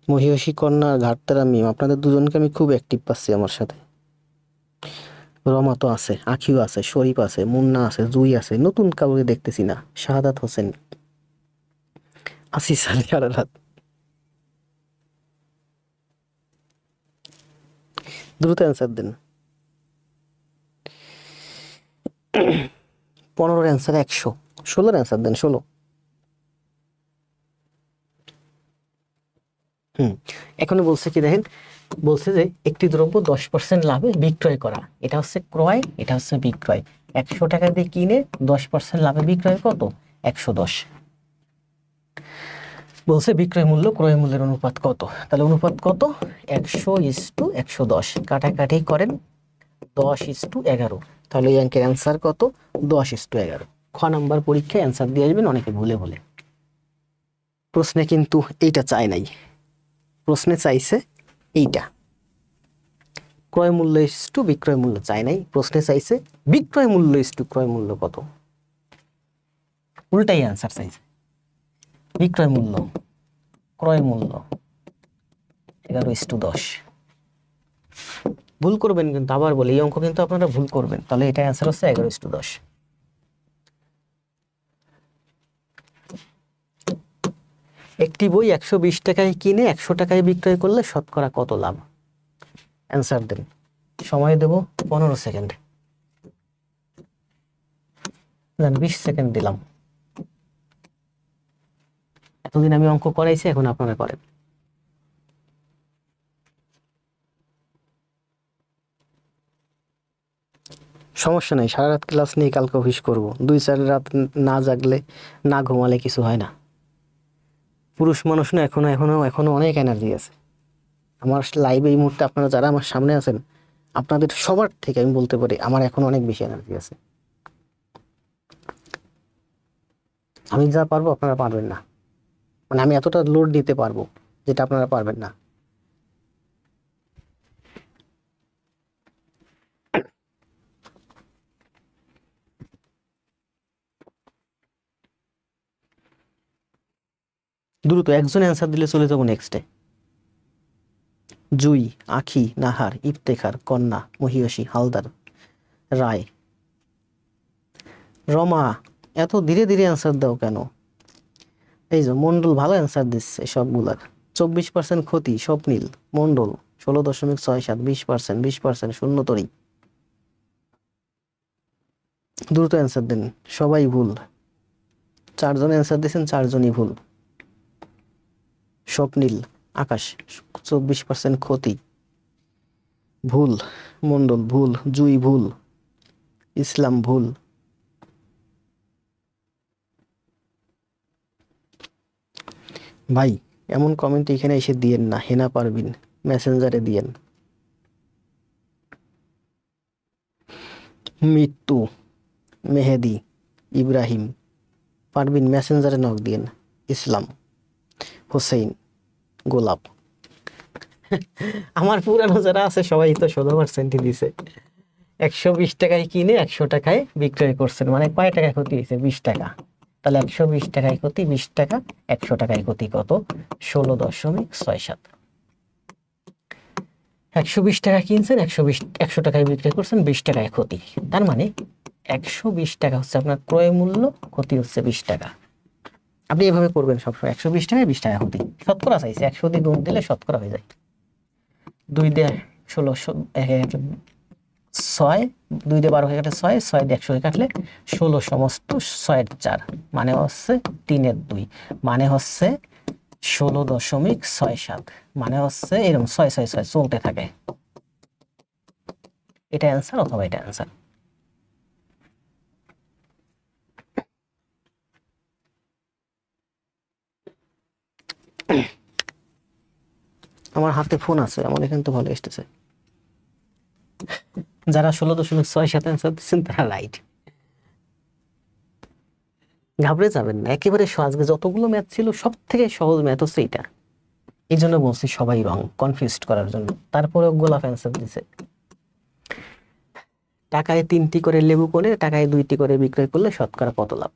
S1: মহিষী কন্যা ঘাটতারা মিম, আপনাদের দুজনকে আমি খুব অ্যাক্টিভ পাচ্ছি আমার সাথে। রমা তো আছে, আখিও আছে, শরীফ আছে, মুন্না আছে, জুই আছে, নতুন কাউকে দেখতেছি না। শাহাদাত হোসেন, আসিস আলী, সারা রাত। দ্রুত অ্যান্সার দেন। 15 অ্যান্সার 100, 16 অ্যান্সার দেন, 16। এখনো বলছে কি দেখেন, বলছে যে একটি দ্রব্য 10% লাভে বিক্রয় করা, এটা হচ্ছে ক্রয়, এটা হচ্ছে বিক্রয়। 100 টাকা দিয়ে কিনে 10% লাভে বিক্রয় কত? 110। বলছে বিক্রয় মূল্য ক্রয় মূল্যের অনুপাত কত? তাহলে অনুপাত কত? 100:110। কাটাকাটি করেন, 10:11। তাহলে এই অঙ্কের অ্যান্সার কত? 10:11। খ নাম্বার পরীক্ষায় অ্যান্সার দিয়ে আসবেন অনেকে ভুলে ভুলে। প্রশ্নে কিন্তু এইটা চাই নাই, প্রশ্নে চাইছে এইটা, ক্রয় মূল্য ইস্টু বিক্রয় মূল্য চাই নাই, প্রশ্নে চাইছে বিক্রয় মূল্য ইস্টু ক্রয় মূল্য কত। উল্টাই অ্যান্সার চাইছে, বিক্রয় মূল্য ক্রয় মূল্য 11:10। ভুল করবেন কিন্তু, আবার বলি এই অঙ্ক কিন্তু আপনারা ভুল করবেন। তাহলে এটা অ্যান্সার হচ্ছে 11:10। একটি বই 120 টাকায় কিনে 100 টাকায় বিক্রয় করলে শতকরা কত লাভ? অ্যান্সার দেন। সময় দেব 15 সেকেন্ড, 20 সেকেন্ড দিলাম। এতদিন আমি অঙ্ক করাইছি, এখন আপনারা করেন। সমস্যা নেই, সারা রাত ক্লাস নিয়ে কালকে অফিস করবো। 2-4 রাত না জাগলে, না ঘুমালে কিছু হয় না। পুরুষ মানুষ না, এখনো এখনো এখনো অনেক এনার্জি আছে আমার লাইভে। এই মুহূর্তে আপনারা যারা আমার সামনে আছেন, আপনাদের সবার থেকে আমি বলতে পারি আমার এখন অনেক বেশি এনার্জি আছে। আমি যা পারবো আপনারা পারবেন না, মানে আমি এতটা লোড নিতে পারবো যেটা আপনারা পারবেন না। দ্রুত একজন অ্যান্সার দিলে চলে যাবো নেক্সটে। জুই, আখি, নাহার, ইফতেখার, কন্যা, মহিয়সী, হালদার, রায়, রমা। এত ধীরে ধীরে অ্যান্সার দাও কেন? এই যে মন্ডল ভালো অ্যান্সার দিচ্ছে সবগুলার। 24% ক্ষতি, স্বপ্নীল, মন্ডল 16.67, 20%, 20% শূন্যতরী। দ্রুত অ্যান্সার দেন, সবাই ভুল। 4 জন অ্যান্সার দিয়েছেন, 4 জনই ভুল। স্বপ্নীল, আকাশ 24% ক্ষতি, ভুল। মন্ডল ভুল, জুই ভুল, ইসলাম ভুল। ভাই এমন কমেন্ট এখানে এসে দিয়েন না, হেনা পারবিন মেসেঞ্জারে দিয়েন। মৃত্যু, মেহেদি, ইব্রাহিম, পারবিন মেসেঞ্জারে নক দিয়েন। ইসলাম, হোসেন, গোলাপ। আমার পুরানো যারা আছে সবাই তো 16% দিছে। 120 টাকায় কিনে 100 টাকায় বিক্রয় করছেন, মানে কয় টাকায় ক্ষতি হয়েছে? 20 টাকা। তাহলে 120 টাকায় ক্ষতি, 20 টাকা, 100 টাকায় ক্ষতি কত? 16.67। 120 টাকা কিনছেন, 100 টাকায় বিক্রয় করছেন, 20 টাকায় ক্ষতি। তার মানে 120 টাকা হচ্ছে আপনার ক্রয় মূল্য, ক্ষতি হচ্ছে 20 টাকা। আপনি এভাবে করবেন সবসময়, 120 টাকায় 20 টাকা ক্ষতি। শতকরা চাইছে, 100 দিয়ে গুণ দিলে শতকরা হয়ে যায়। 2 দিয়ে 16, ছয়, 2 দিয়ে 12 কাটলে 6, 6 দিয়ে 100 কাটলে 16 সমস্ত 6 এর 4 মানে হচ্ছে 3 এর 2 মানে হচ্ছে 16.67 মানে হচ্ছে এরকম 6 6 6 চলতে থাকে। এটা অ্যান্সার অথবা এটা অ্যান্সার। আমার হাতে ফোন আছে, আমার এখানে তো ভালো এসেছে। যারা 16.67 অ্যান্সার দিচ্ছেন তারা রাইট। ঘাবড়ে যাবেন না, একেবারে সহজ। যতগুলো ম্যাথ ছিল সব থেকে সহজ ম্যাথ হচ্ছে এটা। এই জন্য বলছি সবাই রং, কনফিউজড করার জন্য। তারপরে গোলাপ অ্যান্সার দিছে। টাকায় 3টি করে লেবু করে টাকায় 2টি করে বিক্রয় করলে শতকরা কত লাভ?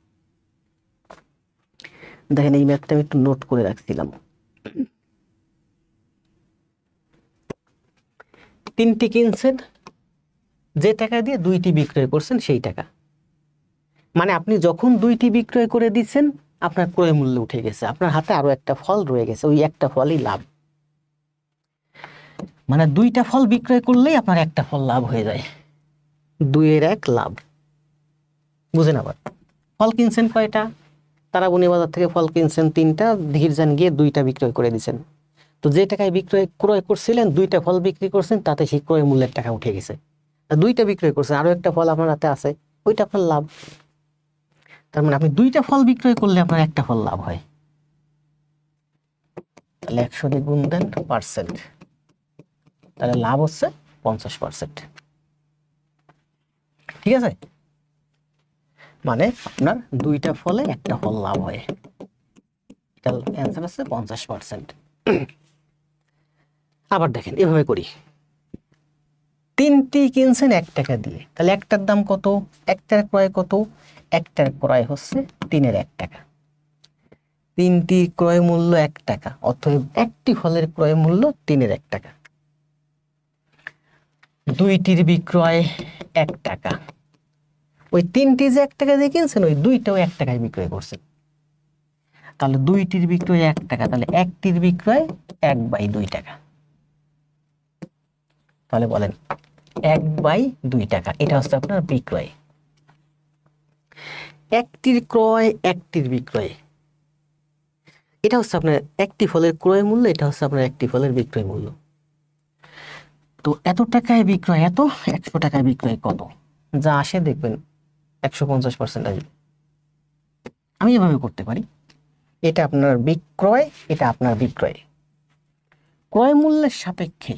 S1: দেখেন এই ম্যাথটা আমি একটু নোট করে রাখছিলাম। 3টি কিনছেন, যে টাকা দিয়ে 2টি বিক্রয় করছেন সেই টাকা। মানে আপনি যখন 2টি বিক্রয় করে দিচ্ছেন আপনার ক্রয় মূল্য উঠে গেছে, আপনার হাতে আরো একটা ফল রয়ে গেছে, ওই একটা ফলই লাভ। মানে 2টা ফল বিক্রয় করলেই আপনার একটা ফল লাভ হয়ে যায়, 2 এর 1 লাভ। বুঝেন? আবার ফল কিনছেন কয়টা? তারাবনী বাজার থেকে ফল কিনছেন 3টা, ধীরজান গিয়ে 2টা বিক্রয় করে দিচ্ছেন। তো যে টাকায় ক্রয় করছিলেন 2টা ফল বিক্রি করছেন, তাতে সেই ক্রয় মূল্যের টাকা উঠে গেছে। 2টা বিক্রয় করছেন, আরো একটা ফল আপনার হাতে আছে, ওইটা আপনার লাভ। তার মানে আপনি 2টা ফল বিক্রয় করলে আপনার একটা ফল লাভ হয়। তাহলে 100 দিয়ে গুণ দেন পার্সেন্ট, তাহলে লাভ হচ্ছে 50%। ঠিক আছে? মানে আপনার 2টা ফলে একটা ফল লাভ হয়। এটা অ্যান্সার হচ্ছে 50%। আবার দেখেন এভাবে করি, 3টি কিনছেন 1 টাকা দিয়ে, তাহলে একটার দাম কত? একটার ক্রয় কত? একটার ক্রয় হচ্ছে 3 এর 1 টাকা। 3টি ক্রয় মূল্য 1 টাকা, অতএব একটি ফলের ক্রয় মূল্য 3 এর 1 টাকা। 2টির বিক্রয় 1 টাকা, ওই 3টি যে 1 টাকা দিয়ে কিনছেন ওই 2টাও 1 টাকায় বিক্রয় করছেন। তাহলে 2টির বিক্রয় 1 টাকা, তাহলে একটির বিক্রয় 1/2 টাকা। তাহলে বলেন 1/2 টাকা, এটা হচ্ছে আপনার বিক্রয়। একটির ক্রয় একটির বিক্রয়, এটা হচ্ছে আপনার একটি ফলের ক্রয় মূল্য, এটা হচ্ছে আপনার একটি ফলের বিক্রয় মূল্য। তো এত টাকায় বিক্রয়, এত 100 টাকায় বিক্রয় কত? যা আসে দেখবেন 150% আসবে। আমি এভাবে করতে পারি, এটা আপনার বিক্রয়, এটা আপনার বিক্রয়। ক্রয় মূল্যের সাপেক্ষে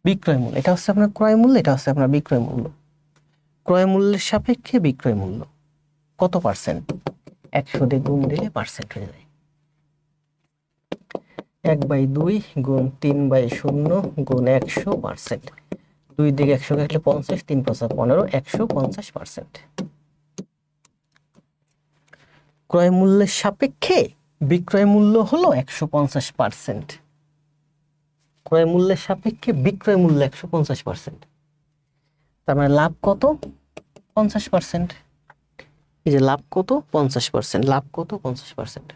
S1: বিক্রয় মূল্য, এটা হচ্ছে আপনার ক্রয় মূল্য, এটা হচ্ছে আপনার বিক্রয় মূল্য। ক্রয় মূল্যের সাপেক্ষে বিক্রয় মূল্য কত পার্সেন্ট? 100 দিয়ে গুণ দিলে পার্সেন্ট হয়ে যায়। 1/2 গুণ 3/0 গুণ 100%। 2 দিকে 100 কাটলে 50, 3 × 5 = 15, 150%। ক্রয় মূল্যের সাপেক্ষে বিক্রয় মূল্য হলো 150%। ক্রয় মূল্যের সাপেক্ষে বিক্রয় মূল্য 150%। তার মানে লাভ কত? 50%। এই যে লাভ কত? 50%। লাভ কত? 50%।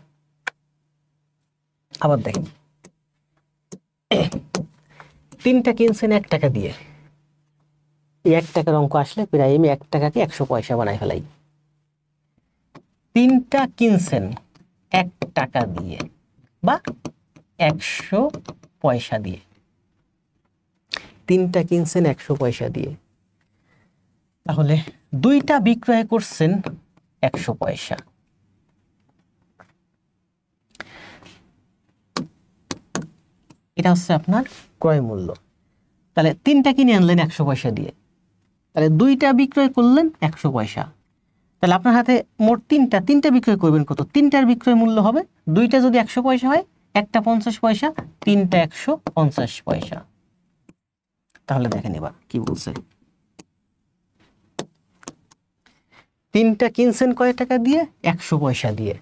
S1: আবার দেখেন 3টা কিনছেন 1 টাকা দিয়ে, এই 1 টাকার অঙ্ক আসলে প্রায় আমি 1 টাকাকে 100 পয়সা বানাই ফেলাই। 3টা কিনছেন 1 টাকা দিয়ে বা 100 পয়সা দিয়ে, 3টা কিনছেন 100 পয়সা দিয়ে, তাহলে 2টা বিক্রয় করছেন 100 পয়সা। এটা হচ্ছে আপনার ক্রয় মূল্য। তাহলে 3টা কিনে আনলেন 100 পয়সা দিয়ে, তাহলে 2টা বিক্রয় করলেন 100 পয়সা। তাহলে আপনার হাতে মোট 3টা বিক্রয় করবেন কত? 3টার বিক্রয় মূল্য হবে, 2টা যদি 100 পয়সা হয়, একটা 50 পয়সা, 3টা 150 পয়সা। তাহলে দেখেন এবার কি বলছে, 3টা কিনছেন কয় টাকা দিয়ে? 100 পয়সা দিয়ে।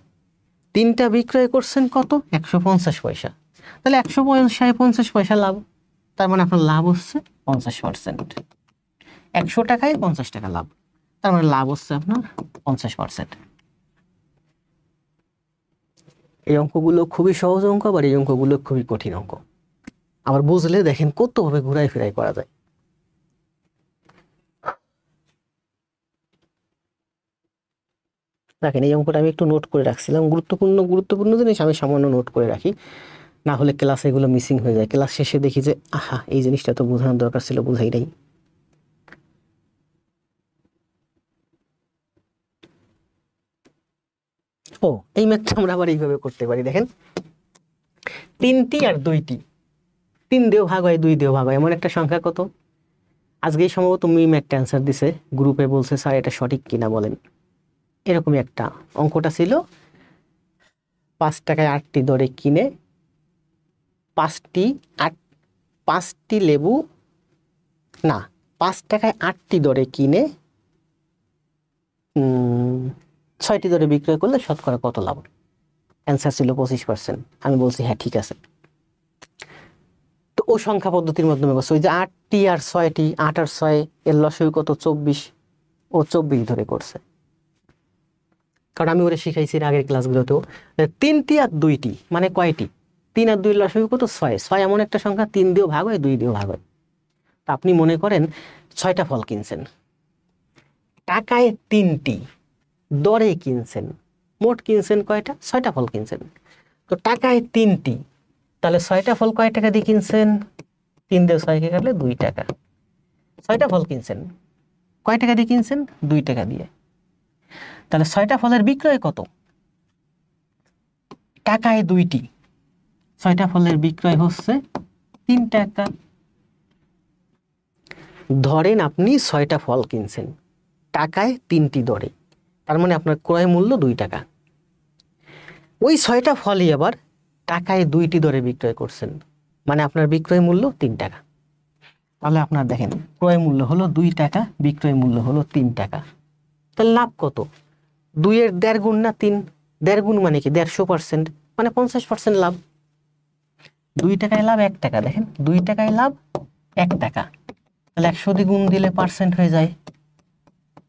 S1: 3টা বিক্রয় করছেন কত? 150 পয়সা। তাহলে 100 পয়সায় 50 পয়সা লাভ, তার মানে আপনার লাভ হচ্ছে 50%। 100 টাকায় 50 টাকা লাভ, তার মানে লাভ হচ্ছে আপনার 50%। এই অঙ্কগুলো খুবই সহজ অঙ্ক, আবার এই অঙ্কগুলো খুবই কঠিন অঙ্ক। আবার বুঝলে দেখেন কতভাবে ঘুরাই ফিরাই করা যায়। দেখেন এই অঙ্কটা আমি একটু নোট করে রাখছিলাম, গুরুত্বপূর্ণ গুরুত্বপূর্ণ জিনিস আমি সামান্য নোট করে রাখি, না হলে ক্লাসে এগুলো মিসিং হয়ে যায়। ক্লাস শেষে দেখি যে আহা এই জিনিসটা তো বোঝানোর দরকার ছিল, বোঝাই নাই। ও এই ম্যাথটা আমরা আবার এইভাবে করতে পারি, দেখেন 3টি আর 2টি, 3 দিয়েও ভাগ হয় 2 দিয়েও ভাগ হয় এমন একটা সংখ্যা কত? আজকেই সম্ভবত তুমি ম্যাথটা অ্যান্সার দিছে, গ্রুপে বলছে স্যার এটা সঠিক কিনা বলেন। এরকমই একটা অঙ্কটা ছিল, 5 টাকায় 8টি দরে কিনে 5টি লেবু, না 5 টাকায় 8টি দরে কিনে 6টি দরে বিক্রয় করলে শতকরা কত লাভ? অ্যান্সার ছিল 25%। আমি বলছি হ্যাঁ ঠিক আছে। তো ও সংখ্যা পদ্ধতির মাধ্যমে বলছে ওই যে 8টি আর 6টি, 8 আর 6 এর লসাগু কত? 24। ও 24 ধরে করছে, কারণ আমি ওরে শিখাইছি আগের ক্লাসগুলোতেও। 3টি আর 2টি মানে কয়টি? 3 আর 2 এর লসাগু কত? 6। 6 এমন একটা সংখ্যা 3 দিয়েও ভাগ হয় 2 দিয়েও ভাগ হয়। তা আপনি মনে করেন 6টা ফল কিনছেন, টাকায় 3টি, দরে কিনছেন, মোট কিনছেন কয়টা? 6টা ফল কিনছেন। তো টাকায় 3টি, তাহলে 6টা ফল কয় টাকা দিয়ে কিনছেন? 3 দিয়ে 6কে কাটলে 2 টাকা। 6টা ফল কিনছেন কয় টাকা দিয়ে কিনছেন? 2 টাকা দিয়ে। তাহলে 6টা ফলের বিক্রয় কত? টাকায় 2টি, 6টা ফলের বিক্রয় হচ্ছে 3 টাকা। ধরেন আপনি 6টা ফল কিনছেন টাকায় 3টি দরে, তার মানে আপনার ক্রয় মূল্য 2 টাকা। ওই 6টা ফলই আবার টাকায় 2টি দরে বিক্রয় করছেন, মানে আপনার বিক্রয় মূল্য 3 টাকা। তাহলে আপনার দেখেন ক্রয় মূল্য হলো 2 টাকা, বিক্রয় মূল্য হলো 3 টাকা। তাহলে লাভ কত? 2 এর 1.5 গুণ না 3? 1.5 গুণ মানে কি? 150%, মানে 50% লাভ। 2 টাকায় লাভ 1 টাকা, দেখেন 2 টাকায় লাভ 1 টাকা, তাহলে 100 দিয়ে গুণ দিলে পার্সেন্ট হয়ে যায়,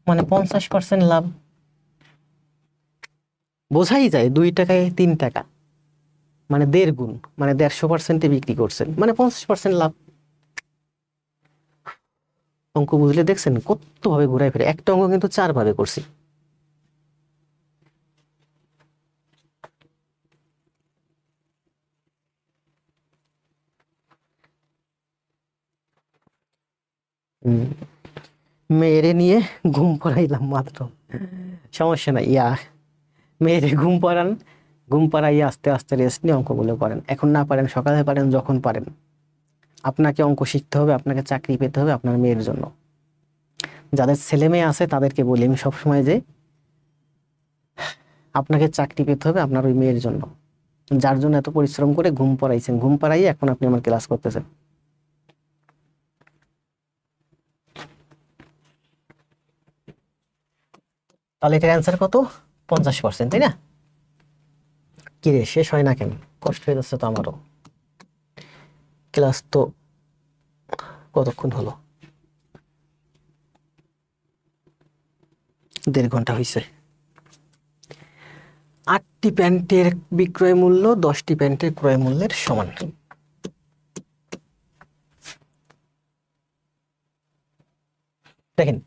S1: মানে 50% লাভ। বোঝাই যায় 2 টাকায় 3 টাকা মানে 1.5 গুণ, মানে 150%-এ বিক্রি করছেন, মানে 50% লাভ। অঙ্ক বুঝলে দেখছেন কত ভাবে ঘুরাই ফিরে, একটা অঙ্ক কিন্তু 4 ভাবে করছি। মেয়েরে নিয়ে ঘুম পড়াইলাম মাত্র, সমস্যা নাই, মেয়েরে ঘুম পড়ান, ঘুম পাড়াইয়ে আস্তে আস্তে রেস্ট নিয়ে অঙ্কগুলো করেন। এখন না পারেন সকালে পারেন, যখন পারেন। আপনাকে অঙ্ক শিখতে হবে, আপনাকে চাকরি পেতে হবে আপনার মেয়ের জন্য। যাদের ছেলে মেয়ে আছে তাদেরকে বলি আমি সবসময় যে আপনাকে চাকরি পেতে হবে আপনার ওই মেয়ের জন্য, যার জন্য এত পরিশ্রম করে ঘুম পড়াইছেন, ঘুম পাড়াইয়ে এখন আপনি আমার ক্লাস করতেছেন। তাহলে এটার অ্যান্সার কত? 50%, তাই না? কি রে শেষ হয় না কেন? কষ্ট হয়ে যাচ্ছে তো আমারও। ক্লাস তো কতক্ষণ হলো? 1.5 ঘন্টা হয়েছে। 8টি প্যান্টের বিক্রয় মূল্য 10টি প্যান্টের ক্রয় মূল্যের সমান। দেখেন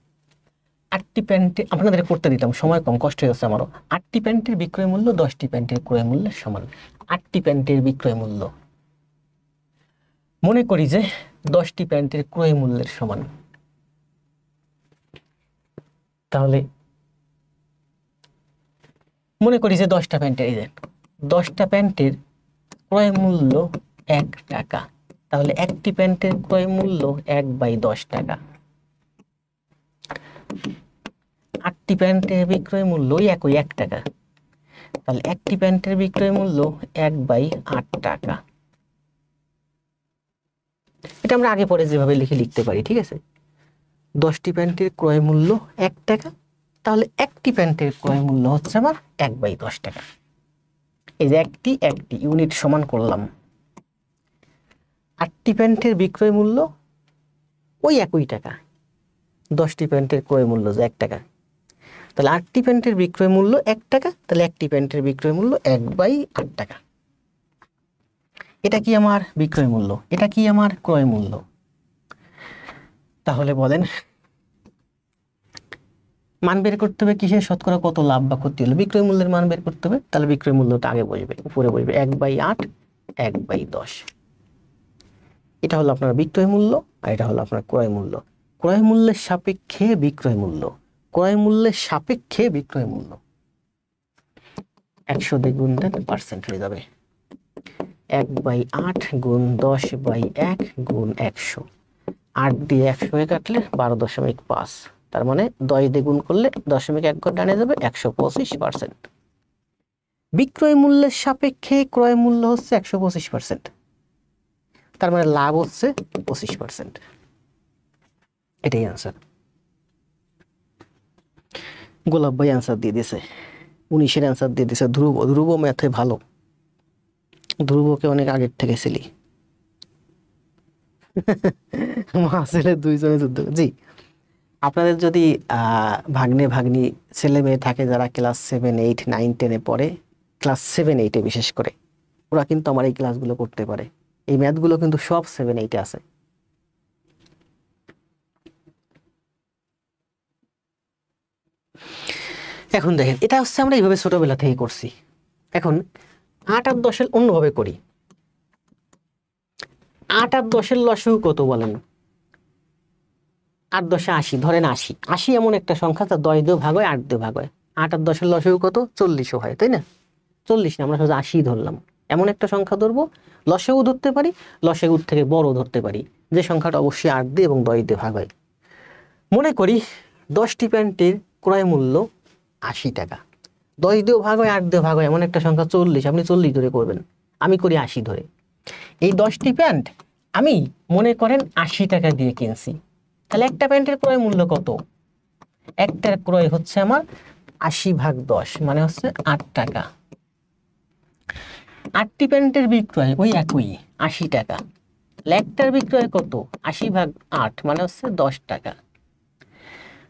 S1: 8টি প্যান্টে আপনাদের করতে দিতাম, সময় কম, কষ্ট হয়ে যাচ্ছে আমারও। 8টি প্যান্টের বিক্রয় মূল্য 10টি প্যান্টের ক্রয় মূল্যের সমান। 8টি প্যান্টের বিক্রয় মূল্য, মনে করি যে 10টি প্যান্টের ক্রয় মূল্যের সমান। তাহলে মনে করি যে 10টা প্যান্টের, এই যে 10টা প্যান্টের ক্রয় মূল্য 1 টাকা, তাহলে একটি প্যান্টের ক্রয় মূল্য 1/10 টাকা। 8টি প্যান্টের বিক্রয় মূল্য একই 1 টাকা, তাহলে একটি প্যান্টের বিক্রয় মূল্য 1/8 টাকা। এটা আমরা আগে পরে যেভাবে লিখতে পারি, ঠিক আছে? 10টি প্যান্টের ক্রয় মূল্য 1 টাকা, তাহলে একটি প্যান্টের ক্রয় মূল্য হচ্ছে আমার 1/10 টাকা। এই যে একটি ইউনিট সমান করলাম। 8টি প্যান্টের বিক্রয় মূল্য ওই একই টাকা, 10টি প্যান্টের ক্রয় মূল্য যে 1 টাকা, তাহলে 8টি প্যান্টের বিক্রয় মূল্য 1 টাকা, তাহলে একটি প্যান্টের বিক্রয় মূল্য 1/8 টাকা। এটা কি আমার বিক্রয় মূল্য, এটা কি আমার ক্রয় মূল্য। তাহলে বলেন মান বের করতে হবে কিসের, শতকরা কত লাভ বা ক্ষতি হলো, বিক্রয় মূল্যের মান বের করতে হবে। তাহলে বিক্রয় মূল্যটা আগে বসবে, উপরে বসবে 1/8, 1/10। এটা হলো আপনার বিক্রয় মূল্য, আর এটা হলো আপনার ক্রয় মূল্য। ক্রয় মূল্যের সাপেক্ষে বিক্রয় মূল্য, ক্রয় মূল্যের সাপেক্ষে বিক্রয় মূল্য। 100 দিয়ে গুণ দেন, পার্সেন্ট হয়ে যাবে। 1/8 গুণ 10/1 গুণ 100। 8 দিয়ে 100 কাটলে 12.5, তার মানে 10 দিয়ে গুণ করলে 0.1 ঘর ডানে যাবে, 125%। বিক্রয় মূল্যের সাপেক্ষে ক্রয় মূল্য হচ্ছে 125%, তার মানে লাভ হচ্ছে 25%। এটাই আনসার। গোলাপ ভাই আনসার দিয়ে দিয়েছে, 19-এর আনসার দিয়ে দিয়েছে। ধ্রুব, ধ্রুব ম্যাথে ভালো, ধ্রুবকে অনেক আগের থেকে ছিলি। মা ছেলে দুইজনে যুদ্ধ। জি, আপনাদের যদি ভাগ্নে ভাগ্নি ছেলে মেয়ে থাকে যারা ক্লাস 7, 8, 9, 10-এ পড়ে, ক্লাস 7, 8-এ বিশেষ করে, ওরা কিন্তু আমার এই ক্লাসগুলো করতে পারে। এই ম্যাথগুলো কিন্তু সব 7, 8-এ আছে। এখন দেখেন, এটা হচ্ছে আমরা এইভাবে ছোটবেলা থেকে করছি। এখন 8 আর 10-এর অন্যভাবে করি। 8 আর 10-এর লসাগু কত বলেন? 8 10 80, ধরেন 80। 80 এমন একটা সংখ্যা যা 10 দিয়ে ভাগ হয়, 8 দিয়ে ভাগ হয়। 8 আর 10-এর লসাগু কত? 40 হয়, তাই না? 40 না, আমরা শুধু 80 ধরলাম। এমন একটা সংখ্যা ধরবো, লসাগু ধরতে পারি, লসাগুর থেকে বড় ধরতে পারি, যে সংখ্যাটা অবশ্যই 8 দিয়ে এবং 10 দিয়ে ভাগ হয়। মনে করি 10টি প্যান্টের ক্রয় মূল্য 80 টাকা। 10 দিয়েও ভাগ হয়, 8 দিয়ে ভাগ হয়, এমন একটা সংখ্যা 40। আপনি 40 ধরে করবেন, আমি করি 80 ধরে। এই 10টি প্যান্ট আমি মনে করেন 80 টাকা দিয়ে কিনছি। তাহলে একটা প্যান্টের ক্রয় মূল্য কত? একটার ক্রয় হচ্ছে আমার 80/10, মানে হচ্ছে 8 টাকা। 8টি প্যান্টের বিক্রয় ওই একই 80 টাকা। একটার বিক্রয় কত? 80/8, মানে হচ্ছে 10 টাকা।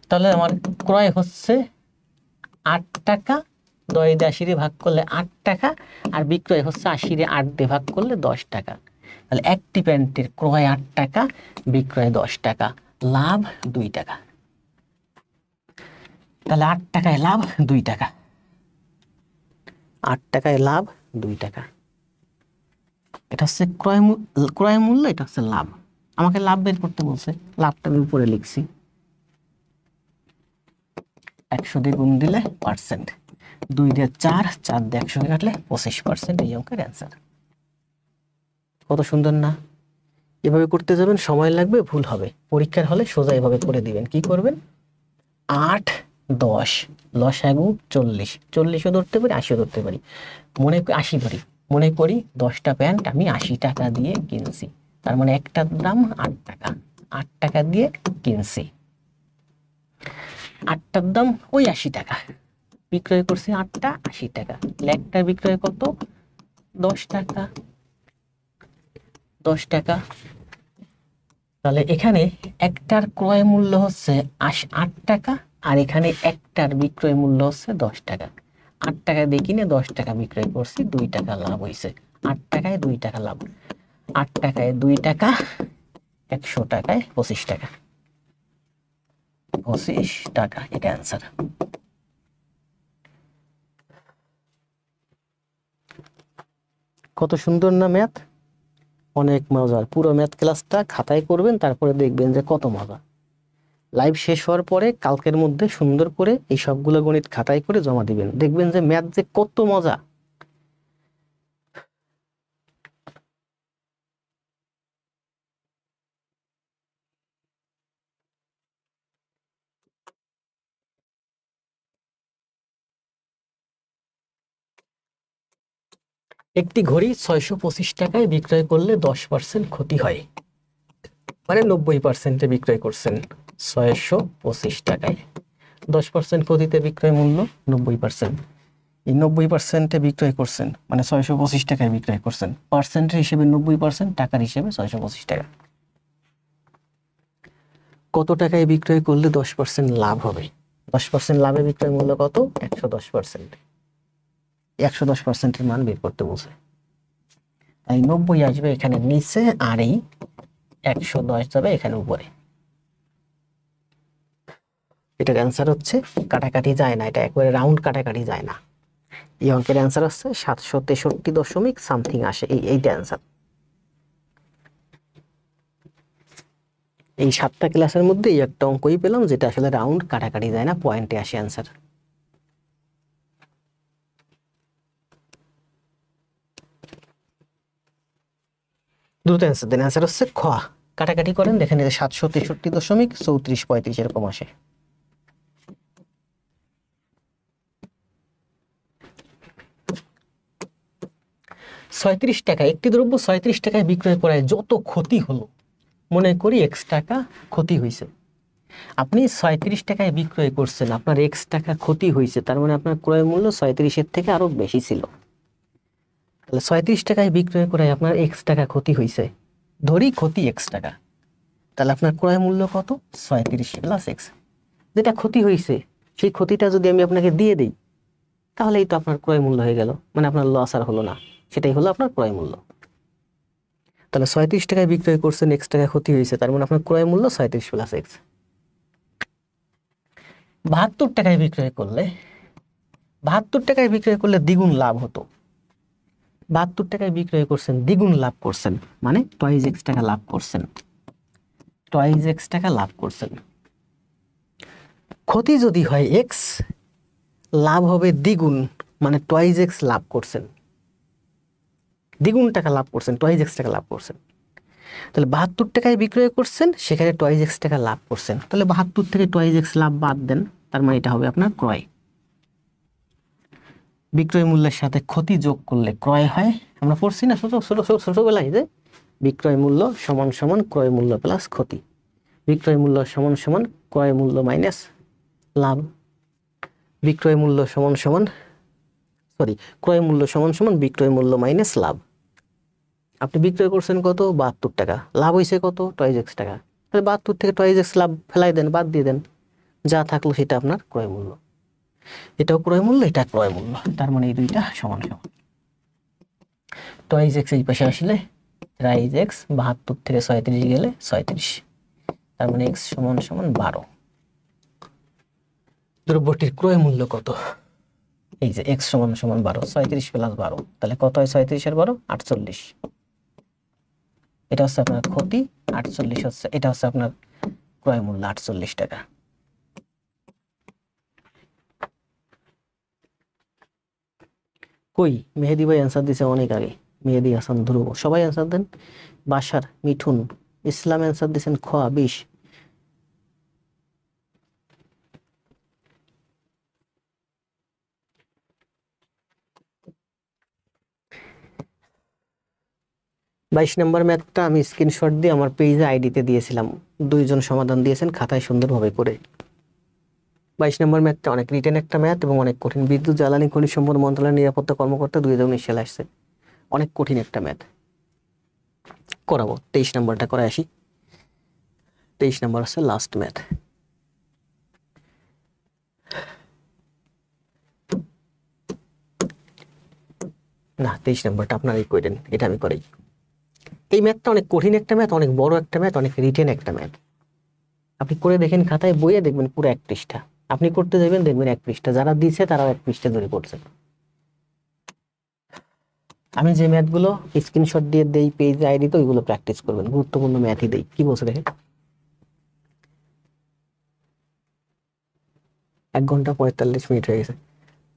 S1: তাহলে আমার ক্রয় হচ্ছে 8 টাকা, 10 দিয়ে 80 ভাগ করলে 8 টাকা, আর বিক্রয় হচ্ছে 80 8 দিয়ে ভাগ করলে 10 টাকা। তাহলে একটি প্যান্টের ক্রয় 8 টাকা, বিক্রয় 10 টাকা, লাভ 2 টাকা। তাহলে 8 টাকায় লাভ 2 টাকা, 8 টাকায় লাভ 2 টাকা। এটা হচ্ছে ক্রয় মূল্য, এটা হচ্ছে লাভ। আমাকে লাভ বের করতে বলছে, লাভটা আমি উপরে লিখছি। 100 দিয়ে গুণ দিলে পার্সেন্ট, 2 দিয়ে 4, 4 দিয়ে 100 কাটলে 25%। এই অঙ্কের অ্যান্সার। কত সুন্দর না? এভাবে করতে যাবেন, সময় লাগবে, ভুল হবে। পরীক্ষার হলে সোজা এভাবে করে দিবেন। কি করবেন? 8 10 লসাগু 40, 40ও ধরতে পারি, 80ও ধরতে পারি। মনে করি 80 ধরি, মনে করি 10টা প্যান্ট আমি 80 টাকা দিয়ে কিনছি, তার মানে একটার দাম 8 টাকা। 8 টাকা দিয়ে কিনছি, 8টার দাম ওই 80 টাকা, বিক্রয় করছি 8টা 80 টাকা। একটার বিক্রয় কত? 10 টাকা, 10 টাকা। তাহলে এখানে একটার ক্রয় মূল্য হচ্ছে 8 টাকা, আর এখানে একটার বিক্রয় মূল্য হচ্ছে 10 টাকা। 8 টাকা দিয়ে কিনে 10 টাকা বিক্রয় করছি, 2 টাকা লাভ হয়েছে। 8 টাকায় 2 টাকা লাভ, 8 টাকায় 2 টাকা, 100 টাকায় 25 টাকা। 25 টাকা, এটা অ্যান্সার। কত সুন্দর না ম্যাথ? অনেক মজার। পুরো ম্যাথ ক্লাসটা খাতায় করবেন, তারপরে দেখবেন যে কত মজা। লাইভ শেষ হওয়ার পরে কালকের মধ্যে সুন্দর করে এই সবগুলো গণিত খাতায় করে জমা দিবেন, দেখবেন যে ম্যাথ যে কত মজা। একটি ঘড়ি 625 টাকায় বিক্রয় করলে 10% ক্ষতি হয়, মানে 90%-এ বিক্রয় করছেন 625 টাকায়। 10% ক্ষতিতে বিক্রয় মূল্য 90%। এই 90%-এ বিক্রয় করছেন, মানে 625 টাকায় বিক্রয় করছেন। পার্সেন্টের হিসেবে 90%, টাকার হিসেবে 625 টাকা। কত টাকায় বিক্রয় করলে 10% লাভ হবে? 10% লাভে বিক্রয় মূল্য কত? 110%। 110%-এর মান বের করতে বলছে। তাই 90 আসবে এখানে নিচে, আর এই 110 যাবে এখানে উপরে। এটার অ্যান্সার হচ্ছে কাটাকাটি যায় না, এটা একবারে রাউন্ড কাটাকাটি যায় না। এই অঙ্কের অ্যান্সার হচ্ছে 763 দশমিক সামথিং আসে, এইটা অ্যান্সার। এই 7টা ক্লাসের মধ্যে এই একটা অঙ্কই পেলাম যেটা আসলে রাউন্ড কাটাকাটি যায় না, পয়েন্টে আসে অ্যান্সার। দ্রুত অ্যান্সার দেন। অ্যান্সার হচ্ছে খ, কাটাকাটি করেন দেখেন 763.3435 এরকম আসে। টাকা একটি দ্রব্য 37 টাকায় বিক্রয় করায় যত ক্ষতি হলো, মনে করি এক্স টাকা ক্ষতি হয়েছে। আপনি 37 টাকায় বিক্রয় করছেন, আপনার এক্স টাকা ক্ষতি হয়েছে, তার মানে আপনার ক্রয় মূল্য 37-এর থেকে আরো বেশি ছিল। তাহলে 37 টাকায় বিক্রয় করায় আপনার এক্স টাকা ক্ষতি হয়েছে, ধরি ক্ষতি এক্স টাকা, তাহলে আপনার ক্রয় মূল্য কত? 37 প্লাস এক্স। যেটা ক্ষতি হয়েছে সেই ক্ষতিটা যদি আমি আপনাকে দিয়ে দিই তাহলেই তো আপনার ক্রয় মূল্য হয়ে গেল, মানে আপনার লস আর হলো না, সেটাই হলো আপনার ক্রয় মূল্য। তাহলে 37 টাকায় বিক্রয় করছেন, এক্স টাকা ক্ষতি হয়েছে, তার মানে আপনার ক্রয় মূল্য 37 প্লাস এক্স। 72 টাকায় বিক্রয় করলে, 72 টাকায় বিক্রয় করলে দ্বিগুণ লাভ হতো। 72 টাকায় বিক্রয় করছেন, দ্বিগুণ লাভ করছেন, মানে টয়েজ এক্স টাকা লাভ করছেন, টয়েজ এক্স টাকা লাভ করছেন। ক্ষতি যদি হয় এক্স, লাভ হবে দ্বিগুণ, মানে টয়েজ এক্স লাভ করছেন, দ্বিগুণ টাকা লাভ করছেন, টয়েজ এক্স টাকা লাভ করছেন। তাহলে 72 টাকায় বিক্রয় করছেন, সেখানে টয়েজ এক্স টাকা লাভ করছেন, তাহলে 72 থেকে টয়েজ এক্স লাভ বাদ দেন, তার মানে এটা হবে আপনার ক্রয়। বিক্রয় মূল্যের সাথে ক্ষতি যোগ করলে ক্রয় হয়। আমরা পড়ছি না ছোটবেলায় যে বিক্রয় মূল্য সমান সমান ক্রয় মূল্য প্লাস ক্ষতি, বিক্রয় মূল্য সমান সমান ক্রয় মূল্য মাইনাস লাভ, বিক্রয় মূল্য সমান সমান ক্রয় মূল্য সমান সমান বিক্রয় মূল্য মাইনাস লাভ। আপনি বিক্রয় করছেন কত? 72 টাকা, লাভ হয়েছে কত? টয়েজ এক্স টাকা, তাহলে 72 থেকে টয়েজ এক্স লাভ ফেলাই দেন, বাদ দিয়ে দেন, যা থাকলো সেটা আপনার ক্রয় মূল্য। এটাও ক্রয় মূল্য, এটা ক্রয় মূল্য, তার মানে এই দুইটা সমান সমান। টয়েজ এক্স এই পাশে আসলে ট্রাইজ এক্স, 72 থেকে 37 গেলে 37, তার মানে এক্স সমান সমান 12। দ্রব্যটির ক্রয় মূল্য কত? এই যে এক্স সমান সমান 12, 37 প্লাস 12, তাহলে কত হয়? 37 আর 12 48। এটা হচ্ছে আপনার ক্ষতি, 48 হচ্ছে, এটা হচ্ছে আপনার ক্রয় মূল্য 48 টাকা। কই মেহেদি ভাই অ্যান্সার দিছে অনেক আগে, মেহেদি হাসান, ধ্রুব, সবাই অ্যান্সার দেন। বাসার, মিঠুন, ইসলাম অ্যান্সার দিয়েছেন খ 20। বাইশ নম্বর ম্যাথটা আমি স্ক্রিনশট দিয়ে আমার পেজে আইডিতে দিয়েছিলাম, দুইজন সমাধান দিয়েছেন খাতায় সুন্দরভাবে করে। 22 নম্বর ম্যাথটা অনেক রিটেন একটা ম্যাথ এবং অনেক কঠিন। বিদ্যুৎ জ্বালানি খনিজ সম্পদ মন্ত্রণালয়ের নিরাপত্তা কর্মকর্তা 2019 সালে আসছে, অনেক কঠিন একটা ম্যাথ করাবো। 23 নম্বরটা করে আসি। 23 নম্বর হচ্ছে লাস্ট ম্যাথ। না, 23 নম্বরটা আপনারাই করেন, এটা আমি করাই। এই ম্যাথটা অনেক কঠিন একটা ম্যাথ, অনেক বড় একটা ম্যাথ, অনেক রিটেন একটা ম্যাথ। আপনি করে দেখেন, খাতায় বইয়ে দেখবেন পুরো 1 পৃষ্ঠা, আপনি করতে যাবেন দেখবেন 1 পৃষ্ঠা, যারা দিচ্ছে তারাও 1 পৃষ্ঠা ধরে করছে। আমি যে ম্যাথগুলো স্ক্রিনশট দিয়ে দেই পেজ আইডি, তো ওইগুলো প্র্যাকটিস করবেন, গুরুত্বপূর্ণ ম্যাথই দেই। কি বলছে দেখেন, 1 ঘন্টা 45 মিনিট হয়ে গেছে।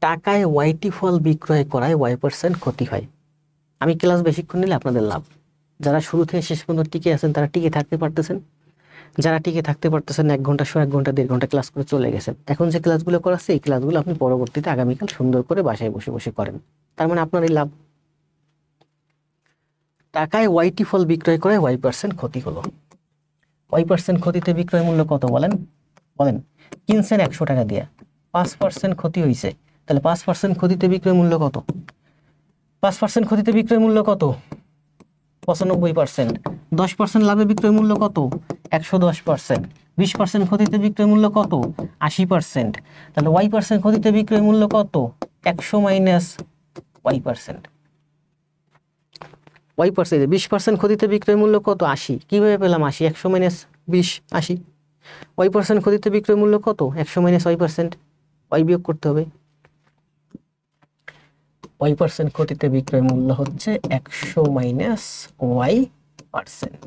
S1: টাকায় ওয়াইটি ফল বিক্রয় করায় y% ক্ষতি হয়। আমি ক্লাস বেশিক্ষণ নিলে আপনাদের লাভ। যারা শুরু থেকে শেষ পর্যন্ত টিকে আছেন তারা টিকে থাকতে পারতেছেন, যারা টিকে থাকতে পারতেছেন 1 ঘন্টা 1 ঘন্টা 1.5 ঘন্টা ক্লাস করে চলে গেছেন। এখন যে ক্লাসগুলো করাচ্ছে এই ক্লাসগুলো আপনি পরবর্তীতে আগামীকাল সুন্দর করে বাসায় বসে বসে করেন, তার মানে আপনার এই লাভ। টাকায় ওয়াইটি ফল বিক্রয় করে y% ক্ষতি হলো। y% ক্ষতিতে বিক্রয় মূল্য কত বলেন? বলেন, কিনছেন 100 টাকা দিয়ে, 5% ক্ষতি হয়েছে, তাহলে 5% ক্ষতিতে বিক্রয় মূল্য কত? 5% ক্ষতিতে বিক্রয় মূল্য কত? 95%। 10% লাভে বিক্রয় মূল্য কত? 110%। 20% ক্ষতিতে বিক্রয় মূল্য কত? 80%। তাহলে y% ক্ষতিতে বিক্রয় মূল্য কত? 100 মাইনাস y%। y% 20% ক্ষতিতে বিক্রয় মূল্য কত? 80। কিভাবে পেলাম 80? 100 মাইনাস 20, 80। y% ক্ষতিতে বিক্রয় মূল্য কত? 100 মাইনাস y%, y বিয়োগ করতে হবে। y% ক্ষতিতে বিক্রয় মূল্য হচ্ছে 100 মাইনাস y%।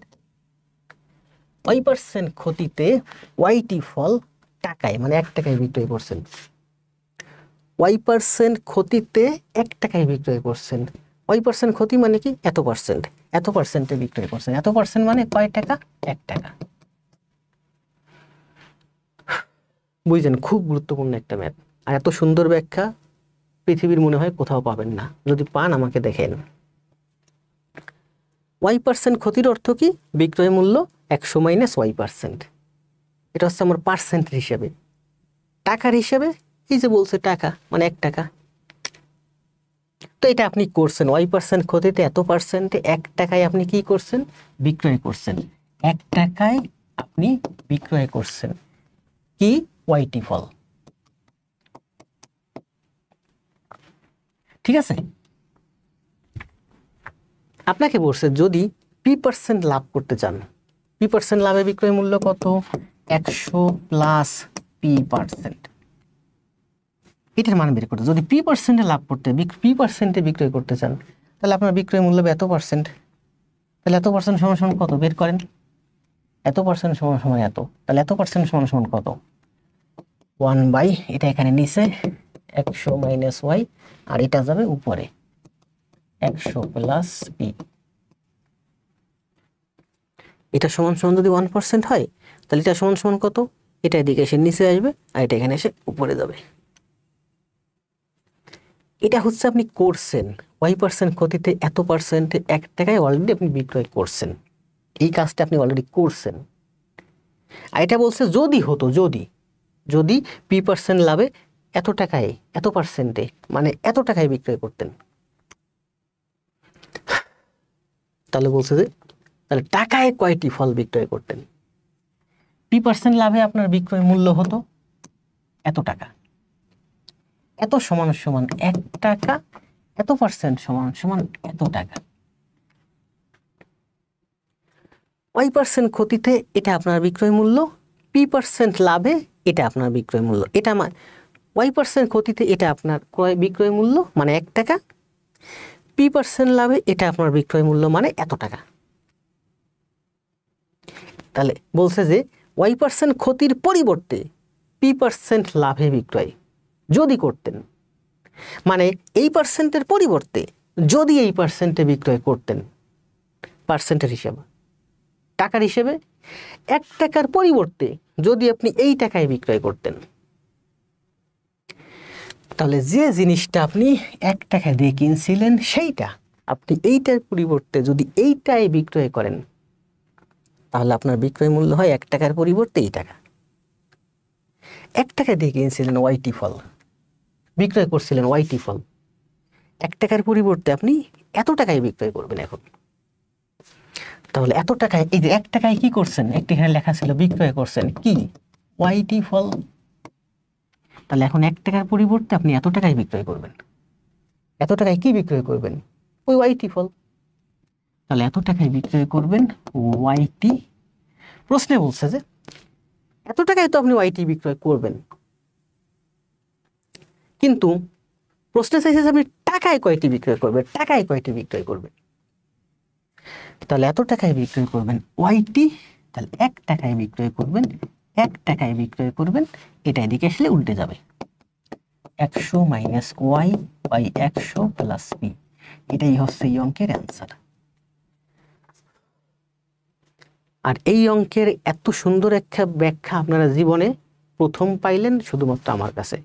S1: y% ক্ষতিতে ওয়াইটি ফল টাকায় মানে 1 টাকায় বিক্রয় করছেন। y% ক্ষতিতে 1 টাকায় বিক্রয় করছেন। y% ক্ষতি মানে কি? এত পার্সেন্ট, এত পার্সেন্টে বিক্রয় করছেন। এত পার্সেন্ট মানে কয় টাকা? 1 টাকা। বুঝছেন? খুব গুরুত্বপূর্ণ একটা ম্যাথ। আর এত সুন্দর ব্যাখ্যা পৃথিবীর মনে হয় কোথাও পাবেন না। যদি পান আমাকে দেখেন। y% ক্ষতির অর্থ কি? বিক্রয় মূল্য 100 মাইনাস y%। এটা হচ্ছে আমার পার্সেন্ট হিসেবে। টাকার হিসেবে এই যে বলছে টাকা মানে 1 টাকা। তো এটা আপনি করছেন y% ক্ষতিতে এত পার্সেন্টে 1 টাকায় আপনি কি করছেন? বিক্রয় করছেন। 1 টাকায় আপনি বিক্রয় করছেন কি? ওয়াইটি ফল। ঠিক আছে? আপনাকে বলছে যদি p% লাভ করতে চান, p% লাভে বিক্রয় মূল্য কত? 100 প্লাস p%। এটার মান বের করতে, যদি p% লাভ করতে p%-এ বিক্রয় করতে চান তাহলে আপনার বিক্রয় মূল্য এত পার্সেন্ট। তাহলে এত পার্সেন্ট সমান সমান কত? বের করেন। এত পার্সেন্ট সমান সমান এত, তাহলে এত পার্সেন্ট সমান সমান কত? 1/, এটা এখানে নিচে 100 মাইনাস y, আর এটা যাবে উপরে 100 প্লাস p। এটা সমান সমান যদি 1% হয় তাহলে এটা সমান সমান কত? এটা এদিকে এসে নিচে আসবে আর এটা এখানে এসে উপরে যাবে। এটা হচ্ছে আপনি করছেন y% ক্ষতিতে এত পার্সেন্টে 1 টাকায় অলরেডি আপনি বিক্রয় করছেন। এই কাজটা আপনি অলরেডি করছেন। আর এটা বলছে যদি হতো, যদি p% লাভে এত টাকায় এত পার্সেন্টে মানে এত টাকায় বিক্রয় করতেন, তাহলে বলছে যে তাহলে টাকায় কয়টি ফল বিক্রয় করতেন? p% লাভে আপনার বিক্রয় মূল্য হতো এত টাকা, এত সমান সমান 1 টাকা, এত পার্সেন্ট সমান সমান এত টাকা। y% ক্ষতিতে এটা আপনার বিক্রয় মূল্য, p% লাভে এটা আপনার বিক্রয় মূল্য। এটা y% ক্ষতিতে এটা আপনার বিক্রয় মূল্য মানে 1 টাকা, p% লাভে এটা আপনার বিক্রয় মূল্য মানে এত টাকা। তাহলে বলছে যে y% ক্ষতির পরিবর্তে p% লাভে বিক্রয় যদি করতেন, মানে এই পার্সেন্টের পরিবর্তে যদি এই পার্সেন্টে বিক্রয় করতেন, পার্সেন্টের হিসাবে টাকার হিসেবে 1 টাকার পরিবর্তে যদি আপনি এই টাকায় বিক্রয় করতেন, তাহলে যে জিনিসটা আপনি 1 টাকা দিয়ে কিনছিলেন সেইটা আপনি এইটার পরিবর্তে যদি এইটায় বিক্রয় করেন তাহলে আপনার বিক্রয় মূল্য হয় 1 টাকার পরিবর্তে এই টাকা। 1 টাকা দিয়ে কিনছিলেন ওয়াইটি ফল, বিক্রয় করছিলেন ওয়াইটি ফল, 1 টাকার পরিবর্তে আপনি এত টাকায় বিক্রয় করবেন এখন। তাহলে এত টাকায় এই যে 1 টাকায় কি করছেন? একটি এখানে লেখা ছিল বিক্রয় করছেন কি? ওয়াইটি ফল। তাহলে এখন 1 টাকার পরিবর্তে আপনি এত টাকায় বিক্রয় করবেন। এত টাকায় কি বিক্রয় করবেন? ওই ওয়াইটি ফল। তাহলে এত টাকায় বিক্রয় করবেন ওয়াইটি। প্রশ্নে বলছে যে এত টাকায় তো আপনি ওয়াইটি বিক্রয় করবেন, কিন্তু প্রশ্নে চাইছে যে আপনি টাকায় কয়টি বিক্রয় করবেন, টাকায় কয়টি বিক্রয় করবেন। তাহলে এত টাকায় বিক্রয় করবেন ওয়াইটি, তাহলে 1 টাকায় বিক্রয় করবেন, 1 টাকায় বিক্রয় করবেন, এটা এদিকে আসলে উল্টে যাবে 100 minus Y by 100 plus P. এটাই হচ্ছে এই অঙ্কের অ্যান্সার। আর এই অঙ্কের এত সুন্দর একটা ব্যাখ্যা আপনারা জীবনে প্রথম পাইলেন শুধুমাত্র আমার কাছে।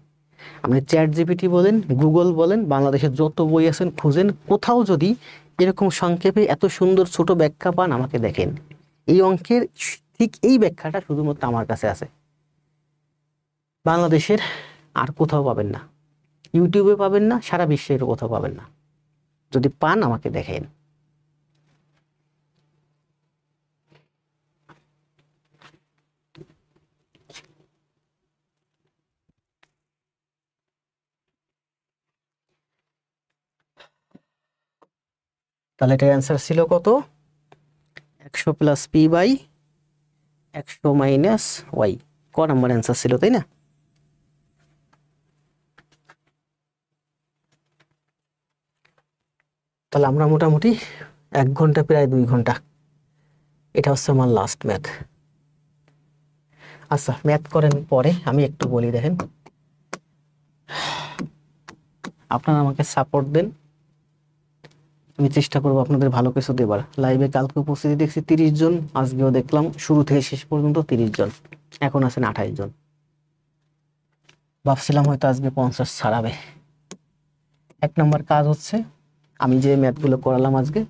S1: আপনি চ্যাটজিপিটি বলেন, গুগল বলেন, বাংলাদেশের যত বই আছেন খুঁজেন, কোথাও যদি এরকম সংক্ষেপে এত সুন্দর ছোট ব্যাখ্যা পান আমাকে দেখেন। এই অঙ্কের ঠিক এই ব্যাখ্যাটা শুধুমাত্র আমার কাছে আছে, বাংলাদেশের আর কোথাও পাবেন না, ইউটিউবে পাবেন না, সারা বিশ্বের কোথাও পাবেন না। যদি পান আমাকে দেখেন। তাহলে এটার অ্যান্সার ছিল কত? 100 plus P by 100 minus Y, ক নাম্বার অ্যান্সার ছিল, তাই না? তাহলে আমরা মোটামুটি 1 ঘন্টা প্রায় 2 ঘন্টা, এটা হচ্ছে আমার লাস্ট ম্যাথ। আচ্ছা, ম্যাথ করেন পরে, আমি একটু বলি। দেখেন, আপনারা আমাকে সাপোর্ট দেন, আমি চেষ্টা করবো আপনাদের ভালো কিছু দেবার। লাইভে কালকে উপস্থিতি দেখছি 30 জন, আজকেও দেখলাম শুরু থেকে শেষ পর্যন্ত 30 জন, এখন আছেন 28 জন। ভাবছিলাম হয়তো আজকে 50 ছাড়াবে। 1 নম্বর কাজ হচ্ছে, আমি যে ম্যাথগুলো করালাম আজকে,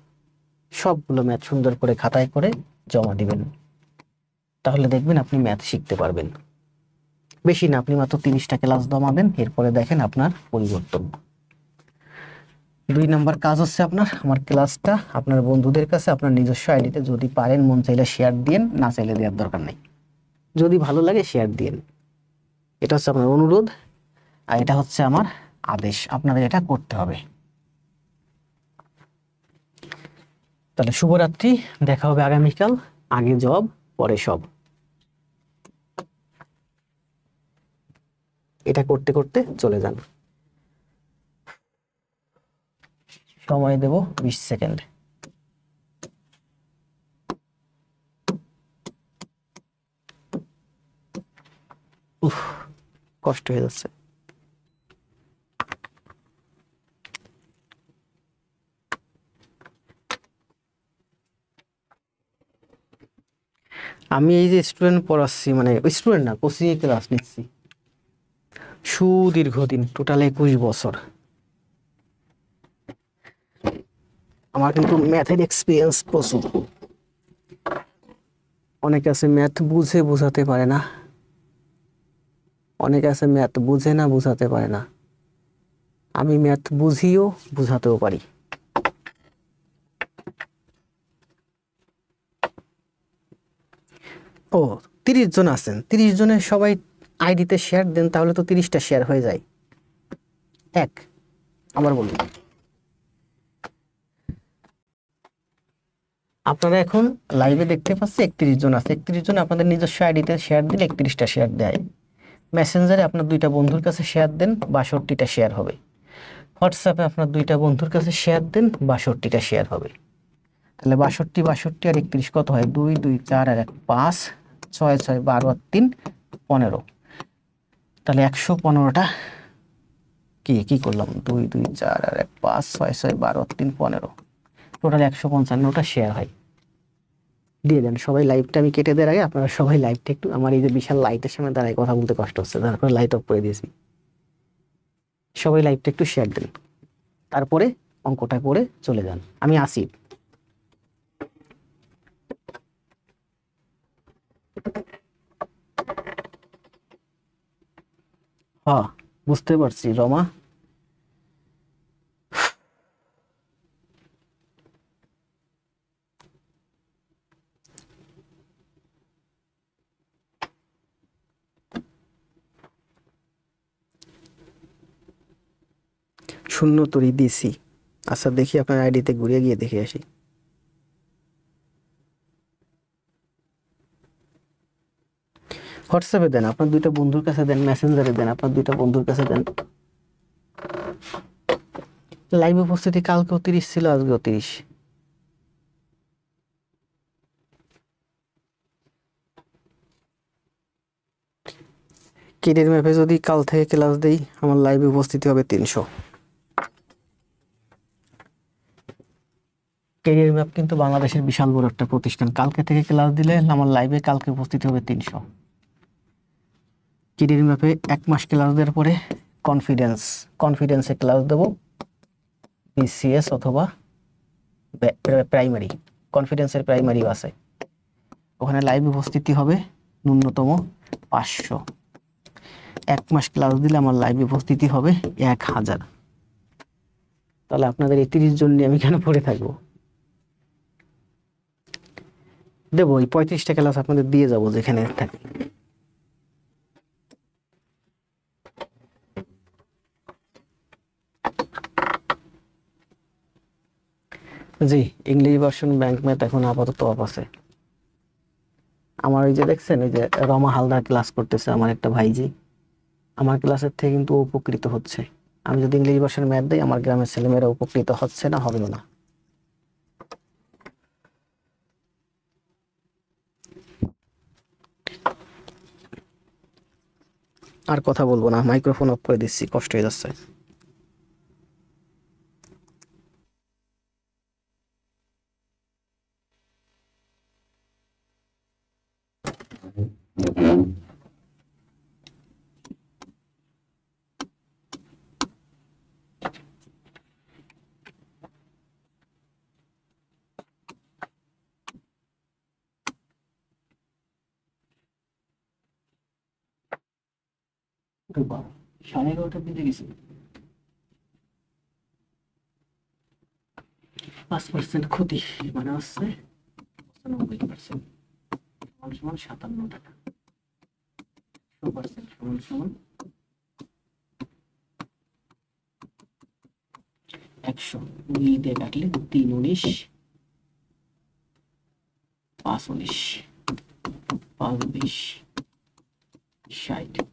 S1: সবগুলো ম্যাথ সুন্দর করে খাতায় করে জমা দিবেন, তাহলে দেখবেন আপনি ম্যাথ শিখতে পারবেন। বেশি না, আপনি মাত্র 30টা ক্লাস জমা দেন, এরপরে দেখেন আপনার পরিবর্তন। 2 নম্বর কাজ হচ্ছে আপনার, আমার ক্লাসটা আপনার বন্ধুদের কাছে আপনার নিজস্ব আইডিতে যদি পারেন, মন চাইলে শেয়ার দিন, না চাইলে দেওয়ার দরকার নেই। যদি ভালো লাগে শেয়ার দিন, এটা হচ্ছে আপনার অনুরোধ, আর এটা হচ্ছে আমার আদেশ, আপনাদের এটা করতে হবে। তাহলে শুভরাত্রি, দেখা হবে আগামীকাল। আগে জব পরে সব, এটা করতে করতে চলে যান। সময় দেব 20 সেকেন্ড। উফ, কষ্ট হয়ে যাচ্ছে। আমি এই যে স্টুডেন্ট পড়াচ্ছি, মানে স্টুডেন্ট না, কোচিং এ ক্লাস নিচ্ছি সুদীর্ঘদিন, টোটাল 21 বছর। আমার কিন্তু ম্যাথের এক্সপিরিয়েন্স প্রচুর। অনেকে আছে ম্যাথ বুঝে বোঝাতে পারে না, অনেকে আছে ম্যাথ বুঝে না বোঝাতে পারে না। আমি ম্যাথ বুঝিও বোঝাতেও পারি। ও, 30 জন আছেন, 30 জনের সবাই আইডিতে শেয়ার দেন, তাহলে তো 30টা শেয়ার হয়ে যায়। আবার বলুন, আপনারা এখন লাইভে দেখতে পাচ্ছি 31 জন আছে। 31 জন আপনাদের নিজস্ব আইডিতে শেয়ার দিলে 31টা শেয়ার দেয়। মেসেঞ্জারে আপনার 2টা বন্ধুর কাছে শেয়ার দেন, 62টা শেয়ার হবে। হোয়াটসঅ্যাপে আপনার 2টা বন্ধুর কাছে শেয়ার দেন, 62টা শেয়ার হবে। তাহলে 62 62 আর 31 কত হয়? 2 2 4 আর 1 5, 6 6 12 আর 3 15। তাহলে 115টা কি কি করলাম? 2 2 4 আর 1 5, 6 6 12 আর 3 15, টোটাল 155টা শেয়ার হয়। দিয়ে দেন সবাই। লাইভটা আমি কেটে দেওয়ার আগে আপনারা সবাই লাইভটা একটু, আমার এই যে বিশাল লাইটের সামনে দাঁড়ায় কথা বলতে কষ্ট হচ্ছে, তারপরে লাইট অফ করে দিয়েছি। সবাই লাইভটা একটু শেয়ার দেন, তারপরে অঙ্কটা করে চলে যান। আমি আসি। হ্যাঁ, বুঝতে পারছি রমা। শূন্য তরি দিছি। আচ্ছা, দেখি আপনার আইডিতে ঘুরে গিয়ে দেখে আসি। হোয়াটসঅ্যাপে দেন, আপনার 2টা বন্ধুর কাছে দেন, মেসেঞ্জারে দেন, আপনার 2টা বন্ধুর কাছে দেন। লাইভ উপস্থিতি কালকেও 30 ছিল, আজকেও 30। কেরিয়ার ম্যাপে যদি কাল থেকে ক্লাস দেই, আমার লাইভে উপস্থিতি হবে 300। কেরিয়ার ম্যাপ কিন্তু বাংলাদেশের বিশাল বড় একটা প্রতিষ্ঠান, কালকে থেকে ক্লাস দিলে আমার লাইভে কালকে উপস্থিতি হবে 300। কেরিয়ার ম্যাপে 1 মাস ক্লাস দেওয়ার পরে কনফিডেন্সে ক্লাস দেবো, বিসিএস অথবা প্রাইমারি। কনফিডেন্সের প্রাইমারি আছে, ওখানে লাইভ উপস্থিতি হবে ন্যূনতম 500। 1 মাস ক্লাস দিলে আমার লাইভ উপস্থিতি হবে 1000। তাহলে আপনাদের এই 30 জন নিয়ে আমি কেন পড়ে থাকবো? দেবো, এই 35টা ক্লাস আপনাদের দিয়ে যাবো যেখানে থাকি। জি, ইংলিশ ভার্সন ব্যাংক ম্যাথ এখন আপাতত অফ আছে। আমার ওই যে দেখছেন ওই যে রমা হালদার ক্লাস করতেছে আমার একটা ভাইজি, আমার ক্লাসের থেকে কিন্তু ও উপকৃত হচ্ছে। আমি যদি ইংলিশ ভার্সন ম্যাথ দিই আমার গ্রামের ছেলেমেয়েরা উপকৃত হচ্ছে না, হবেও না। আর কথা বলবো না, মাইক্রোফোন অফ করে দিচ্ছি, কষ্ট হয়ে যাচ্ছে। বাবা, 11:30 বেজে গেছে। 5% ক্ষতি মানে হচ্ছে 95%, সমান সমান 57 টাকা। 100% সমান সমান 100, 2 দিয়ে কাটলে 3 19, 5 19, 5 20, 60।